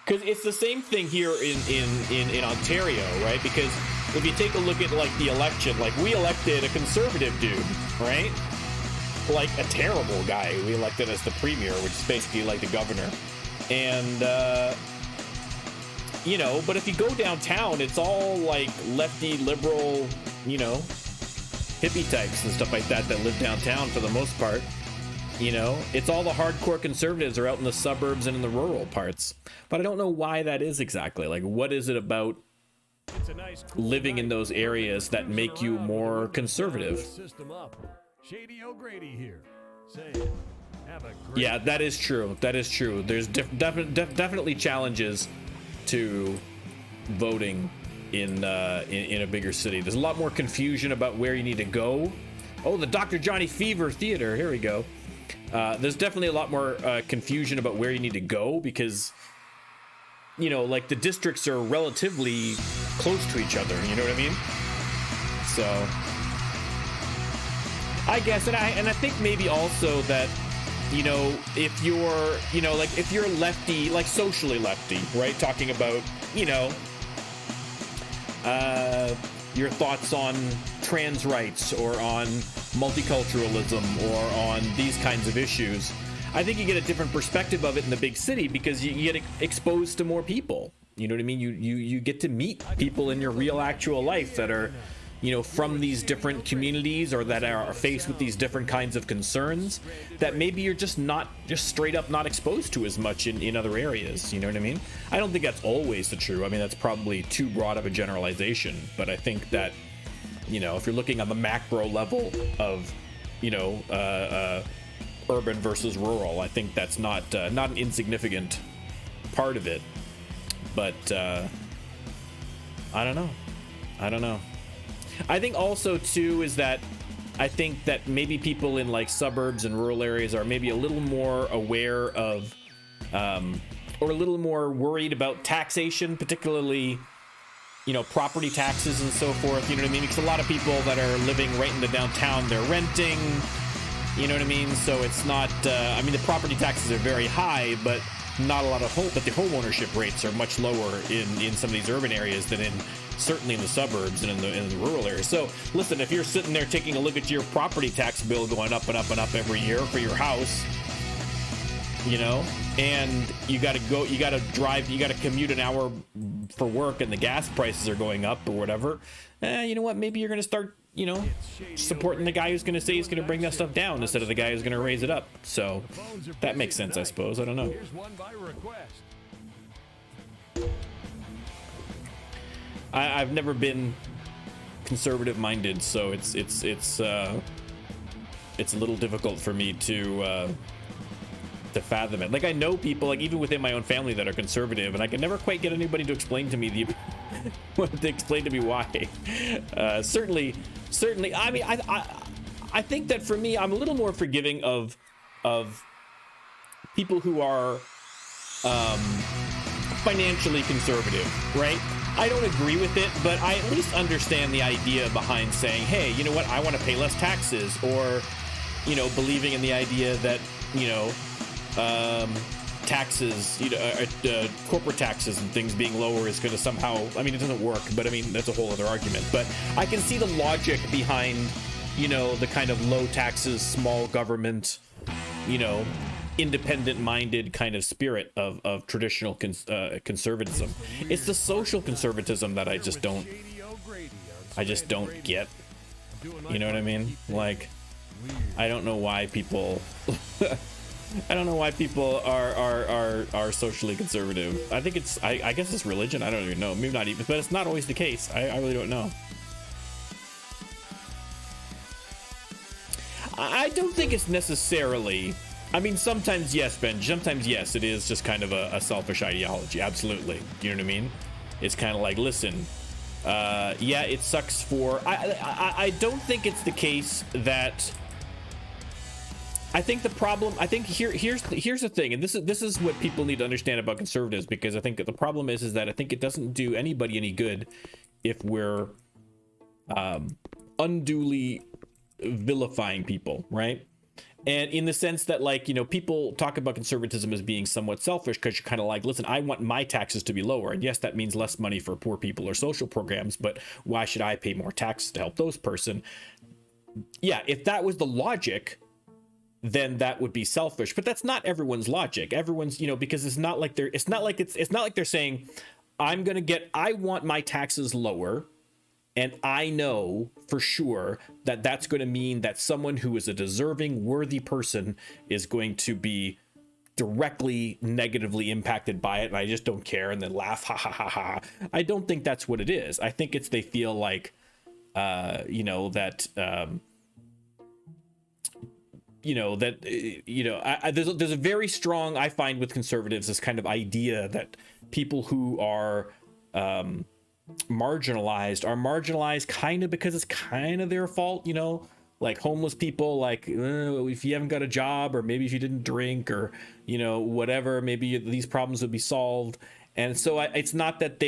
Because it's the same thing here in Ontario, right? Because if you take a look at like the election, like we elected a conservative dude, right? Like a terrible guy. We elected as the premier, which is basically like the governor. And you know, but if you go downtown, it's all like lefty, liberal, you know, hippie types and stuff like that live downtown for the most part. You know, it's all the hardcore conservatives are out in the suburbs and in the rural parts. But I don't know why that is exactly. Like, what is it about living in those areas that make you more conservative? Yeah, that is true. That is true. There's definitely challenges to voting in a bigger city. There's a lot more confusion about where you need to go. Oh, the Dr. Johnny Fever Theater. Here we go. There's definitely a lot more confusion about where you need to go because, you know, like the districts are relatively close to each other. You know what I mean? So I guess, and I think maybe also that, you know, if you're, you know, like if you're lefty, like socially lefty, right? Talking about, you know, your thoughts on trans rights or on multiculturalism or on these kinds of issues, I think you get a different perspective of it in the big city because you get exposed to more people. You know what I mean? You get to meet people in your real actual life that are, you know, from these different communities or that are faced with these different kinds of concerns that maybe you're just straight up not exposed to as much in other areas. You know what I mean? I don't think that's always the true. I mean, that's probably too broad of a generalization, but I think that, you know, if you're looking on the macro level of, you know, urban versus rural, I think that's not an insignificant part of it. But I don't know. I think also too is that I think that maybe people in like suburbs and rural areas are maybe a little more aware of or a little more worried about taxation, particularly, you know, property taxes and so forth. You know what I mean? Because a lot of people that are living right in the downtown, they're renting, you know what I mean? So it's not, I mean, the property taxes are very high, but not a lot of but the home ownership rates are much lower in some of these urban areas than certainly in the suburbs and in the rural areas. So listen, if you're sitting there taking a look at your property tax bill going up and up and up every year for your house, you know, and you got to drive, you got to commute an hour for work and the gas prices are going up or whatever, you know what, maybe you're going to start, you know, supporting the guy who's going to say he's going to bring that stuff down instead of the guy who's going to raise it up. So that makes sense, I suppose. I don't know. I've never been conservative minded, so it's a little difficult for me to fathom it. Like, I know people, like even within my own family, that are conservative, and I can never quite get anybody to explain to me why. Certainly. I mean, I think that for me, I'm a little more forgiving of people who are financially conservative, right? I don't agree with it, but I at least understand the idea behind saying, hey, you know what, I want to pay less taxes, or, you know, believing in the idea that, you know, taxes, you know, corporate taxes and things being lower is going to somehow, I mean, it doesn't work, but I mean, that's a whole other argument. But I can see the logic behind, you know, the kind of low taxes, small government, you know, independent-minded kind of spirit of traditional conservatism. It's the social conservatism that I just don't get. You know what I mean? Like, I don't know why people are socially conservative. I think it's I guess it's religion. I don't even know. Maybe not even, but it's not always the case. I really don't know. I don't think it's necessarily, I mean, sometimes yes, Ben, sometimes yes, it is just kind of a selfish ideology. Absolutely. You know what I mean? It's kind of like, listen, yeah, it sucks for, I don't think it's the case that, I think the problem, I think here's the thing, and this is what people need to understand about conservatives, because I think that the problem is that I think it doesn't do anybody any good if we're unduly vilifying people, right? And in the sense that, like, you know, people talk about conservatism as being somewhat selfish because you're kind of like, listen, I want my taxes to be lower. And yes, that means less money for poor people or social programs, but why should I pay more taxes to help those person? Yeah, if that was the logic, then that would be selfish. But that's not everyone's logic. Everyone's, you know, because it's not like they're saying, I want my taxes lower, and I know for sure that that's going to mean that someone who is a deserving, worthy person is going to be directly negatively impacted by it, and I just don't care, and then laugh, ha ha ha ha. I don't think that's what it is. I think it's they feel like, you know, that, you know, that, you know, there's a very strong, I find with conservatives, this kind of idea that people who are marginalized kind of because it's kind of their fault, you know, like homeless people, like if you haven't got a job, or maybe if you didn't drink, or whatever, maybe these problems would be solved. And so it's not that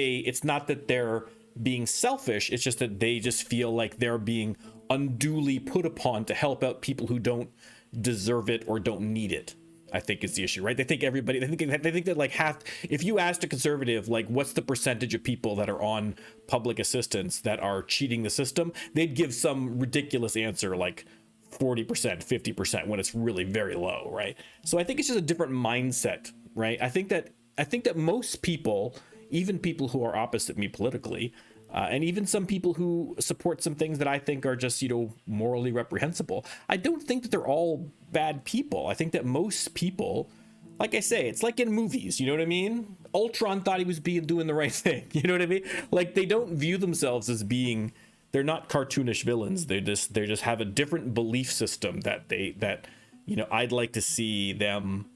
they're being selfish, it's just that they just feel like they're being unduly put upon to help out people who don't deserve it or don't need it, I think is the issue, right? They think that like if you asked a conservative, like, what's the percentage of people that are on public assistance that are cheating the system, they'd give some ridiculous answer like 40%, 50%, when it's really very low, right? So I think it's just a different mindset, right? I think that most people, even people who are opposite me politically, and even some people who support some things that I think are just, morally reprehensible, I don't think that they're all bad people. I think that most people, like I say, it's like in movies, you know what I mean? Ultron thought he was doing the right thing, you know what I mean? Like, they don't view themselves as being, they're not cartoonish villains. They just have a different belief system that I'd like to see them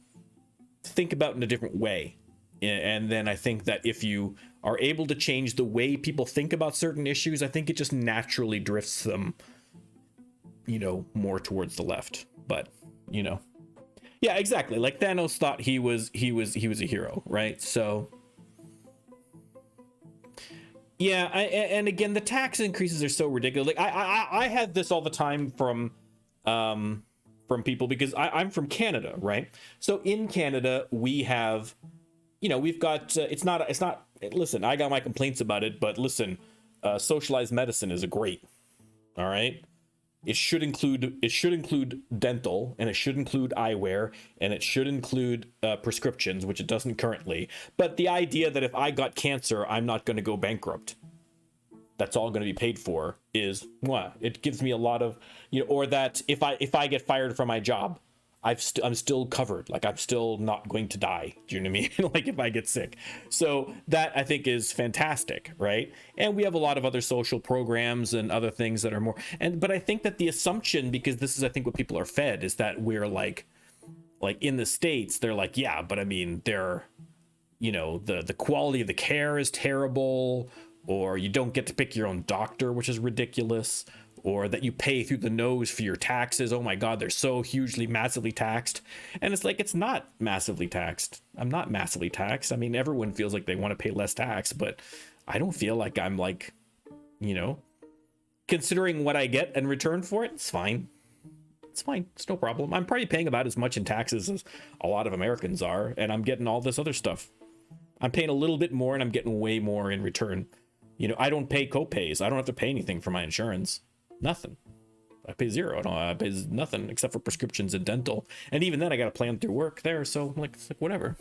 think about in a different way. And then I think that if you are able to change the way people think about certain issues, I think it just naturally drifts them, more towards the left. But, yeah, exactly. Like Thanos thought he was a hero, right? So, yeah, and again, the tax increases are so ridiculous. Like I have this all the time from people, because I'm from Canada, right? So in Canada, we have, we've got it's not listen, I got my complaints about it, but listen, socialized medicine is great. All right, it should include dental, and it should include eyewear, and it should include prescriptions, which it doesn't currently. But the idea that if I got cancer, I'm not going to go bankrupt, that's all going to be paid for, is what it gives me a lot of, or that if I get fired from my job, I'm still covered. Like, I'm still not going to die. Do you know what I mean? Like, if I get sick. So that, I think, is fantastic, right? And we have a lot of other social programs and other things that are more. But I think that the assumption, because this is, I think, what people are fed, is that we're like in the States, they're like, yeah, but I mean, they're, the quality of the care is terrible, or you don't get to pick your own doctor, which is ridiculous, or that you pay through the nose for your taxes. Oh my God, they're so hugely, massively taxed. And it's like, it's not massively taxed. I'm not massively taxed. I mean, everyone feels like they want to pay less tax, but I don't feel like I'm like, considering what I get in return for it, it's fine. It's fine. It's no problem. I'm probably paying about as much in taxes as a lot of Americans are, and I'm getting all this other stuff. I'm paying a little bit more, and I'm getting way more in return. I don't pay co-pays. I don't have to pay anything for my insurance. Nothing. I pay zero. I pay nothing except for prescriptions and dental. And even then, I got to plan through work there. So, it's like whatever.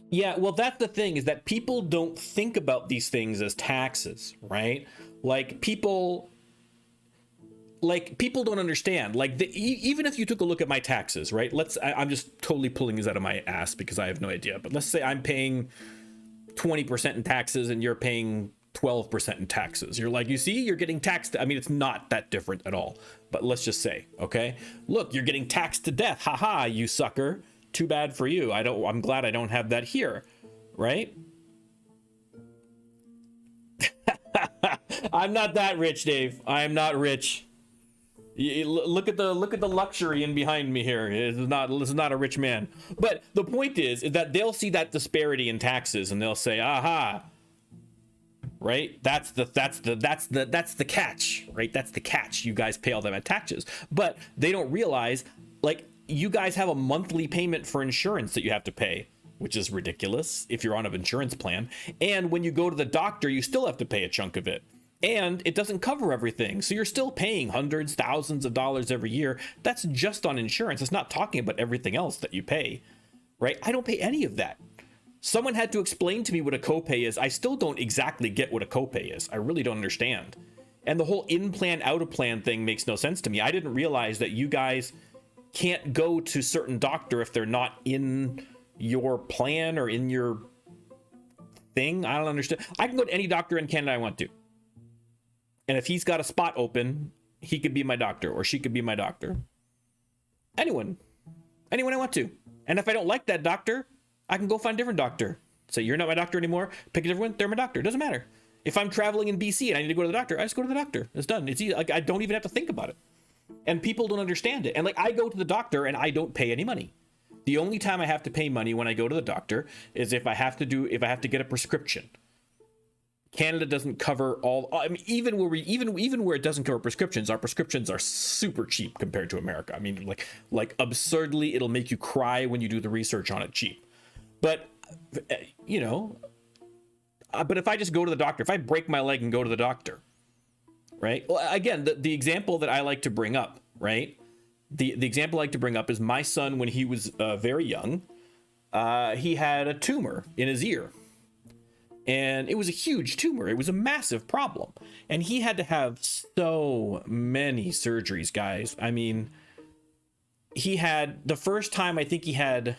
Yeah, well, that's the thing, is that people don't think about these things as taxes, right? Like, people don't understand. Like, even if you took a look at my taxes, right? I'm just totally pulling these out of my ass because I have no idea. But let's say I'm paying 20% in taxes and you're paying 12% in taxes. You're like, you see, you're getting taxed. I mean, it's not that different at all. But let's just say, okay, look, you're getting taxed to death. Haha, you sucker. Too bad for you. I'm glad I don't have that here, right? I'm not that rich, Dave. I am not rich. Look at the luxury in behind me here. This is not a rich man. But the point is that they'll see that disparity in taxes and they'll say, aha, right? That's the catch, right? That's the catch. You guys pay all that taxes, but they don't realize, like, you guys have a monthly payment for insurance that you have to pay, which is ridiculous if you're on an insurance plan. And when you go to the doctor, you still have to pay a chunk of it. And it doesn't cover everything. So you're still paying hundreds, thousands of dollars every year. That's just on insurance. It's not talking about everything else that you pay, right? I don't pay any of that. Someone had to explain to me what a copay is. I still don't exactly get what a copay is. I really don't understand. And the whole in-plan, out-of-plan thing makes no sense to me. I didn't realize that you guys can't go to certain doctor if they're not in your plan or in your thing. I don't understand. I can go to any doctor in Canada I want to. And if he's got a spot open, he could be my doctor, or she could be my doctor. Anyone I want to. And if I don't like that doctor, I can go find a different doctor. Say, you're not my doctor anymore. Pick a different one. They're my doctor. It doesn't matter. If I'm traveling in BC and I need to go to the doctor, I just go to the doctor. It's done. It's easy. Like, I don't even have to think about it. And people don't understand it. And like, I go to the doctor and I don't pay any money. The only time I have to pay money when I go to the doctor is if I have to get a prescription. Canada doesn't cover all. I mean, even where it doesn't cover prescriptions, our prescriptions are super cheap compared to America. I mean, like absurdly, it'll make you cry when you do the research on it. Cheap, but you know. But if I just go to the doctor, if I break my leg and go to the doctor, right? Well, again, the example that I like to bring up, right? The example I like to bring up is my son when he was very young. He had a tumor in his ear. And it was a huge tumor. It was a massive problem. And he had to have so many surgeries, guys. I mean, he had the first time, I think he had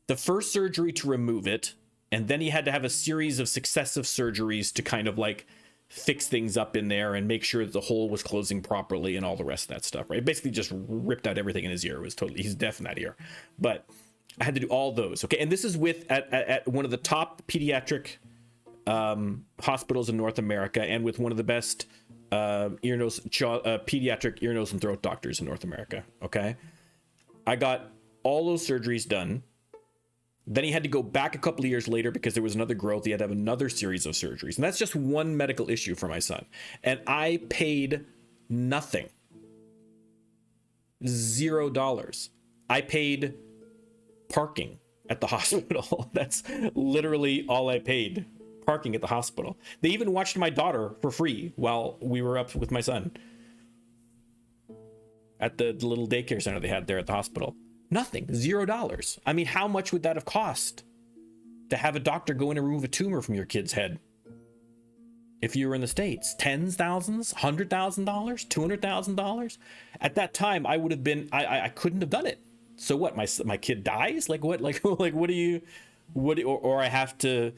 the first surgery to remove it. And then he had to have a series of successive surgeries to kind of like fix things up in there and make sure that the hole was closing properly and all the rest of that stuff, right? Basically just ripped out everything in his ear. It was totally, he's deaf in that ear. But I had to do all those. Okay. And this is with at one of the top pediatric hospitals in North America and with one of the best pediatric ear, nose, and throat doctors in North America. Okay. I got all those surgeries done. Then he had to go back a couple of years later because there was another growth. He had to have another series of surgeries. And that's just one medical issue for my son. And I paid nothing. $0. I paid parking at the hospital. That's literally all I paid. Parking at the hospital. They even watched my daughter for free while we were up with my son at the little daycare center they had there at the hospital. Nothing. $0. I mean, how much would that have cost to have a doctor go in and remove a tumor from your kid's head? If you were in the States, tens, thousands, $100,000, $200,000. At that time, I would have been, I couldn't have done it. So what? My kid dies? Like what? Like what do you? Or I have to,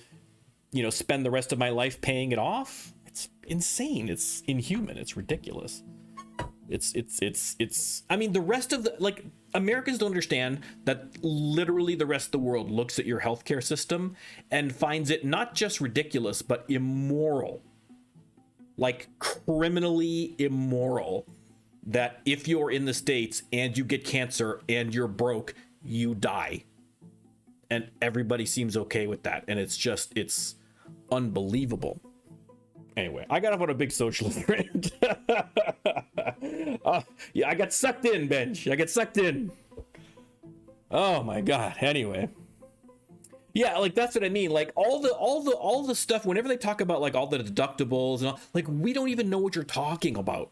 you know, spend the rest of my life paying it off? It's insane. It's inhuman. It's ridiculous. It's. I mean, the rest of the like Americans don't understand that literally the rest of the world looks at your healthcare system and finds it not just ridiculous but immoral, like criminally immoral. That if you're in the States and you get cancer and you're broke, you die. And everybody seems okay with that. And it's unbelievable. Anyway, I got off on a big socialist rant. Yeah, I got sucked in, Benj. I got sucked in. Oh my God. Anyway. Yeah, like that's what I mean. Like all the stuff, whenever they talk about like all the deductibles and all, like we don't even know what you're talking about.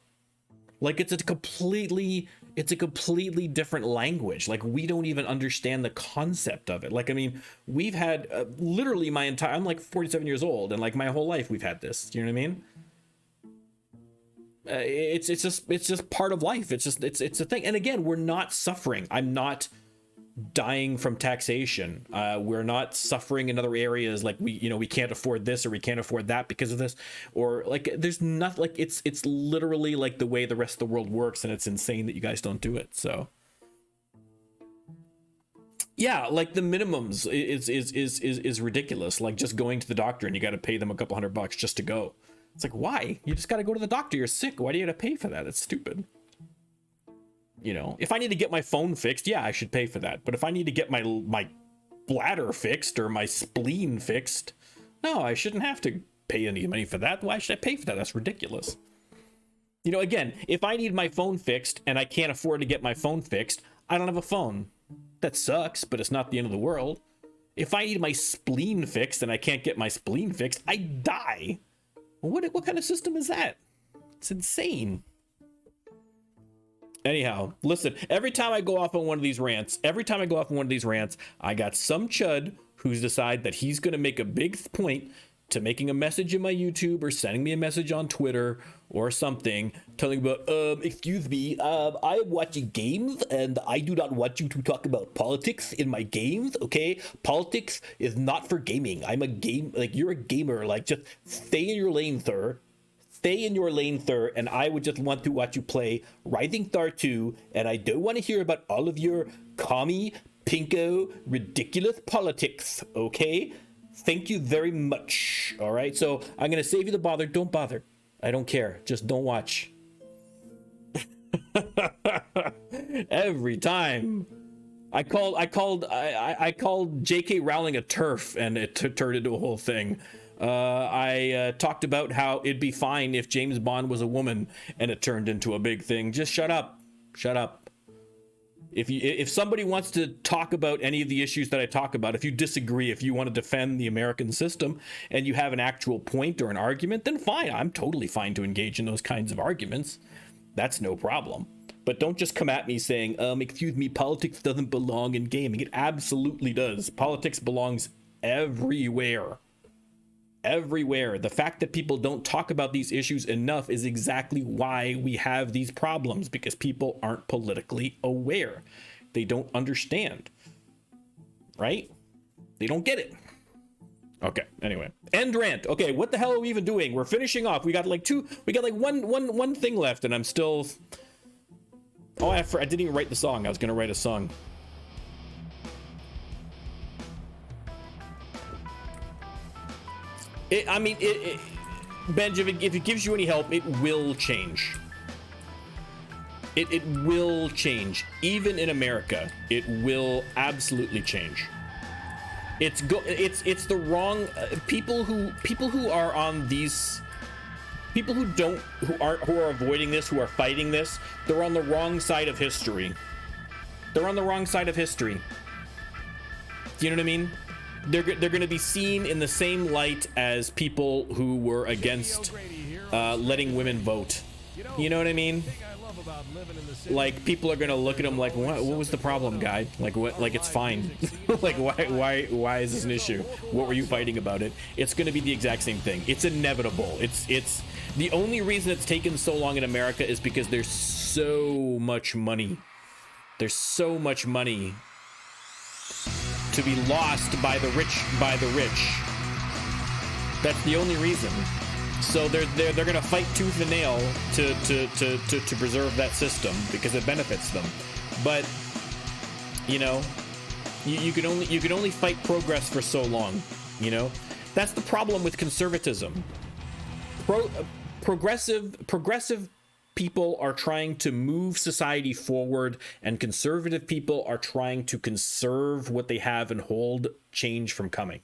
Like it's a completely different language. Like we don't even understand the concept of it. Like, I mean, we've had literally I'm like 47 years old and like my whole life we've had this. Do you know what I mean? It's just part of life. It's a thing. And again, we're not suffering. I'm not dying from taxation. We're not suffering in other areas like we can't afford this or we can't afford that because of this, or like there's nothing. Like it's literally like the way the rest of the world works, and it's insane that you guys don't do it. So yeah, like the minimums is ridiculous. Like just going to the doctor and you got to pay them a couple $100 just to go. It's like, why? You just got to go to the doctor. You're sick. Why do you got to pay for that? It's stupid. You know, if I need to get my phone fixed, yeah, I should pay for that. But if I need to get my bladder fixed or my spleen fixed, no, I shouldn't have to pay any money for that. Why should I pay for that? That's ridiculous. You know, again, if I need my phone fixed and I can't afford to get my phone fixed, I don't have a phone. That sucks, but it's not the end of the world. If I need my spleen fixed and I can't get my spleen fixed, I die. What kind of system is that? It's insane. Anyhow, listen, every time I go off on one of these rants, I got some chud who's decided that he's going to make a big point to making a message in my YouTube or sending me a message on Twitter or something, telling about, excuse me, I am watching games and I do not want you to talk about politics in my games, okay? Politics is not for gaming. You're a gamer, like just stay in your lane, sir. Stay in your lane, sir, and I would just want to watch you play Rising Star 2, and I don't want to hear about all of your commie Pinko ridiculous politics, okay? Thank you very much. All right, so I'm gonna save you the bother. Don't bother. I don't care. Just don't watch. Every time. I called J.K. Rowling a turf, and it turned into a whole thing. I talked about how it'd be fine if James Bond was a woman, and it turned into a big thing. Just shut up. Shut up. If somebody wants to talk about any of the issues that I talk about, if you disagree, if you want to defend the American system, and you have an actual point or an argument, then fine. I'm totally fine to engage in those kinds of arguments. That's no problem. But don't just come at me saying, excuse me, politics doesn't belong in gaming. It absolutely does. Politics belongs everywhere. Everywhere. The fact that people don't talk about these issues enough is exactly why we have these problems, because people aren't politically aware. They don't understand. Right? They don't get it. Okay, anyway. End rant. Okay, what the hell are we even doing? We're finishing off. We got like one thing left, and I'm still... Oh, I didn't even write the song. I was gonna write a song. Benjamin, if it gives you any help, it will change. It will change. Even in America, it will absolutely change. It's the wrong people who are on these. People who are avoiding this, who are fighting this, they're on the wrong side of history. They're on the wrong side of history. Do you know what I mean? They're going to be seen in the same light as people who were against letting women vote. You know what I mean? Like, people are going to look at them like, what was the problem, guy? Like, what? Like, it's fine. Like, why is this an issue? What were you fighting about it? It's going to be the exact same thing. It's inevitable. It's the only reason it's taken so long in America is because there's so much money. There's so much money to be lost by the rich. That's the only reason. So they're gonna fight tooth and nail to preserve that system because it benefits them. But you know, you can only fight progress for so long. You know, that's the problem with conservatism. Progressive people are trying to move society forward, and conservative people are trying to conserve what they have and hold change from coming.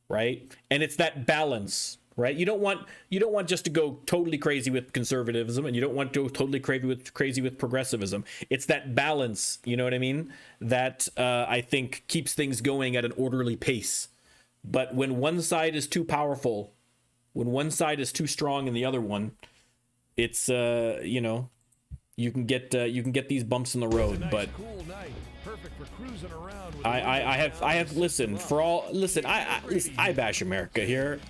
Right? And it's that balance. Right? You don't want just to go totally crazy with conservatism, and you don't want to go totally crazy with progressivism. It's that balance, you know what I mean? That I think keeps things going at an orderly pace. But when one side is too powerful, when one side is too strong in the other one, it's you know, you can get these bumps in the road. But I have listened for all. Listen, I bash America here,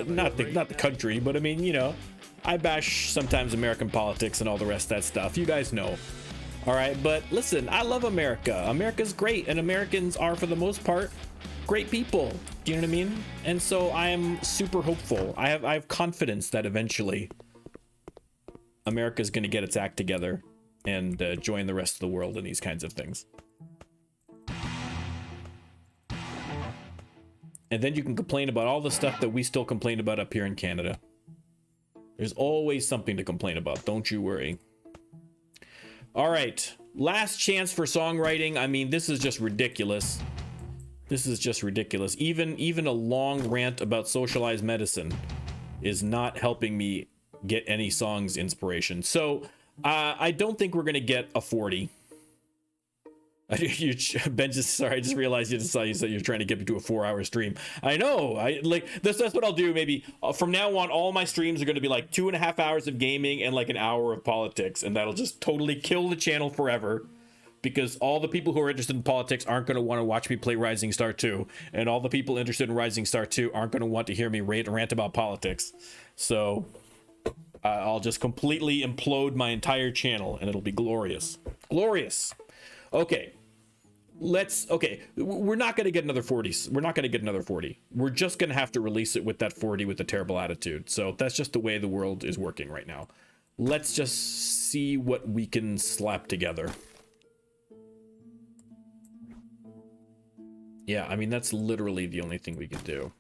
not the country, but I mean, you know, I bash sometimes American politics and all the rest of that stuff. You guys know, all right. But listen, I love America. America's great, and Americans are, for the most part, great people. Do you know what I mean? And so I am super hopeful. I have confidence that eventually America's going to get its act together and join the rest of the world in these kinds of things. And then you can complain about all the stuff that we still complain about up here in Canada. There's always something to complain about. Don't you worry. All right. Last chance for songwriting. I mean, this is just ridiculous. This is just ridiculous. Even a long rant about socialized medicine is not helping me get any songs inspiration. So I don't think we're going to get a 40. Ben, sorry, I just realized you said you're trying to get me to a 4-hour stream. I know. That's what I'll do. Maybe from now on, all my streams are going to be like 2.5 hours of gaming and like an hour of politics, and that'll just totally kill the channel forever. Because all the people who are interested in politics aren't going to want to watch me play Rising Star 2, and all the people interested in Rising Star 2 aren't going to want to hear me rant about politics. So I'll just completely implode my entire channel, and it'll be glorious. Glorious. Okay. We're not going to get another 40. We're not going to get another 40. We're just going to have to release it with that 40 with the terrible attitude. So that's just the way the world is working right now. Let's just see what we can slap together. Yeah, I mean, that's literally the only thing we could do.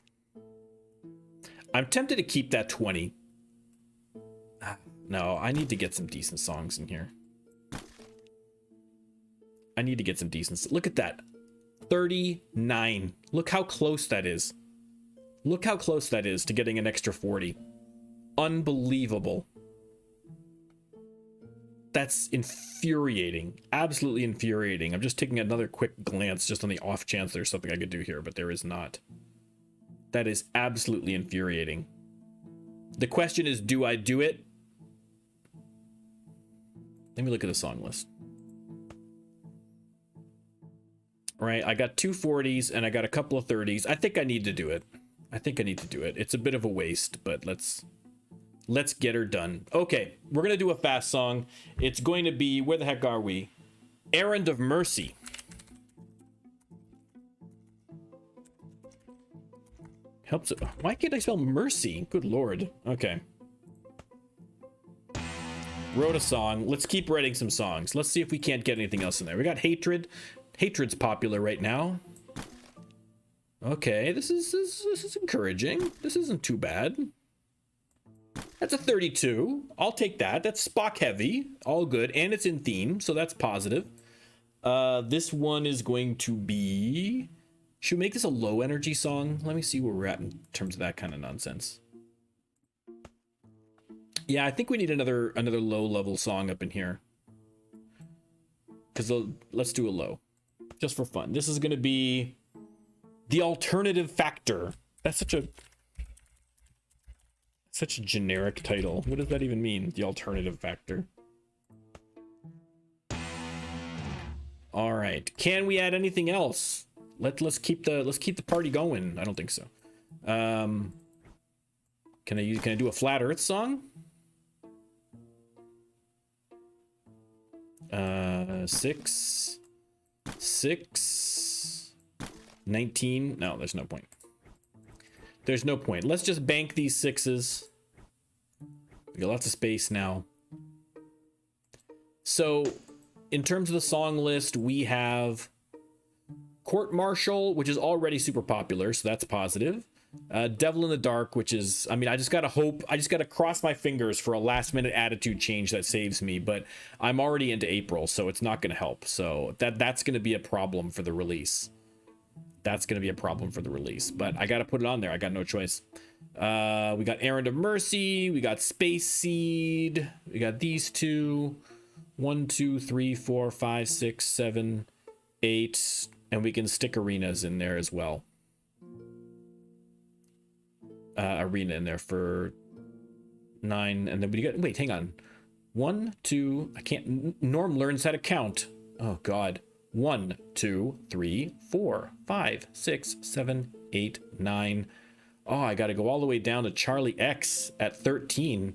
I'm tempted to keep that 20. No, I need to get some decent songs in here. I need to get some decent. Look at that. 39. Look how close that is. Look how close that is to getting an extra 40. Unbelievable. That's infuriating. Absolutely infuriating. I'm just taking another quick glance just on the off chance there's something I could do here, but there is not. That is absolutely infuriating. The question is, do I do it? Let me look at the song list. Right, I got 2 40s and I got a couple of 30s. I think I need to do it. It's a bit of a waste, but let's get her done. Okay, we're gonna do a fast song. It's going to be, where the heck are we? Errand of Mercy. Helps. Why can't I spell mercy? Good lord. Okay. Wrote a song. Let's keep writing some songs. Let's see if we can't get anything else in there. We got Hatred. Hatred's popular right now. Okay, this is encouraging. This isn't too bad. That's a 32. I'll take that. That's Spock heavy. All good. And it's in theme, so that's positive. This one is going to be... Should we make this a low energy song? Let me see where we're at in terms of that kind of nonsense. Yeah, I think we need another low level song up in here. Because let's do a low. Just for fun. This is going to be The Alternative Factor. That's such a generic title. What does that even mean? The Alternative Factor. All right. Can we add anything else? Let's keep the party going. I don't think so. Can I do a Flat Earth song? 6 19. No, there's no point. There's no point. Let's just bank these 6s. We got lots of space now. So in terms of the song list, we have Court Martial, which is already super popular, so that's positive. Devil in the Dark, which is, I mean, I just gotta hope, I just gotta cross my fingers for a last minute attitude change that saves me, but I'm already into April, so it's not gonna help. So that's gonna be a problem for the release. But I gotta put it on there. I got no choice. We got Errand of Mercy, we got Space Seed, we got these two. 1 2 3 4 5 6 7 8, and we can stick arenas in there as well. Arena in there for 9, and then we got, wait, hang on, 1 2, I can't, Norm learns how to count. Oh god. 1 2 3 4 5 6 7 8 9. Oh, I gotta go all the way down to Charlie X at 13.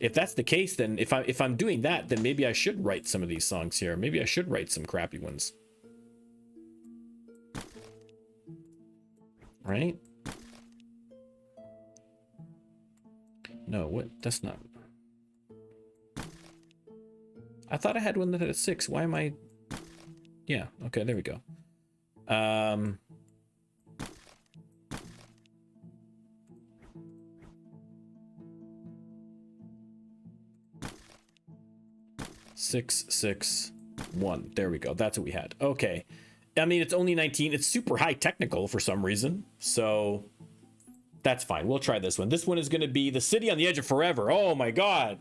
If that's the case, then if I'm doing that, then maybe I should write some of these songs here. Maybe I should write some crappy ones. Right? No, what? That's not. I thought I had one that had a 6. Why am I? Yeah, okay, there we go. 6 6 1. There we go. That's what we had. Okay. I mean, it's only 19. It's super high technical for some reason. So that's fine. We'll try this one. This one is going to be The City on the Edge of Forever. Oh my god.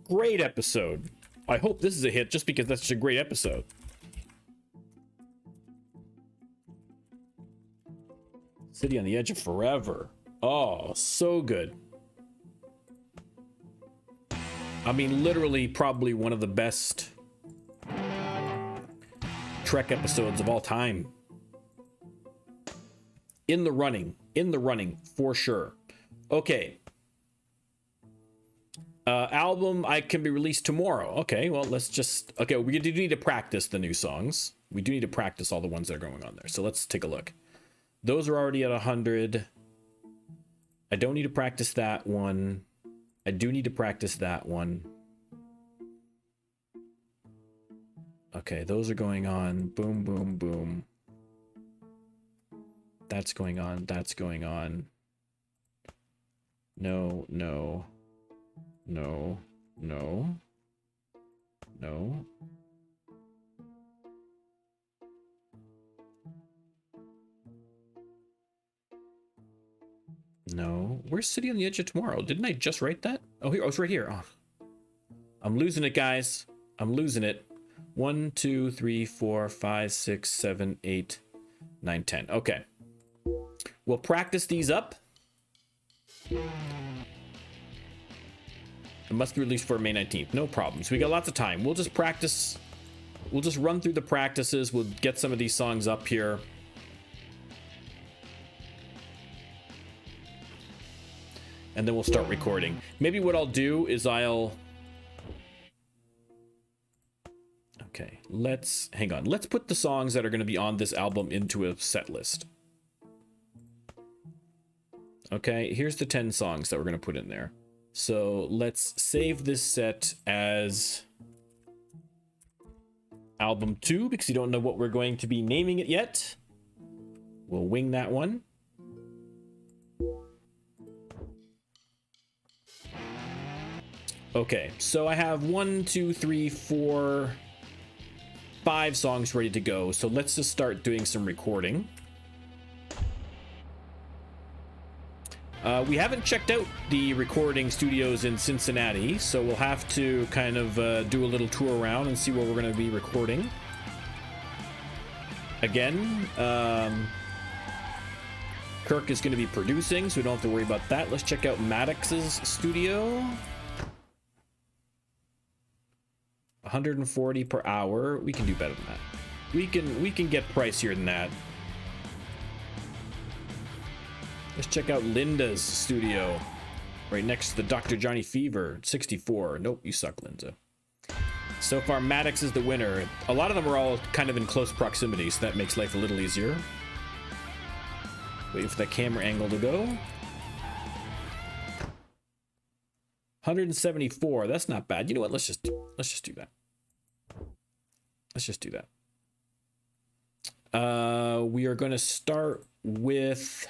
Great episode. I hope this is a hit just because that's such a great episode. City on the Edge of Forever. Oh, so good. I mean, literally probably one of the best Trek episodes of all time. In the running for sure. Okay. Album can be released tomorrow. Okay, well, let's just, okay, we do need to practice the new songs. We do need to practice all the ones that are going on there. So let's take a look. Those are already at 100. I don't need to practice that one. I do need to practice that one. Okay, those are going on. Boom, boom, boom. That's going on. That's going on. No, no. No. No. No. No. Where's City on the Edge of Tomorrow? Didn't I just write that? Oh, here. Oh, it's right here. Oh. I'm losing it, guys. I'm losing it. 1, 2, 3, 4, 5, 6, 7, 8, 9, 10. Okay. We'll practice these up. It must be released for May 19th. No problems. We got lots of time. We'll just practice. We'll just run through the practices. We'll get some of these songs up here. And then we'll start recording. Maybe what I'll do is I'll... Okay, hang on. Let's put the songs that are going to be on this album into a set list. Okay, here's the 10 songs that we're going to put in there. So let's save this set as album 2 because you don't know what we're going to be naming it yet. We'll wing that one. Okay, so I have 1, 2, 3, 4, 5 songs ready to go. So let's just start doing some recording. We haven't checked out the recording studios in Cincinnati, so we'll have to kind of do a little tour around and see where we're going to be recording. Again, Kirk is going to be producing, so we don't have to worry about that. Let's check out Maddox's studio. 140 per hour. We can do better than that. We can get pricier than that. Let's check out Linda's studio. Right next to the Dr. Johnny Fever. 64. Nope, you suck, Linda. So far, Maddox is the winner. A lot of them are all kind of in close proximity, so that makes life a little easier. Waiting for that camera angle to go. 174. That's not bad. You know what? Let's just do that. Let's just do that. We are going to start with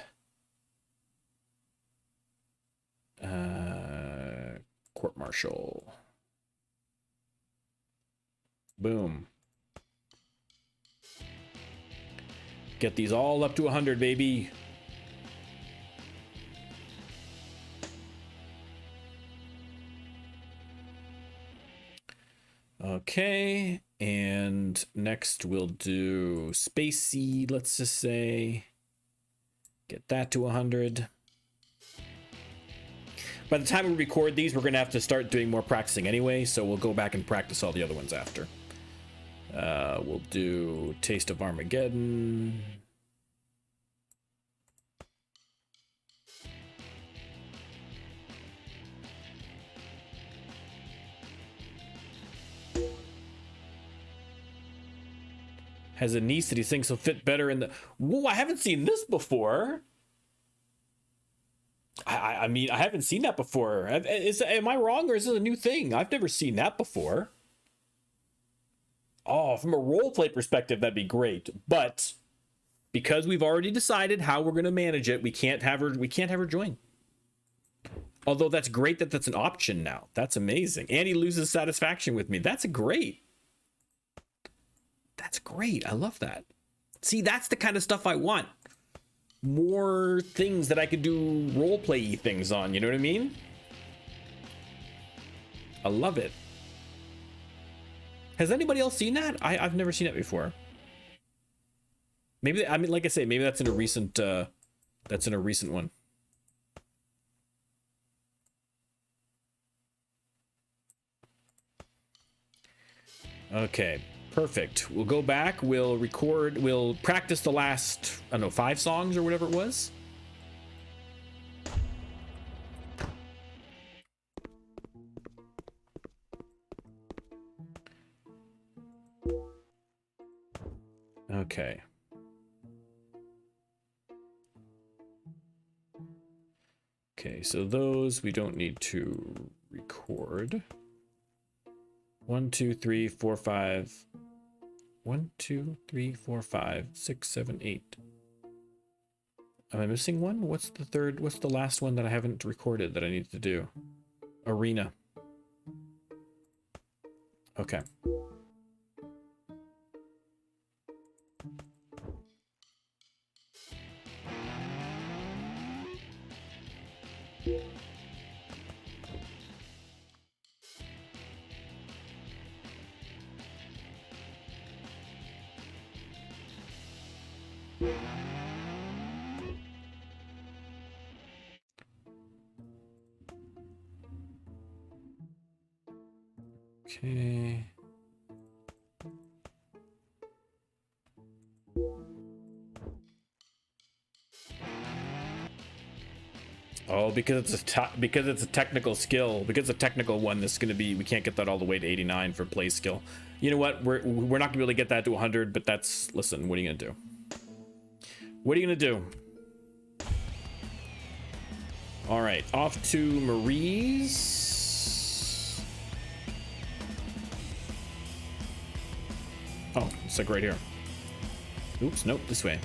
court martial. Boom. Get these all up to 100, baby. Okay, and next we'll do Spacey, let's just say. Get that to 100. By the time we record these, we're going to have to start doing more practicing anyway, so we'll go back and practice all the other ones after. We'll do Taste of Armageddon. Has a niece that he thinks will fit better in the... Whoa, I haven't seen this before. I mean, I haven't seen that before. Am I wrong, or is this a new thing? I've never seen that before. Oh, from a roleplay perspective, that'd be great. But because we've already decided how we're going to manage it, we can't have her join. Although that's great that that's an option now. That's amazing. And he loses satisfaction with me. That's great. That's great. I love that. See, that's the kind of stuff I want. More things that I could do roleplay-y things on, you know what I mean? I love it. Has anybody else seen that? I've never seen it before. Maybe, I mean, like I say, maybe that's in a recent one. Okay. Perfect. We'll go back, we'll record, we'll practice the last, I don't know, 5 songs or whatever it was. Okay. Okay, so those we don't need to record. 1, 2, 3, 4, 5. 1, 2, 3, 4, 5, 6, 7, 8. Am I missing one? What's the third? What's the last one that I haven't recorded that I need to do? Arena. Okay. Okay. Oh, because it's a technical skill, because it's a technical one. This is gonna be, we can't get that all the way to 89 for play skill. You know what? We're not gonna be able to get that to 100, but that's, listen. What are you gonna do? What are you gonna do? All right, off to Marie's. Oh, it's like right here. Oops, nope, this way.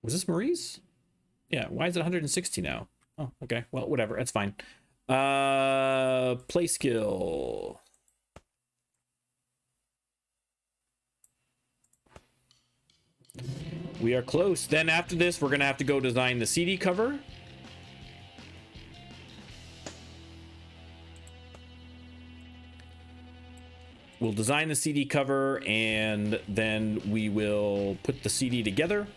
Was this Marie's? Yeah, why is it 160 now? Oh, okay. Well, whatever. That's fine. Play skill. We are close. Then after this, we're going to have to go design the CD cover. We'll design the CD cover, and then we will put the CD together,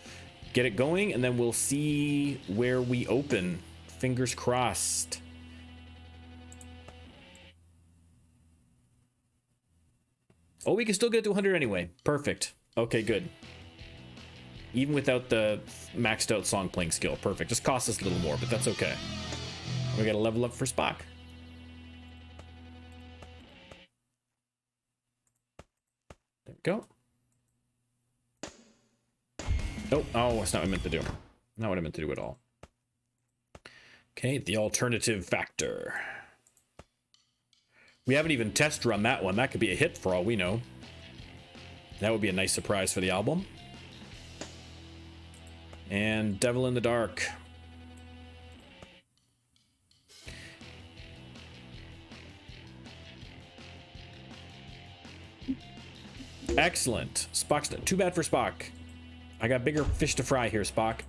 get it going, and then we'll see where we open. Fingers crossed. Oh, we can still get it to 100 anyway. Perfect. Okay, good. Even without the maxed out song playing skill. Perfect. Just costs us a little more, but that's okay. We got to level up for Spock. There we go. Oh, that's not what I meant to do. Not what I meant to do at all. Okay, the alternative factor. We haven't even test run that one. That could be a hit for all we know. That would be a nice surprise for the album. And Devil in the Dark. Excellent. Spock's too bad for Spock. I got bigger fish to fry here, Spock.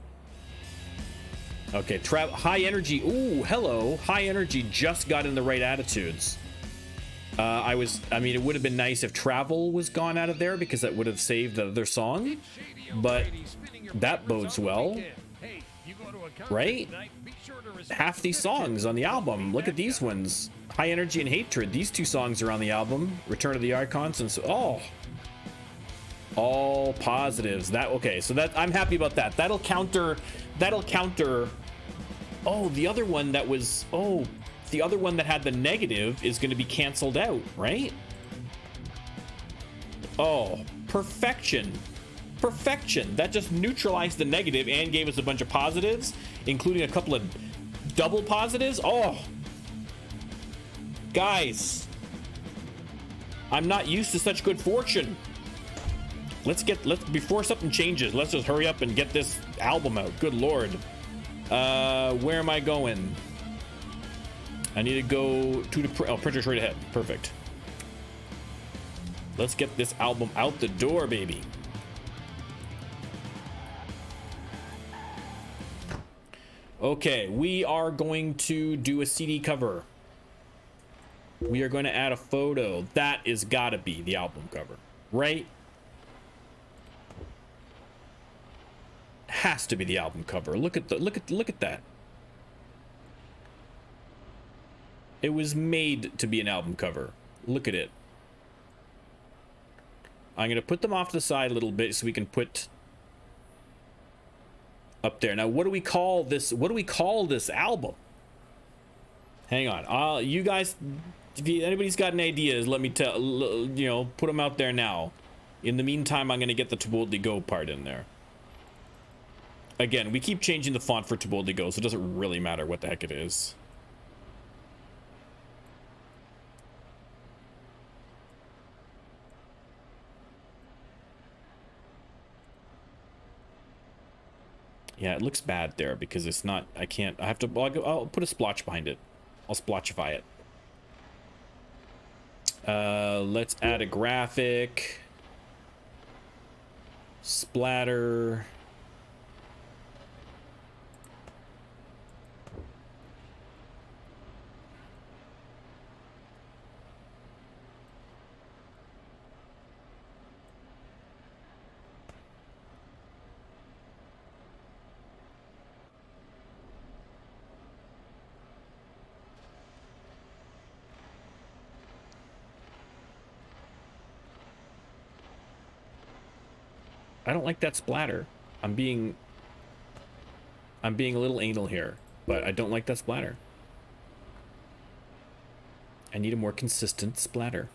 Okay, high energy. Ooh, hello. High energy just got in the right attitudes. I mean, it would have been nice if travel was gone out of there because that would have saved the other song, but that bodes well, right? Half these songs on the album. Look at these ones. High Energy and Hatred. These two songs are on the album. Return of the Icons and so, oh, all positives. That okay? So that I'm happy about that. That'll counter. Oh, the other one that was. Oh, the other one that had the negative is going to be canceled out, right? Oh, perfection. Perfection. That just neutralized the negative and gave us a bunch of positives, including a couple of double positives. Oh, guys, I'm not used to such good fortune. Let's before something changes, let's just hurry up and get this album out. Good Lord. Where am I going? I need to go to the printer's right ahead. Perfect. Let's get this album out the door, baby. Okay, we are going to do a CD cover. We are going to add a photo. That is gotta be the album cover, right? Has to be the album cover. Look at that. It was made to be an album cover. Look at it. I'm gonna put them off to the side a little bit so we can put up there. Now, what do we call this? What do we call this album? Hang on. You guys, if anybody's got any ideas, let me tell. You know, put them out there now. In the meantime, I'm gonna get the To Boldly Go part in there. Again, we keep changing the font for To Boldly Go, so it doesn't really matter what the heck it is. Yeah, it looks bad there because it's not, I can't, I have to, I'll put a splotch behind it. I'll splotchify it. Let's add a graphic. Splatter. I don't like that splatter. I'm being a little anal here, but I don't like that splatter. I need a more consistent splatter.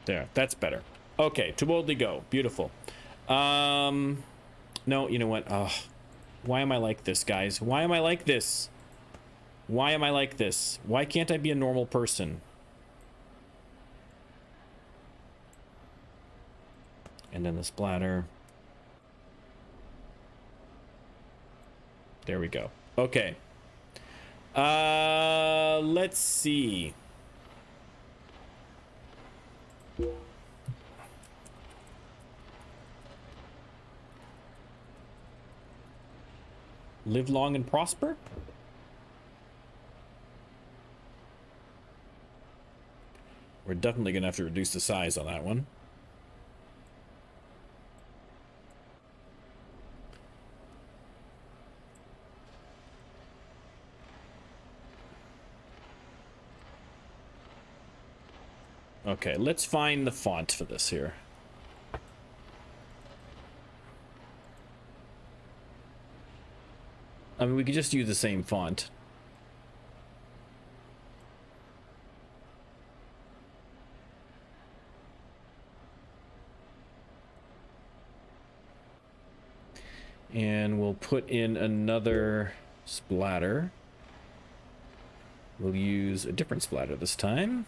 There, that's better. Okay, to boldly go. Beautiful. No, you know what? Oh, why am I like this, guys? Why am I like this? Why am I like this? Why can't I be a normal person? And then the splatter. There we go. Okay. Let's see. Live long and prosper? We're definitely gonna have to reduce the size on that one. Okay, let's find the font for this here. I mean, we could just use the same font. And we'll put in another splatter. We'll use a different splatter this time.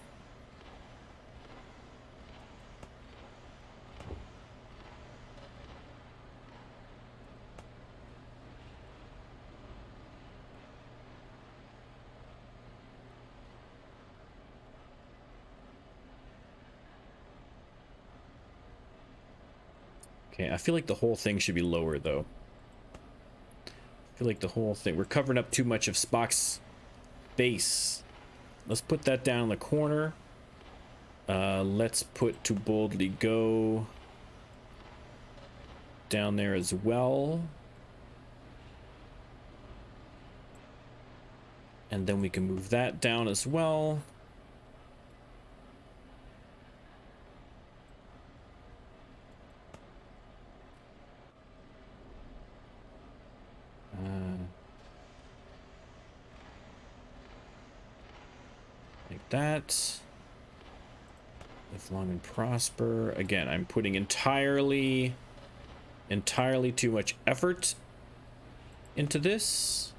Okay, I feel like the whole thing should be lower, though. I feel like the whole thing... We're covering up too much of Spock's face. Let's put that down in the corner. Let's put to boldly go down there as well. And then we can move that down as well. Like that. Live long and prosper. Again, I'm putting entirely too much effort into this.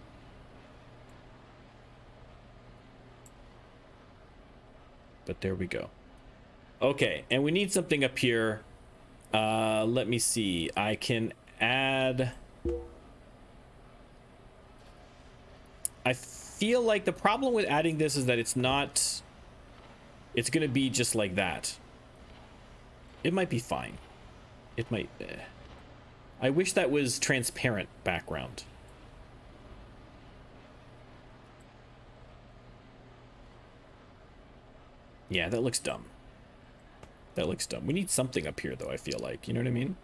But there we go. Okay, and we need something up here. Let me see. I can add... I feel like the problem with adding this is that it's not... It's gonna be just like that. It might be fine. It might... I wish that was transparent background. Yeah, that looks dumb. That looks dumb. We need something up here, though, I feel like. You know what I mean?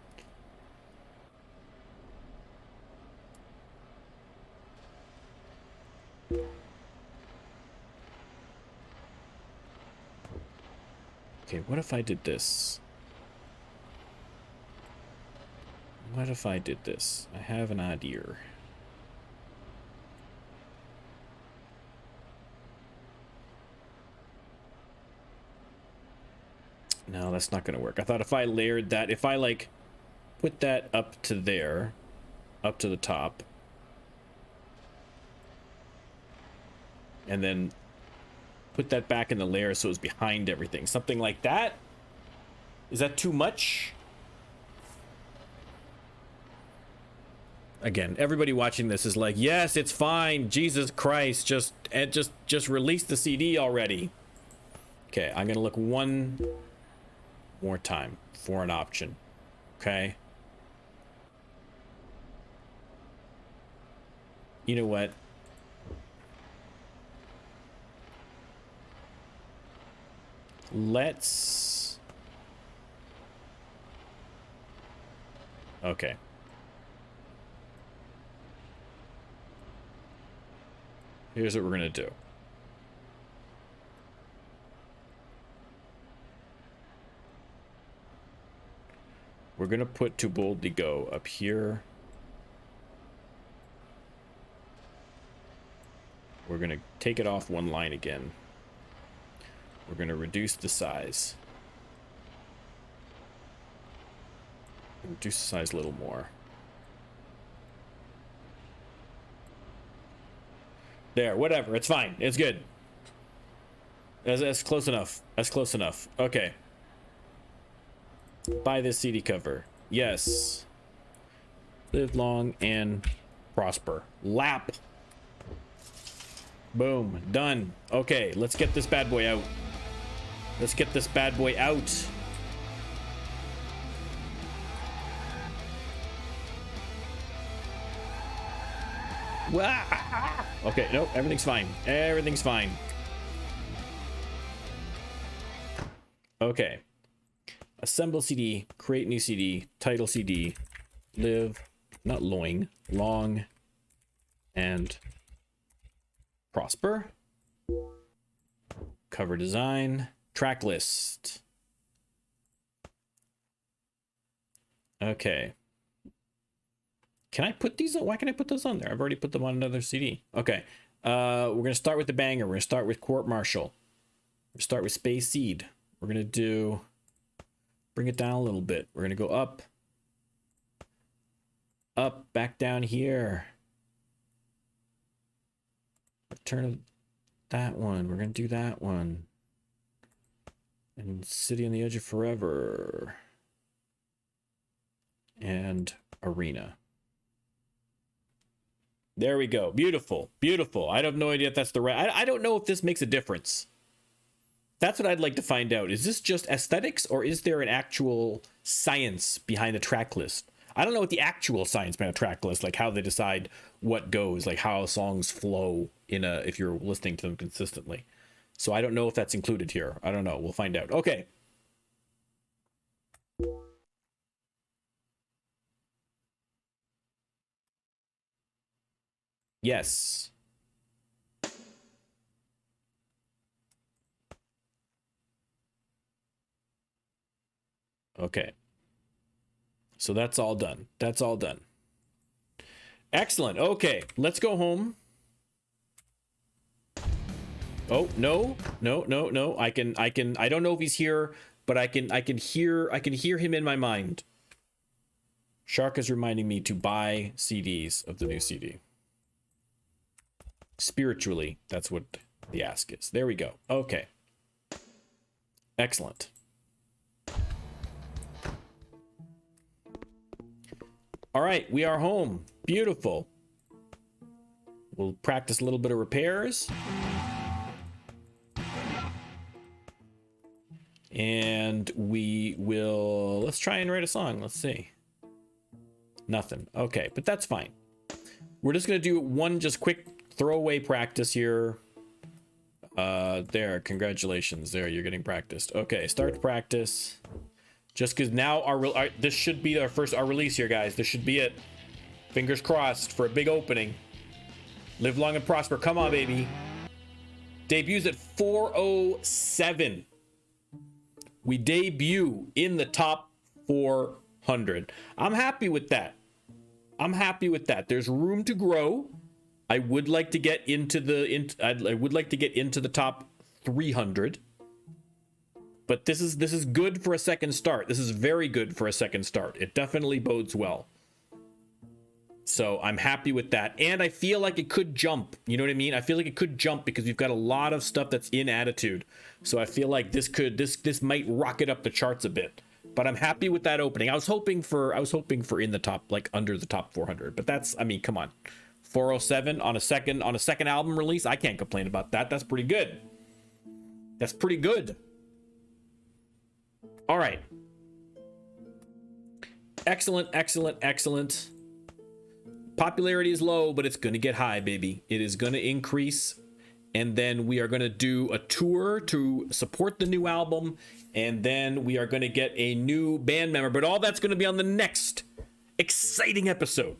Okay, what if I did this? What if I did this? I have an idea. No, that's not gonna work. I thought if I layered that, if I like put that up to there, up to the top. And then put that back in the layer so it's behind everything. Something like that. Is that too much? Again, everybody watching this is like, yes, it's fine. Jesus Christ, just release the CD already. Okay, I'm gonna look one more time for an option. Okay. You know what? Let's... Okay. Here's what we're gonna do. We're gonna put To Boldly Go up here. We're gonna take it off one line again. We're gonna reduce the size. Reduce the size a little more. There, whatever, it's fine, it's good. That's close enough. That's close enough. Okay. Buy this CD cover. Yes. Live long and prosper. Lap. Boom. Done. Okay, let's get this bad boy out. Let's get this bad boy out. Okay, nope, everything's fine. Everything's fine. Okay. Assemble CD, create new CD, title CD, live, not loing, long, and prosper. Cover design, track list. Okay. Can I put these on? Why can I put those on there? I've already put them on another CD. Okay. We're going to start with the banger. We're going to start with Court Martial. We're going to start with Space Seed. We're going to do... Bring it down a little bit. We're going to go up. Up, back down here. Return that one. We're going to do that one. And City on the Edge of Forever. And Arena. There we go. Beautiful. Beautiful. I have no idea if that's the right... I don't know if this makes a difference. That's what I'd like to find out. Is this just aesthetics or is there an actual science behind the track list? I don't know what the actual science behind a track list, like how they decide what goes, like how songs flow in a, if you're listening to them consistently. So I don't know if that's included here. I don't know. We'll find out. Okay. Yes. Okay. So that's all done. That's all done. Excellent. Okay, let's go home. Oh, no. No. I don't know if he's here, but I can hear him in my mind. Shark is reminding me to buy CDs of the new CD. Spiritually, that's what the ask is. There we go. Okay. Excellent. All right, we are home. Beautiful. We'll practice a little bit of repairs. And we will... Let's try and write a song. Let's see. Nothing. Okay, but that's fine. We're just going to do one just quick throwaway practice here. There, congratulations. There, you're getting practiced. Okay, start practice. Just because now this should be our release here, guys. This should be it. Fingers crossed for a big opening. Live long and prosper. Come on, baby. Debuts at 407. We debut in the top 400. I'm happy with that. I'm happy with that. There's room to grow. I would like to get into the I would like to get into the top 300. but this is good for a second start. This is very good for a second start. It definitely bodes well. So I'm happy with that. And I feel like it could jump. You know what I mean? I feel like it could jump because we've got a lot of stuff that's in Attitude. So I feel like this might rocket up the charts a bit. But I'm happy with that opening. I was hoping for in the top, like under the top 400. But that's, I mean, come on. 407 on a second album release. I can't complain about that. That's pretty good. That's pretty good. All right. Excellent, excellent, excellent. Popularity is low, but it's going to get high, baby. It is going to increase. And then we are going to do a tour to support the new album. And then we are going to get a new band member. But all that's going to be on the next exciting episode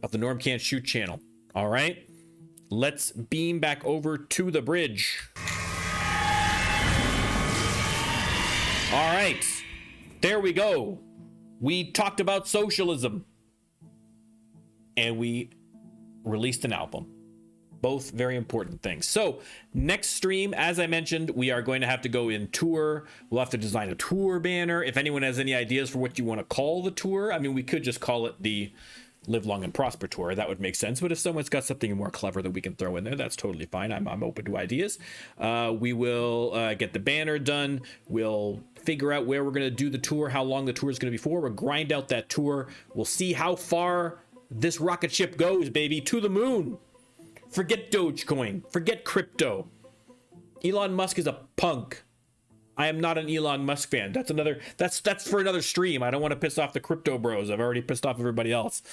of the Norm Can't Shoot channel. All right. Let's beam back over to the bridge. All right. There we go. We talked about socialism. And we released an album. Both very important things. So next stream, as I mentioned, we are going to have to go in tour. We'll have to design a tour banner. If anyone has any ideas for what you want to call the tour, I mean, we could just call it the Live Long and Prosper tour. That would make sense. But if someone's got something more clever that we can throw in there, that's totally fine. I'm open to ideas. We will get the banner done. We'll figure out where we're going to do the tour, how long the tour is going to be for. We'll grind out that tour. We'll see how far this rocket ship goes, baby, to the moon. Forget Dogecoin. Forget crypto. Elon Musk is a punk. I am not an Elon Musk fan. That's for another stream. I don't want to piss off the crypto bros. I've already pissed off everybody else.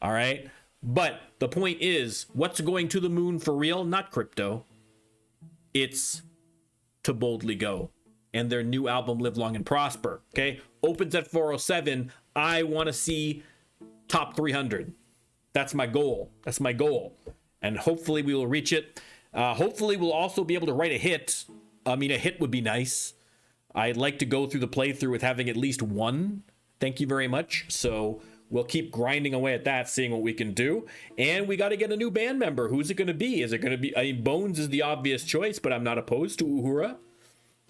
All right. But the point is, what's going to the moon for real? Not crypto. It's To Boldly Go and their new album, Live Long and Prosper. Okay. Opens at 407. I want to see top 300. That's my goal. That's my goal. And hopefully we will reach it. Hopefully we'll also be able to write a hit. I mean, a hit would be nice. I'd like to go through the playthrough with having at least one. Thank you very much. So we'll keep grinding away at that, seeing what we can do. And we got to get a new band member. Who's it going to be? Is it going to be... I mean, Bones is the obvious choice, but I'm not opposed to Uhura.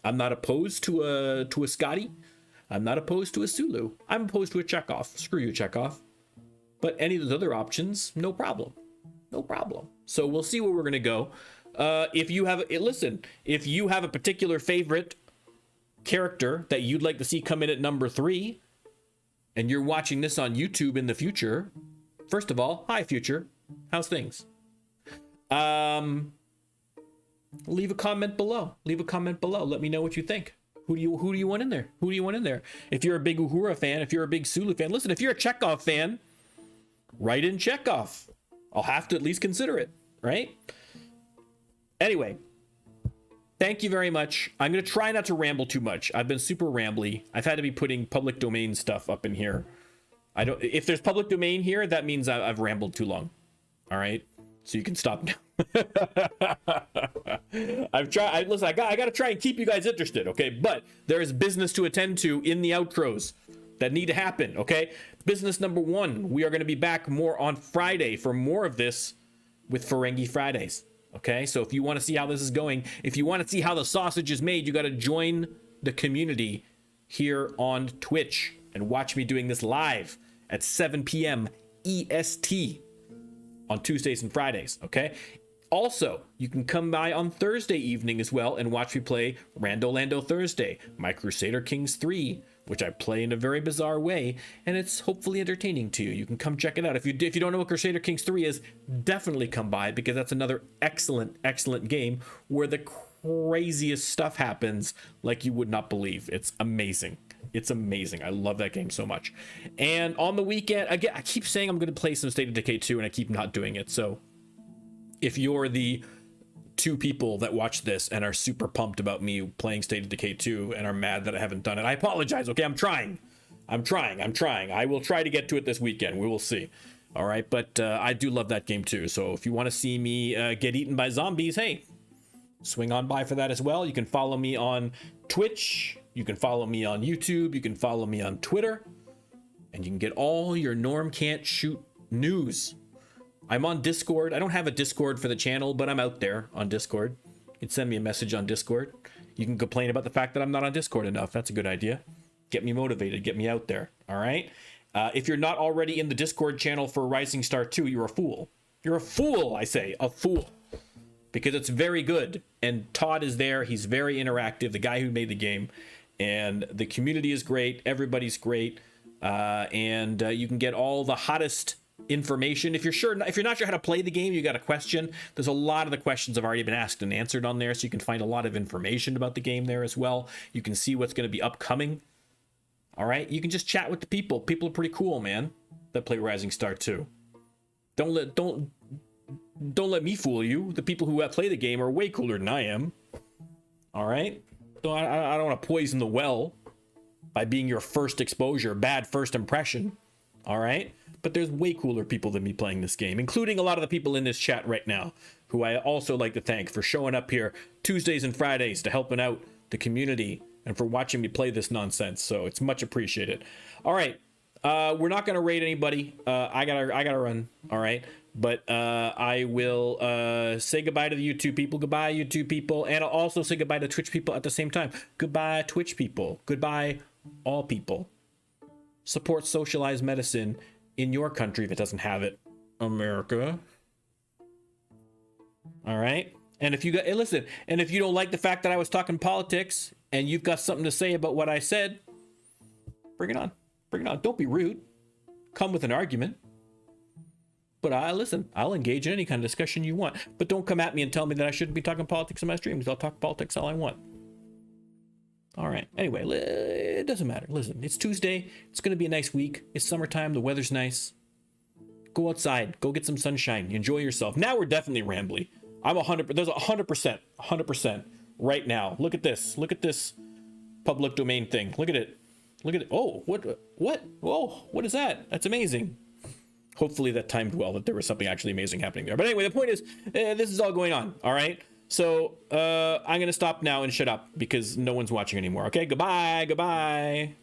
I'm not opposed to a Scotty. I'm not opposed to a Sulu. I'm opposed to a Chekhov. Screw you, Chekhov. But any of those other options, no problem. No problem. So we'll see where we're going to go. If you have a particular favorite character that you'd like to see come in at number 3, and you're watching this on YouTube in the future, first of all, hi future, how's things? Leave a comment below. Let me know what you think. Who do you want in there? If you're a big Uhura fan, if you're a big Sulu fan, listen, if you're a Chekhov fan, write in Chekhov. I'll have to at least consider it, right? Anyway, thank you very much. I'm going to try not to ramble too much. I've been super rambly. I've had to be putting public domain stuff up in here. If there's public domain here, that means I've rambled too long. All right? So you can stop now. Listen, I got to try and keep you guys interested, okay? But there is business to attend to in the outros that need to happen, okay? Business number 1, we are going to be back more on Friday for more of this with Ferengi Fridays, okay? So if you want to see how this is going, if you want to see how the sausage is made, you got to join the community here on Twitch and watch me doing this live at 7 p.m. EST on Tuesdays and Fridays, okay? Also, you can come by on Thursday evening as well and watch me play Rando Lando Thursday, my Crusader Kings 3, which I play in a very bizarre way, and it's hopefully entertaining to you. You can come check it out. If you don't know what Crusader Kings 3 is, definitely come by, because that's another excellent game where the craziest stuff happens like you would not believe. It's amazing. It's amazing. I love that game so much. And on the weekend, again, I keep saying I'm going to play some State of Decay 2, and I keep not doing it. So if you're the 2 people that watch this and are super pumped about me playing State of Decay 2 and are mad that I haven't done it, I apologize. Okay, I'm trying. I will try to get to it this weekend. We will see. All right, but I do love that game too. So if you want to see me get eaten by zombies, hey, swing on by for that as well. You can follow me on Twitch. You can follow me on YouTube. You can follow me on Twitter. And you can get all your Norm Can't Shoot news. I'm on Discord. I don't have a Discord for the channel, but I'm out there on Discord. You can send me a message on Discord. You can complain about the fact that I'm not on Discord enough. That's a good idea. Get me motivated, get me out there. All right. If you're not already in the Discord channel for Rising Star 2, you're a fool. You're a fool, I say, a fool. Because it's very good. And Todd is there. He's very interactive, the guy who made the game. And the community is great. Everybody's great. And you can get all the hottest information. If you're not sure how to play the game, you got a question, there's a lot of the questions have already been asked and answered on there. So you can find a lot of information about the game there as well. You can see what's going to be upcoming. All right, you can just chat with the people. People are pretty cool, man, that play Rising Star 2. Don't let me fool you. The people who play the game are way cooler than I am. All right, so I don't want to poison the well by being your first exposure, bad first impression. All right, but there's way cooler people than me playing this game, including a lot of the people in this chat right now, who I also like to thank for showing up here Tuesdays and Fridays to helping out the community and for watching me play this nonsense. So it's much appreciated. All right, we're not gonna raid anybody. I gotta run. All right, but I will say goodbye to the YouTube people. Goodbye, YouTube people, and I'll also say goodbye to Twitch people at the same time. Goodbye, Twitch people. Goodbye, all people. Support socialized medicine in your country that doesn't have it, America. All right. And if you got, hey, listen, and if you don't like the fact that I was talking politics and you've got something to say about what I said, bring it on. Bring it on. Don't be rude. Come with an argument. But listen, I'll engage in any kind of discussion you want. But don't come at me and tell me that I shouldn't be talking politics in my streams. I'll talk politics all I want. All right. Anyway, it doesn't matter. Listen, it's Tuesday. It's going to be a nice week. It's summertime. The weather's nice. Go outside. Go get some sunshine. Enjoy yourself. Now we're definitely rambly. I'm 100. There's 100% right now. Look at this. Look at this public domain thing. Look at it. Look at it. Oh, what? Whoa, what is that? That's amazing. Hopefully that timed well, that there was something actually amazing happening there. But anyway, the point is, this is all going on. All right. So I'm going to stop now and shut up because no one's watching anymore. Okay. Goodbye.